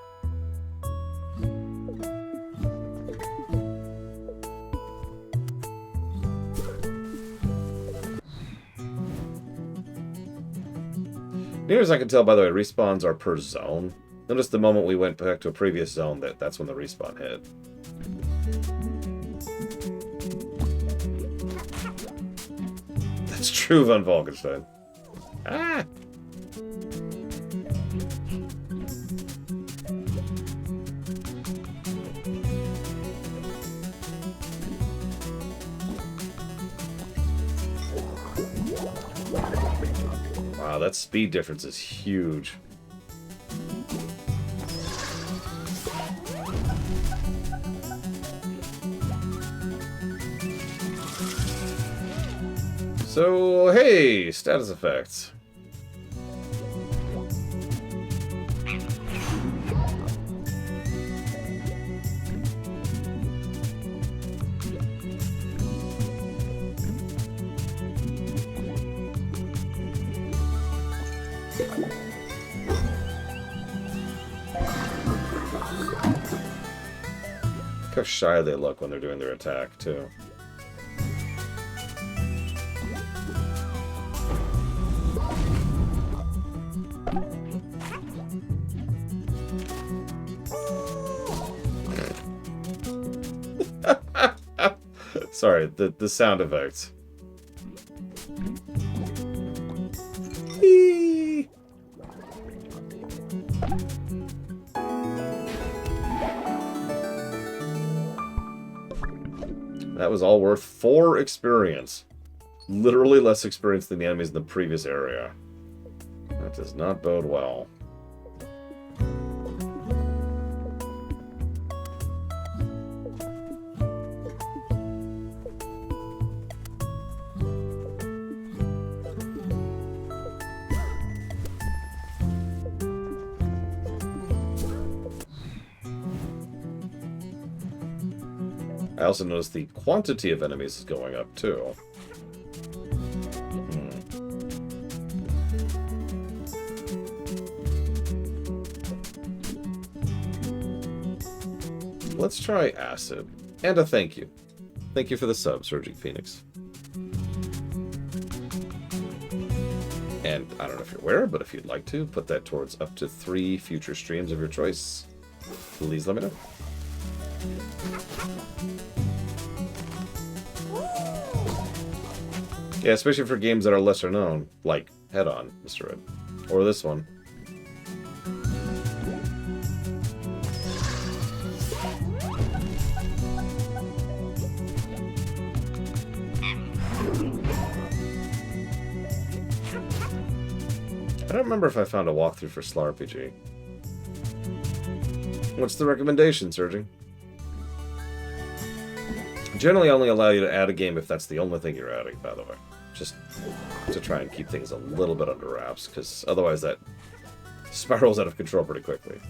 Near as I can tell, by the way, respawns are per zone. Notice the moment we went back to a previous zone, that's when the respawn hit. That's true, Von Falkenstein. Ah! Wow, that speed difference is huge. So, hey, status effects. Look how shy they look when they're doing their attack, too. Sorry, the sound effects. Eee. That was all worth 4 experience. Literally less experience than the enemies in the previous area. That does not bode well. I also noticed the quantity of enemies is going up, too. Let's try acid. And a thank you. Thank you for the sub, Surging Phoenix. And I don't know if you're aware, but if you'd like to, put that towards up to 3 future streams of your choice. Please let me know. Yeah, especially for games that are lesser known, like Head On, Mr. Red. Or this one. I don't remember if I found a walkthrough for Slar RPG. What's the recommendation, Surging? Generally only allow you to add a game if that's the only thing you're adding, by the way. Just to try and keep things a little bit under wraps, because otherwise that spirals out of control pretty quickly.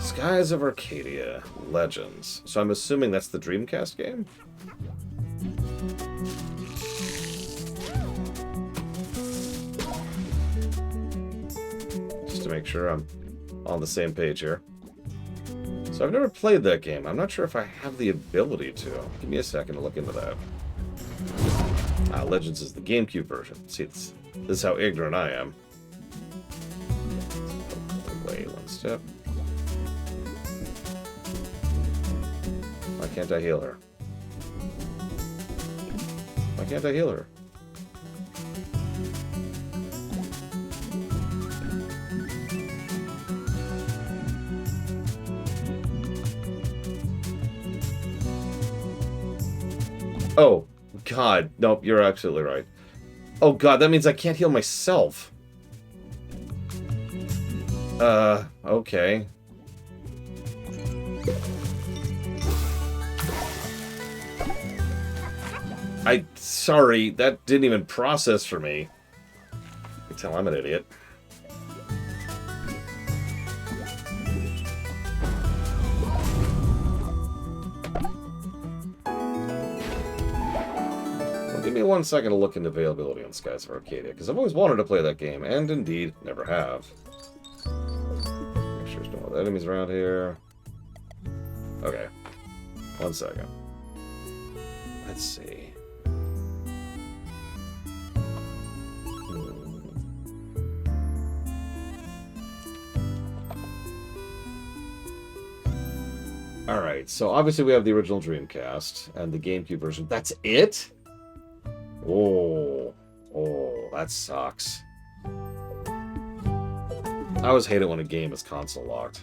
Skies of Arcadia Legends. So I'm assuming that's the Dreamcast game? Just to make sure I'm on the same page here. So I've never played that game. I'm not sure if I have the ability to. Give me a second to look into that. Legends is the GameCube version. See, this is how ignorant I am. Wait one step. Why can't I heal her? Why can't I heal her? Oh, God. Nope, you're absolutely right. Oh, God, that means I can't heal myself. Okay. Sorry, that didn't even process for me. You can tell I'm an idiot. Give me 1 second to look into availability on Skies of Arcadia, because I've always wanted to play that game, and indeed, never have. Make sure there's no other enemies around here. Okay. 1 second. Let's see. 1 Alright, so obviously we have the original Dreamcast and the GameCube version. That's it? Oh, that sucks. I always hate it when a game is console locked.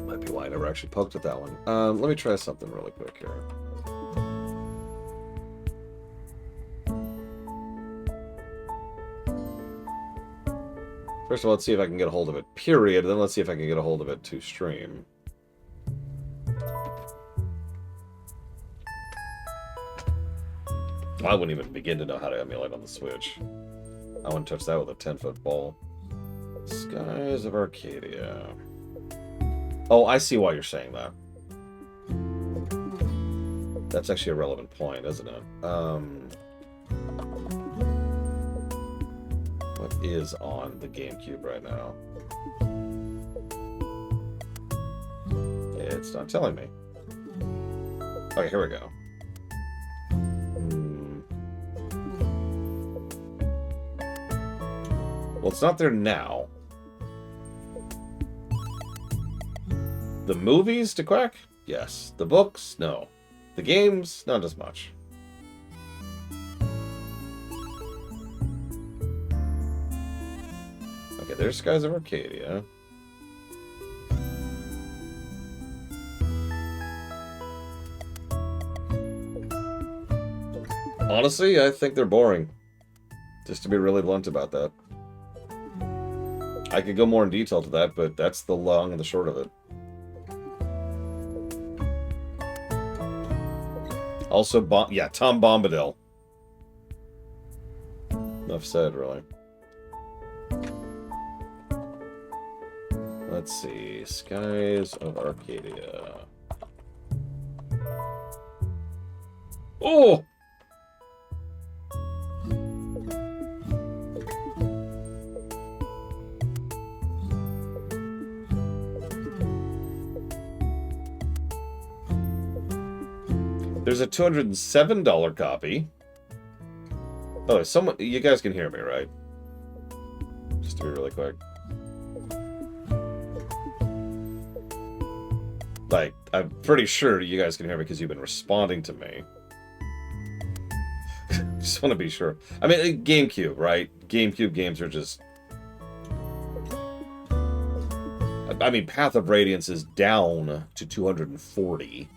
Might be why I never actually poked at that one. Let me try something really quick here. First of all, let's see if I can get a hold of it, period. Then let's see if I can get a hold of it to stream. I wouldn't even begin to know how to emulate on the Switch. I wouldn't touch that with a 10-foot ball. Skies of Arcadia. Oh, I see why you're saying that. That's actually a relevant point, isn't it? What is on the GameCube right now? It's not telling me. Okay, here we go. Well, it's not there now. The movies to crack? Yes. The books? No. The games? Not as much. Okay, there's Skies of Arcadia. Honestly, I think they're boring. Just to be really blunt about that. I could go more in detail to that, but that's the long and the short of it. Also, Tom Bombadil. Enough said, really. Let's see. Skies of Arcadia. Oh! There's a $207 copy. Oh, someone, you guys can hear me, right? Just to be really quick. Like, I'm pretty sure you guys can hear me because you've been responding to me. Just want to be sure. I mean, GameCube, right? GameCube games are just... I mean, Path of Radiance is down to 240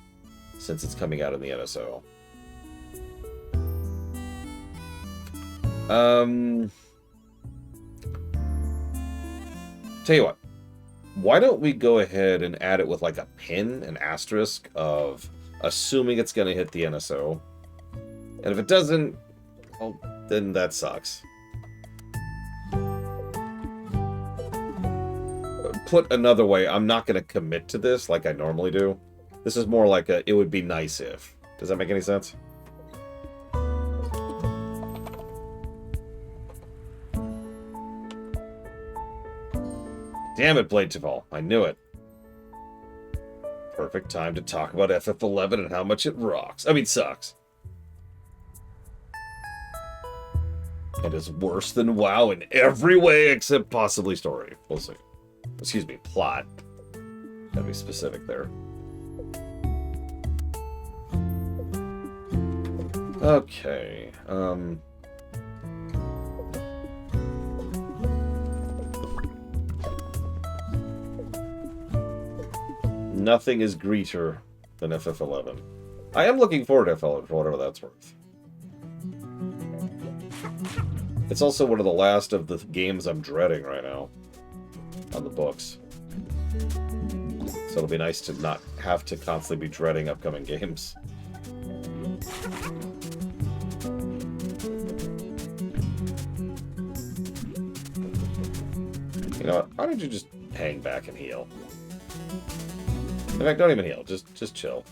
since it's coming out in the NSO. Tell you what. Why don't we go ahead and add it with like a pin, an asterisk of assuming it's going to hit the NSO. And if it doesn't, well, then that sucks. Put another way, I'm not going to commit to this like I normally do. This is more like a, it would be nice if. Does that make any sense? Damn it, Blade to Fall. I knew it. Perfect time to talk about FF11 and how much it rocks. I mean, sucks. It is worse than WoW in every way except possibly story. We'll see. Excuse me, plot. Gotta be specific there. Okay, nothing is greater than FF11. I am looking forward to FF11 for whatever that's worth. It's also one of the last of the games I'm dreading right now on the books. So it'll be nice to not have to constantly be dreading upcoming games. You know what? Why don't you just hang back and heal? In fact, don't even heal. Just chill.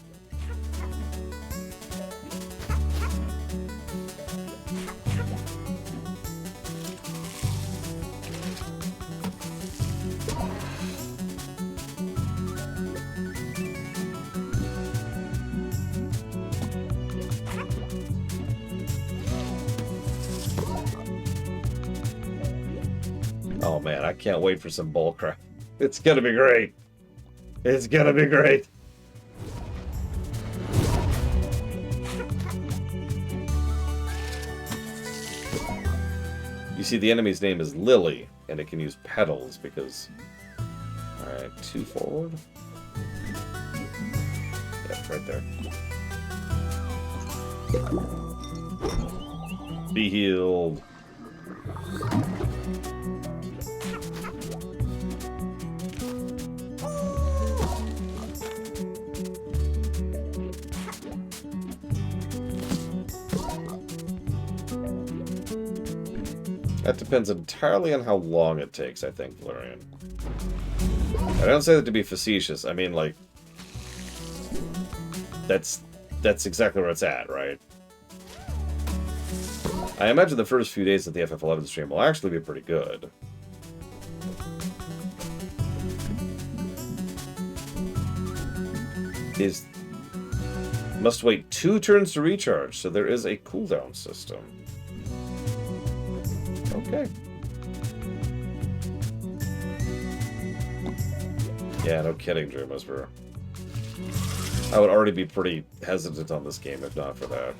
Oh man, I can't wait for some bullcrap. It's gonna be great. It's gonna be great. You see, the enemy's name is Lily, and it can use petals because... Alright, 2 forward. Yep, right there. Be healed. That depends entirely on how long it takes, I think, Valerian. I don't say that to be facetious. I mean, like, that's exactly where it's at, right? I imagine the first few days of the FF11 stream will actually be pretty good. Must wait 2 turns to recharge, so there is a cooldown system. Okay. Yeah, no kidding, Dream Whisperer. I would already be pretty hesitant on this game if not for that.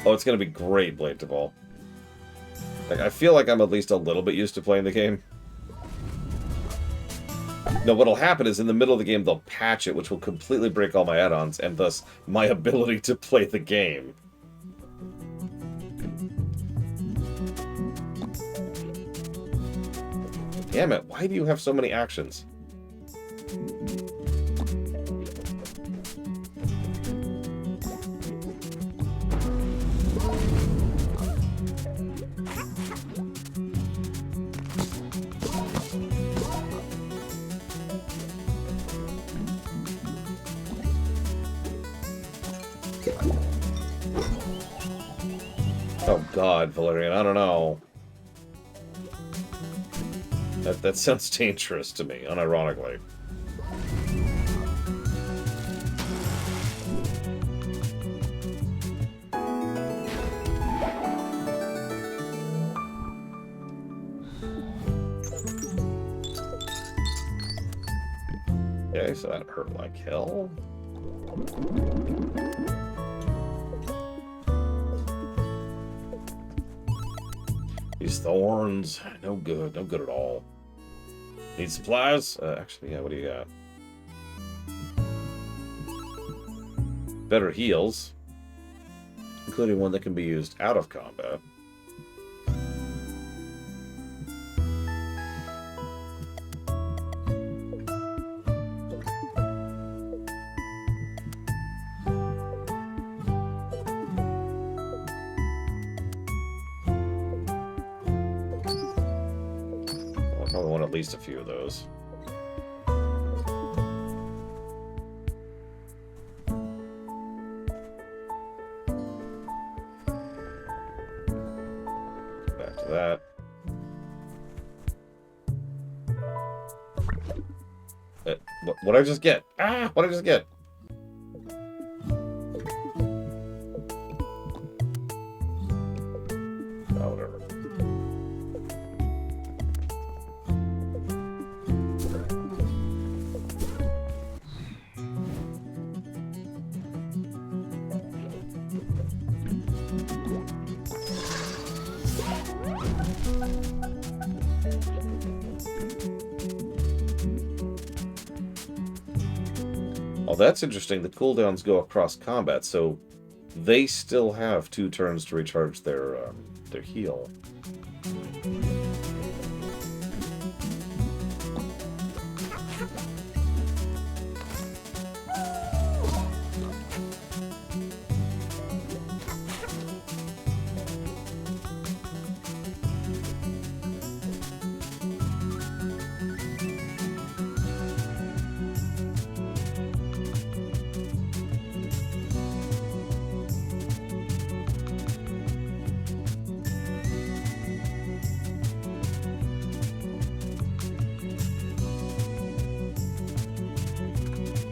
Oh, it's gonna be great, Blade to Ball. Like, I feel like I'm at least a little bit used to playing the game. No, what'll happen is in the middle of the game they'll patch it, which will completely break all my add-ons, and thus my ability to play the game. Damn it, why do you have so many actions? Oh god, Valerian, I don't know. That sounds dangerous to me, unironically. Okay, so that hurt like hell. These thorns, no good at all. Need supplies? Actually, yeah, what do you got? Better heals, including one that can be used out of combat. At least a few of those. Back to that. What'd I just get? Ah! What'd I just get? Oh, whatever. Oh, that's interesting. The cooldowns go across combat, so they still have 2 turns to recharge their heal.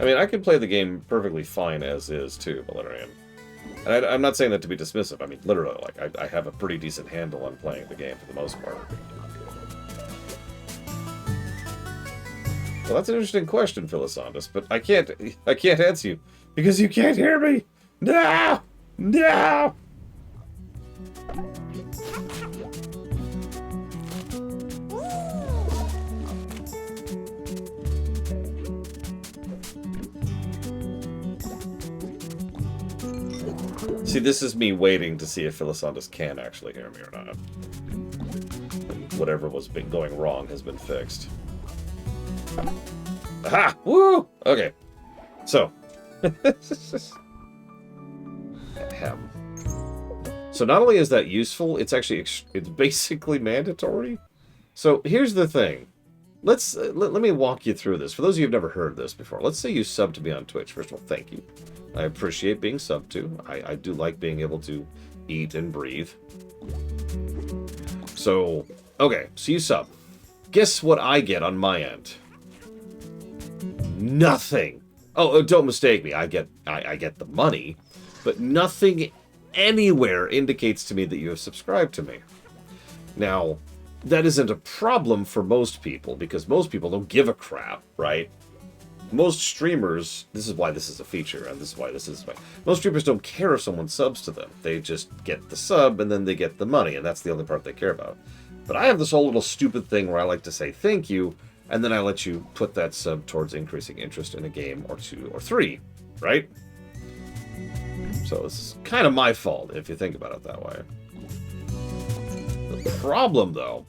I mean, I can play the game perfectly fine as is, too, Valerian. And I'm not saying that to be dismissive. I mean, literally, like, I have a pretty decent handle on playing the game for the most part. Well, that's an interesting question, Philisondus, but I can't answer you because you can't hear me. No, no. See, this is me waiting to see if Philisondus can actually hear me or not. Whatever was been going wrong has been fixed. Aha! Woo! Okay. So. Ahem. So not only is that useful, it's actually it's basically mandatory. So here's the thing. Let me walk you through this. For those of you who've never heard this before, let's say you sub to me on Twitch. First of all, thank you. I appreciate being subbed to. I do like being able to eat and breathe. So, okay, so you sub. Guess what I get on my end? Nothing. Oh, don't mistake me. I get the money, but nothing anywhere indicates to me that you have subscribed to me. Now, that isn't a problem for most people, because most people don't give a crap, right? Most streamers, this is why this is a feature, and this is why this is why. Most streamers don't care if someone subs to them. They just get the sub, and then they get the money, and that's the only part they care about. But I have this whole little stupid thing where I like to say thank you, and then I let you put that sub towards increasing interest in a game or 2 or 3, right? So this is kind of my fault, if you think about it that way. The problem, though,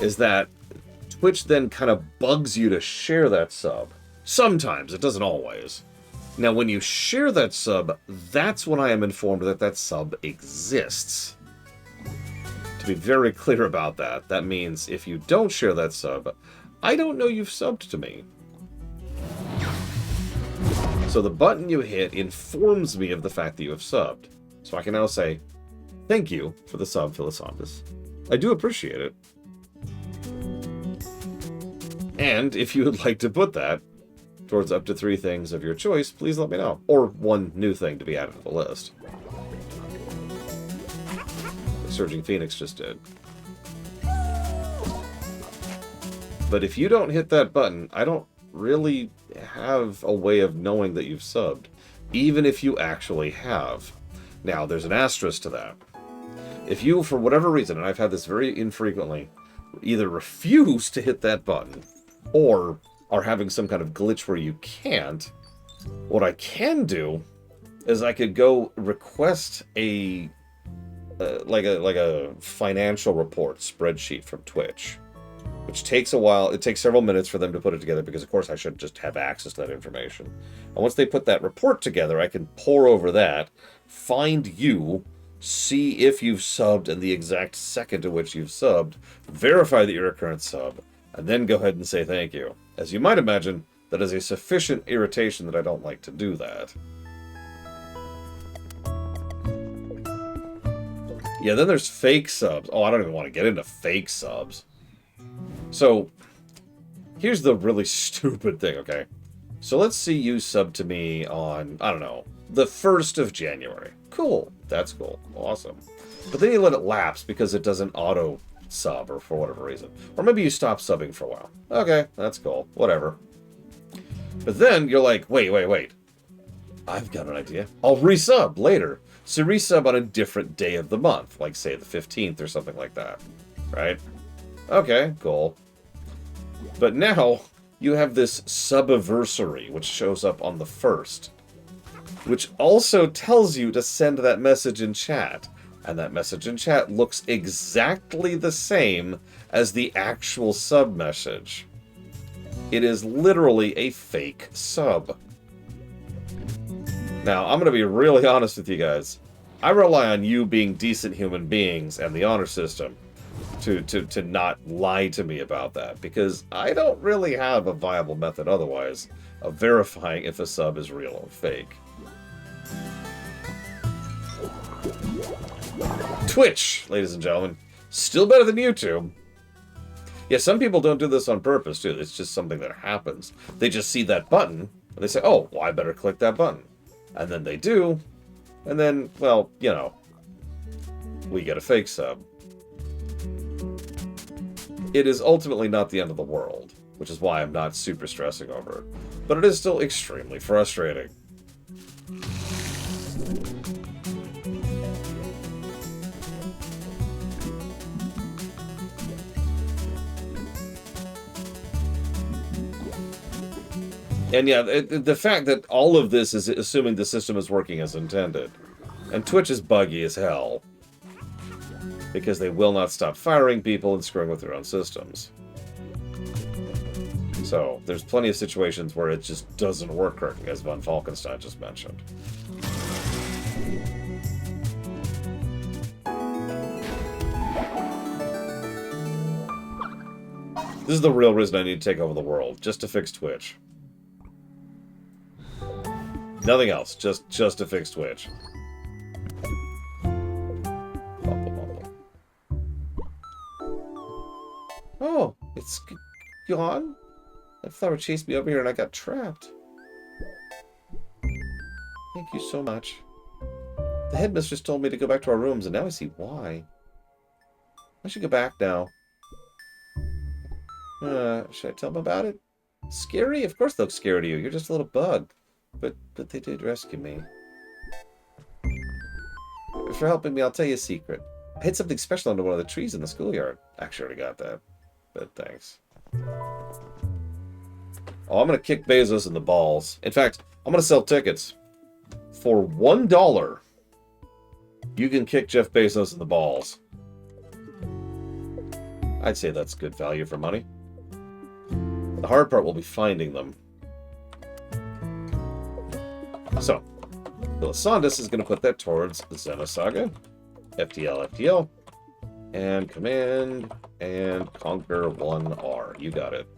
is that Twitch then kind of bugs you to share that sub. Sometimes, it doesn't always. Now, when you share that sub, that's when I am informed that that sub exists. To be very clear about that, that means if you don't share that sub, I don't know you've subbed to me. So the button you hit informs me of the fact that you have subbed. So I can now say, thank you for the sub, Philisondus. I do appreciate it. And if you would like to put that towards up to 3 things of your choice, please let me know. Or 1 new thing to be added to the list. Like Surging Phoenix just did. But if you don't hit that button, I don't really have a way of knowing that you've subbed. Even if you actually have. Now, there's an asterisk to that. If you, for whatever reason, and I've had this very infrequently, either refuse to hit that button, or are having some kind of glitch where you can't, what I can do is I could go request a like a financial report spreadsheet from Twitch, which takes a while. It takes several minutes for them to put it together because, of course, I should just have access to that information. And once they put that report together, I can pore over that, find you, see if you've subbed and the exact second to which you've subbed, verify that you're a current sub, and then go ahead and say thank you. As you might imagine, that is a sufficient irritation that I don't like to do that. Yeah, then there's fake subs. Oh, I don't even want to get into fake subs. So, here's the really stupid thing, okay? So let's see you sub to me on, I don't know, the 1st of January. Cool. That's cool. Awesome. But then you let it lapse because it doesn't auto sub or for whatever reason. Or maybe you stop subbing for a while. Okay, that's cool. Whatever. But then you're like, wait. I've got an idea. I'll resub later. So resub on a different day of the month, like say the 15th or something like that. Right? Okay, cool. But now you have this subiversary, which shows up on the 1st, which also tells you to send that message in chat. And that message in chat looks exactly the same as the actual sub message. It is literally a fake sub. Now, I'm going to be really honest with you guys. I rely on you being decent human beings and the honor system to not lie to me about that, because I don't really have a viable method otherwise of verifying if a sub is real or fake. Twitch, ladies and gentlemen, still better than YouTube. Yeah, some people don't do this on purpose, too. It's just something that happens. They just see that button, and they say, oh, well, I better click that button. And then they do, and then, well, you know, we get a fake sub. It is ultimately not the end of the world. which is why I'm not super stressing over it. But it is still extremely frustrating. And yeah, the fact that all of this is assuming the system is working as intended. And Twitch is buggy as hell. Because they will not stop firing people and screwing with their own systems. So, there's plenty of situations where it just doesn't work correctly, as Von Falkenstein just mentioned. This is the real reason I need to take over the world, just to fix Twitch. Nothing else, just to fix Twitch. Oh, it's gone? I thought it chased me over here and I got trapped. Thank you so much. The headmistress told me to go back to our rooms, and now I see why. I should go back now. Should I tell them about it? Scary? Of course they'll scare you. You're just a little bug. But they did rescue me. For helping me, I'll tell you a secret. I hid something special under one of the trees in the schoolyard. Actually, already got that. But thanks. Oh, I'm going to kick Bezos in the balls. In fact, I'm going to sell tickets. For $1, you can kick Jeff Bezos in the balls. I'd say that's good value for money. The hard part will be finding them. So, Philisandus is going to put that towards the Xenosaga. FTL, FTL. And command and conquer 1R. You got it.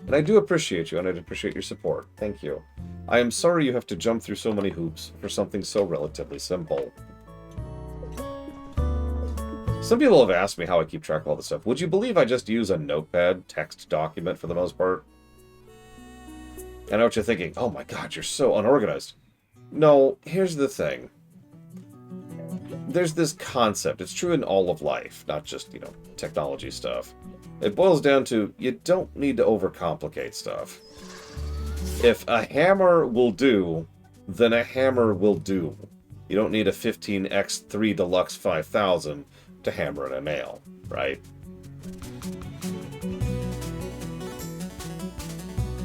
And I do appreciate you, and I appreciate your support. Thank you. I am sorry you have to jump through so many hoops for something so relatively simple. Some people have asked me how I keep track of all this stuff. Would you believe I just use a notepad text document for the most part? I know what you're thinking. Oh my god, you're so unorganized. No, here's the thing. There's this concept. It's true in all of life, not just, technology stuff. It boils down to, you don't need to overcomplicate stuff. If a hammer will do, then a hammer will do. You don't need a 15x3 Deluxe 5000 to hammer in a nail, right?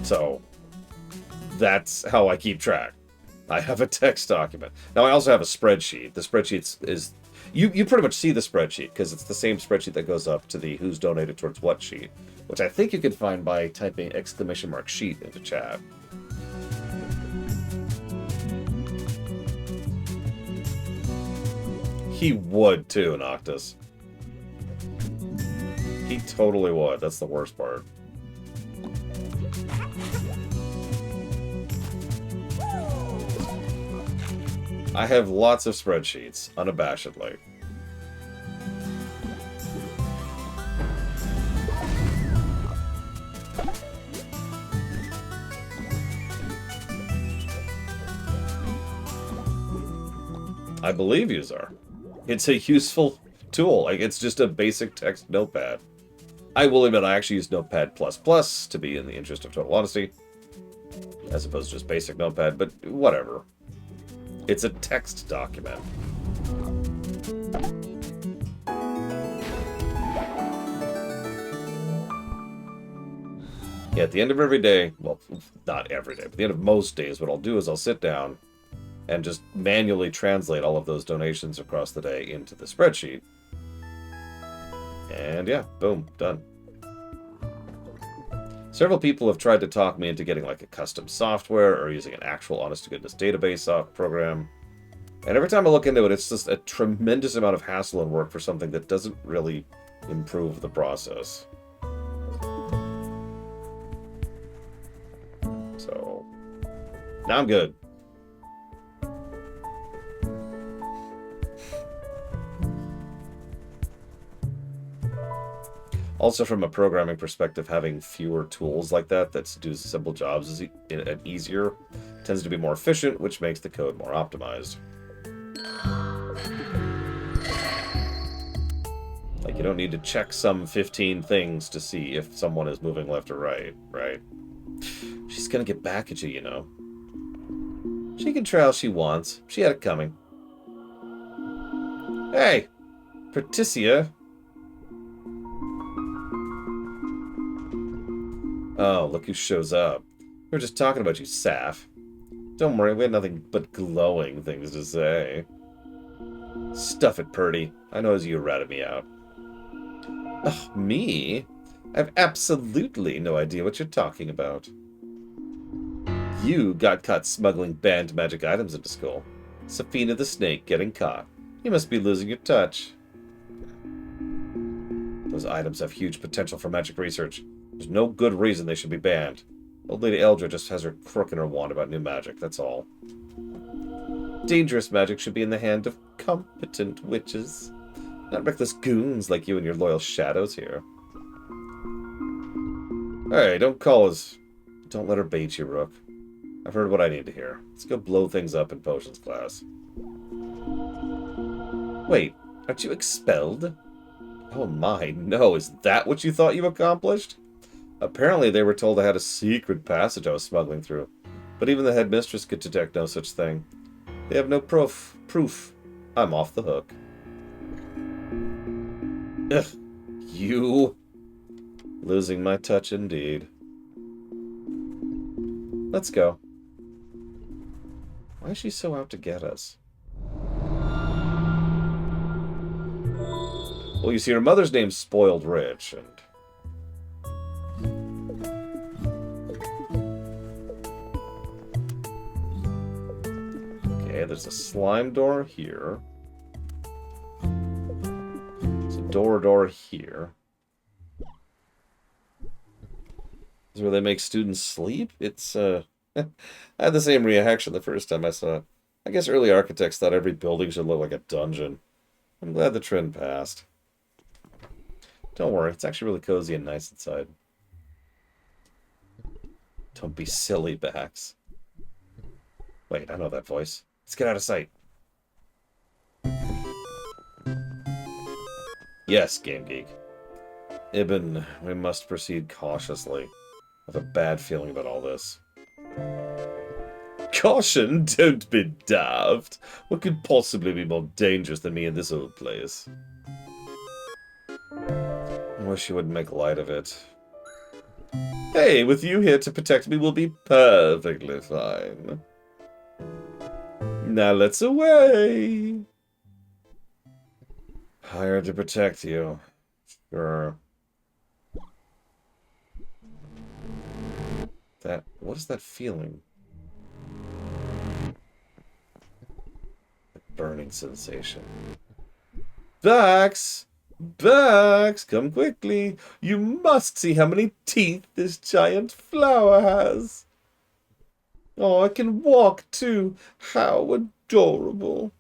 So, that's how I keep track. I have a text document. Now, I also have a spreadsheet. The spreadsheet is... You pretty much see the spreadsheet, because it's the same spreadsheet that goes up to the who's donated towards what sheet, which I think you can find by typing !sheet into chat. He would, too, Noctis. He totally would. That's the worst part. I have lots of spreadsheets, unabashedly. I believe you, Czar. It's a useful tool. Like, it's just a basic text notepad. I will admit I actually use Notepad++ to be in the interest of total honesty, as opposed to just basic Notepad, but whatever. It's a text document. Yeah, at the end of every day, well, not every day, but at the end of most days, what I'll do is I'll sit down and just manually translate all of those donations across the day into the spreadsheet. And yeah, boom, done. Several people have tried to talk me into getting like a custom software or using an actual honest-to-goodness database program. And every time I look into it, it's just a tremendous amount of hassle and work for something that doesn't really improve the process. So, now I'm good. Also, from a programming perspective, having fewer tools like that do simple jobs is easier, tends to be more efficient, which makes the code more optimized. Like, Like, you don't need to check some 15 things to see if someone is moving left or right, right? She's gonna get back at you, you know. She can try all she wants. She had it coming. Hey! Patricia! Oh, look who shows up. We were just talking about you, Saf. Don't worry, we had nothing but glowing things to say. Stuff it, Purdy. I know as you ratted me out. Ugh, me? I have absolutely no idea what you're talking about. You got caught smuggling banned magic items into school. Safina the Snake getting caught. You must be losing your touch. Those items have huge potential for magic research. There's no good reason they should be banned. Old Lady Eldra just has her crook in her wand about new magic, that's all. Dangerous magic should be in the hand of competent witches. Not reckless goons like you and your loyal shadows here. Hey, don't let her bait you, Rook. I've heard what I need to hear. Let's go blow things up in potions class. Wait, aren't you expelled? Oh my, no, is that what you thought you accomplished? Apparently they were told I had a secret passage I was smuggling through, but even the headmistress could detect no such thing. They have no proof. I'm off the hook. Ugh, you. Losing my touch indeed. Let's go. Why is she so out to get us? Well, you see, her mother's name's Spoiled Rich, and... Okay, there's a slime door here. There's a door here. This is where they make students sleep? It's, I had the same reaction the first time I saw it. I guess early architects thought every building should look like a dungeon. I'm glad the trend passed. Don't worry, it's actually really cozy and nice inside. Don't be silly, Bax. Wait, I know that voice. Let's get out of sight. Yes, Game Geek. Ibn, we must proceed cautiously. I have a bad feeling about all this. Caution? Don't be daft. What could possibly be more dangerous than me in this old place? I wish you wouldn't make light of it. Hey, with you here to protect me, we'll be perfectly fine. Now let's away. Hired to protect you. Sure. What is that feeling? A burning sensation. Bax! Bax! Come quickly! You must see how many teeth this giant flower has! Oh, I can walk too! How adorable!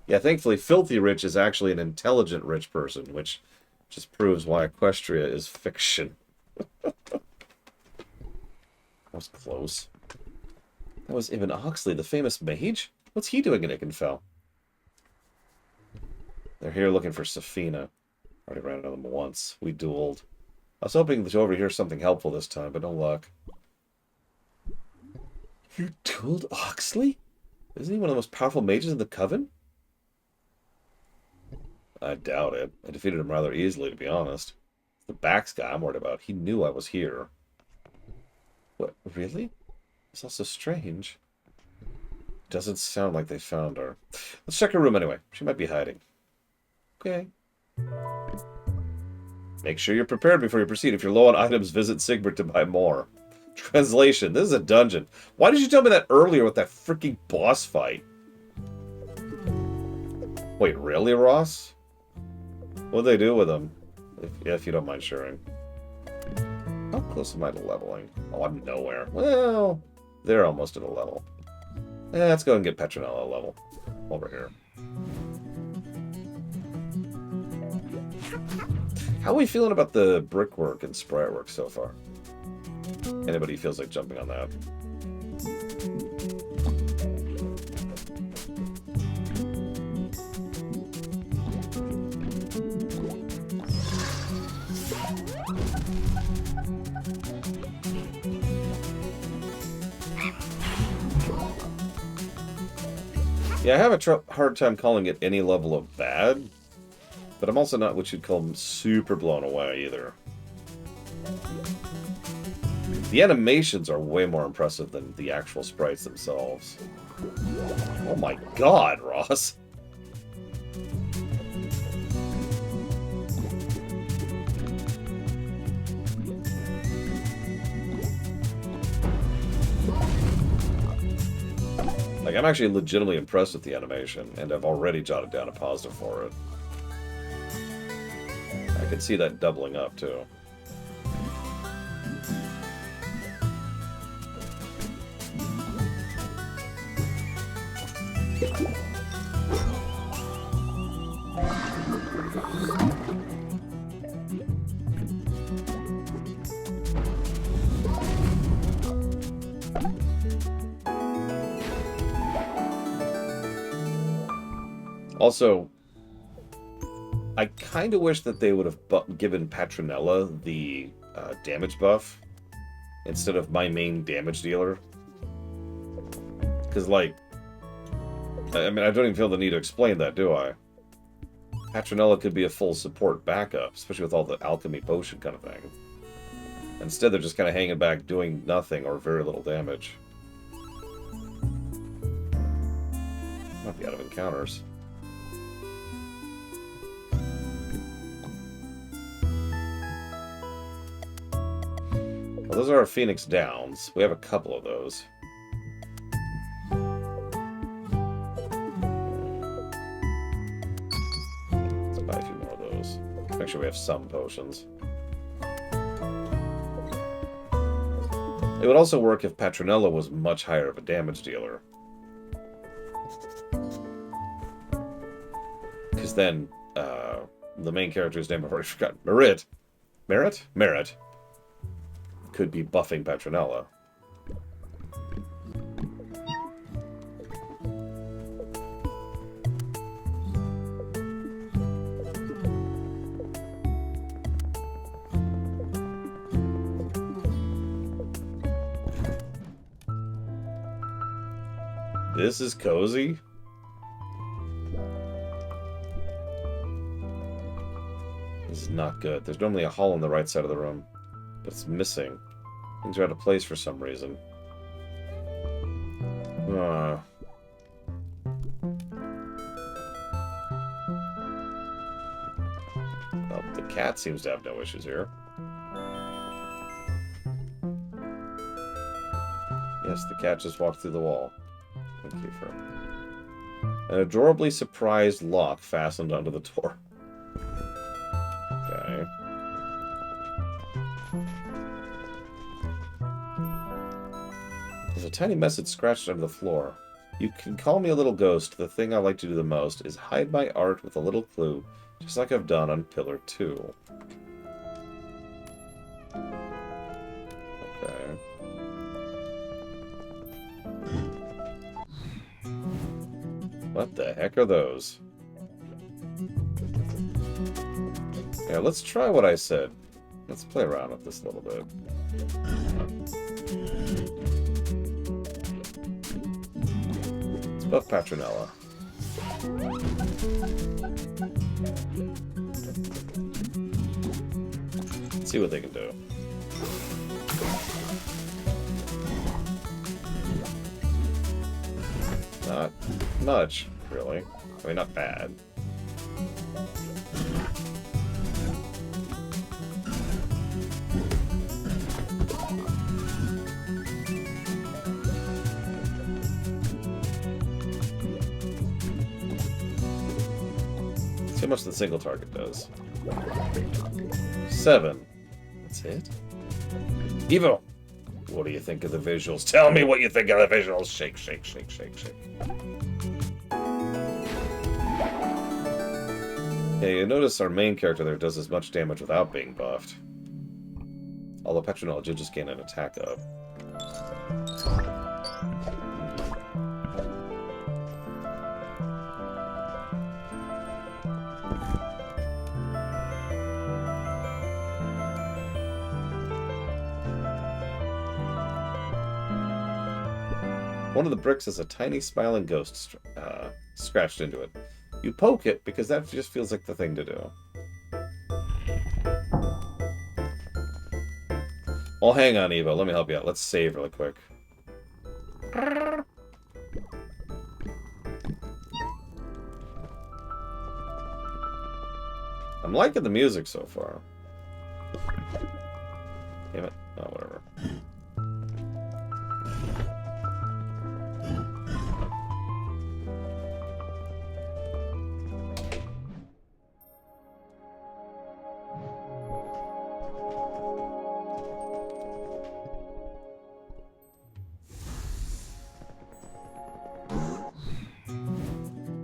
Yeah, thankfully Filthy Rich is actually an intelligent rich person, which just proves why Equestria is fiction. That was close. That was Ibn Oxley, the famous mage? What's he doing in Ikenfell? They're here looking for Safina. Already ran into them once. We dueled. I was hoping to overhear something helpful this time, but no luck. You dueled Oxley? Isn't he one of the most powerful mages in the Coven? I doubt it. I defeated him rather easily, to be honest. The Bax guy I'm worried about. He knew I was here. What, really? It's also strange. Doesn't sound like they found her. Let's check her room anyway. She might be hiding. Okay. Make sure you're prepared before you proceed. If you're low on items, visit Sigbert to buy more. Translation. This is a dungeon. Why did you tell me that earlier with that freaking boss fight? Wait, really, Ross? What'd they do with him? If you don't mind sharing. How close am I to leveling? Oh, I'm nowhere. Well, they're almost at a level. Let's go and get Petronella a level. Over here. How are we feeling about the brickwork and sprite work so far? Anybody feels like jumping on that? Yeah, I have a hard time calling it any level of bad, but I'm also not what you'd call super blown away either. The animations are way more impressive than the actual sprites themselves. Oh my god, Ross! Like, I'm actually legitimately impressed with the animation, and I've already jotted down a positive for it. I can see that doubling up, too. Also, I kind of wish that they would have given Petronella the damage buff instead of my main damage dealer. Because, like, I mean, I don't even feel the need to explain that, do I? Petronella could be a full support backup, especially with all the alchemy potion kind of thing. Instead, they're just kind of hanging back, doing nothing or very little damage. Might be out of encounters. Well, those are our Phoenix Downs. We have a couple of those. Let's buy a few more of those. Make sure we have some potions. It would also work if Petronella was much higher of a damage dealer. Because then, the main character's name I've already forgotten. Merit could be buffing Petronella. This is cozy. This is not good. There's normally a hall on the right side of the room, but it's missing. Things are out of place for some reason. Well, the cat seems to have no issues here. Yes, the cat just walked through the wall. Thank you for an adorably surprised lock fastened onto the door. Okay. There's a tiny message scratched under the floor. You can call me a little ghost. The thing I like to do the most is hide my art with a little clue, just like I've done on Pillar 2. Okay. What the heck are those? Yeah, let's try what I said. Let's play around with this a little bit. Let's buff Petronella. Let's see what they can do. Not much, really. I mean, not bad. See how much the single target does. 7. That's it? Evo! What do you think of the visuals? Tell me what you think of the visuals! Shake, shake, shake, shake, shake. Yeah, you notice our main character there does as much damage without being buffed. Although Petronella did just gain an attack up. One of the bricks is a tiny smiling ghost scratched into it. You poke it because that just feels like the thing to do. Oh, hang on, Evo. Let me help you out. Let's save really quick. I'm liking the music so far. Damn it. Oh, whatever.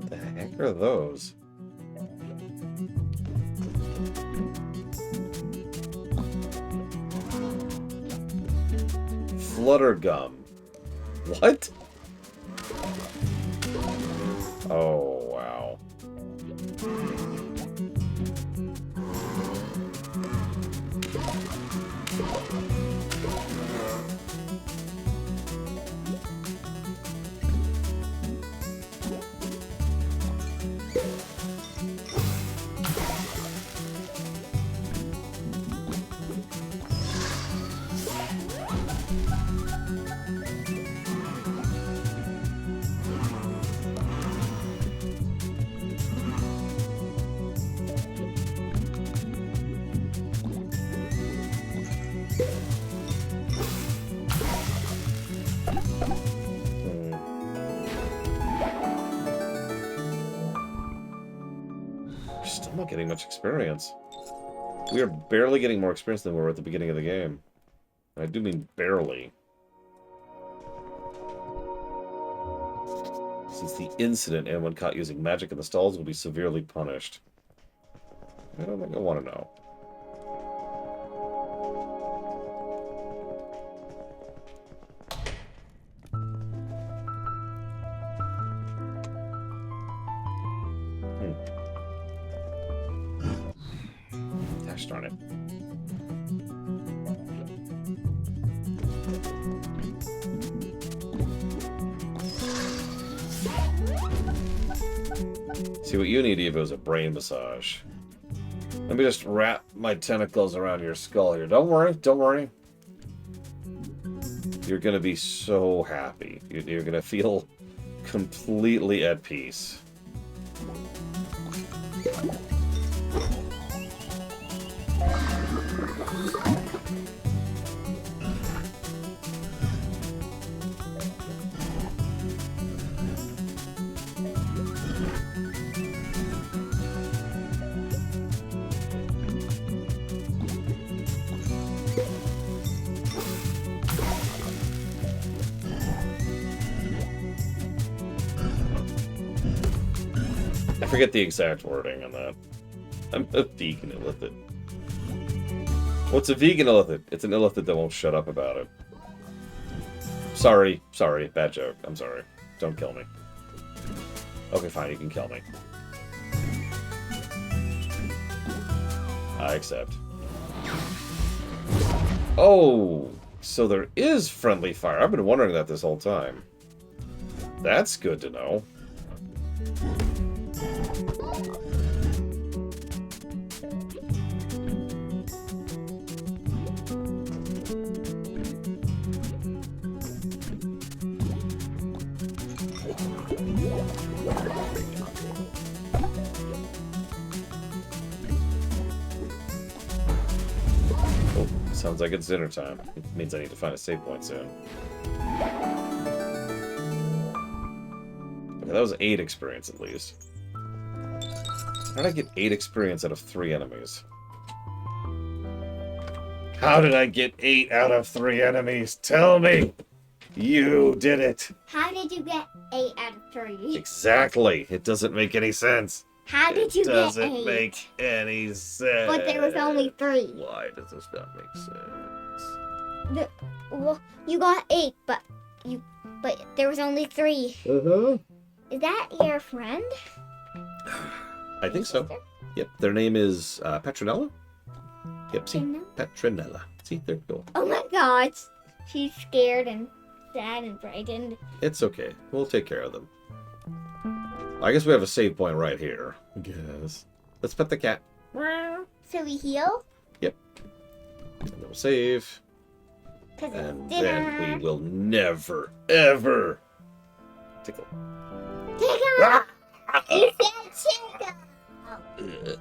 The heck are those? Fluttergum. What? Oh, wow. Still not getting much experience. We are barely getting more experience than we were at the beginning of the game. I do mean barely. Since the incident, anyone caught using magic in the stalls will be severely punished. I don't think I want to know. Gosh darn it. See, what you need, Eva, is a brain massage. Let me just wrap my tentacles around your skull here. Don't worry, don't worry. You're gonna be so happy. You're gonna feel completely at peace. I forget the exact wording on that. I'm a vegan illithid. What's a vegan illithid? It's an illithid that won't shut up about it. Sorry, bad joke. I'm sorry. Don't kill me. Okay, fine, you can kill me. I accept. Oh, so there is friendly fire. I've been wondering that this whole time. That's good to know. Oh, sounds like it's dinner time. It means I need to find a save point soon. Okay, that was 8 experience at least. How did I get 8 experience out of 3 enemies? How did I get 8 out of 3 enemies? Tell me! You did it! How did you get 8 out of 3? Exactly! It doesn't make any sense. How did you It get 8? doesn't make any sense. But there was only 3. Why does this not make sense? Well, you got 8, but there was only 3. Uh-huh. Is that your friend? I think so. Yep, their name is Petronella. Yep, see? Petronella. See, there we go. Oh my god. She's scared and sad and frightened. It's okay. We'll take care of them. I guess we have a save point right here. I guess. Let's pet the cat. So we heal? And then we'll save. Because And it's dinner. then we will never, ever tickle. Tickle! You said tickle! Ugh.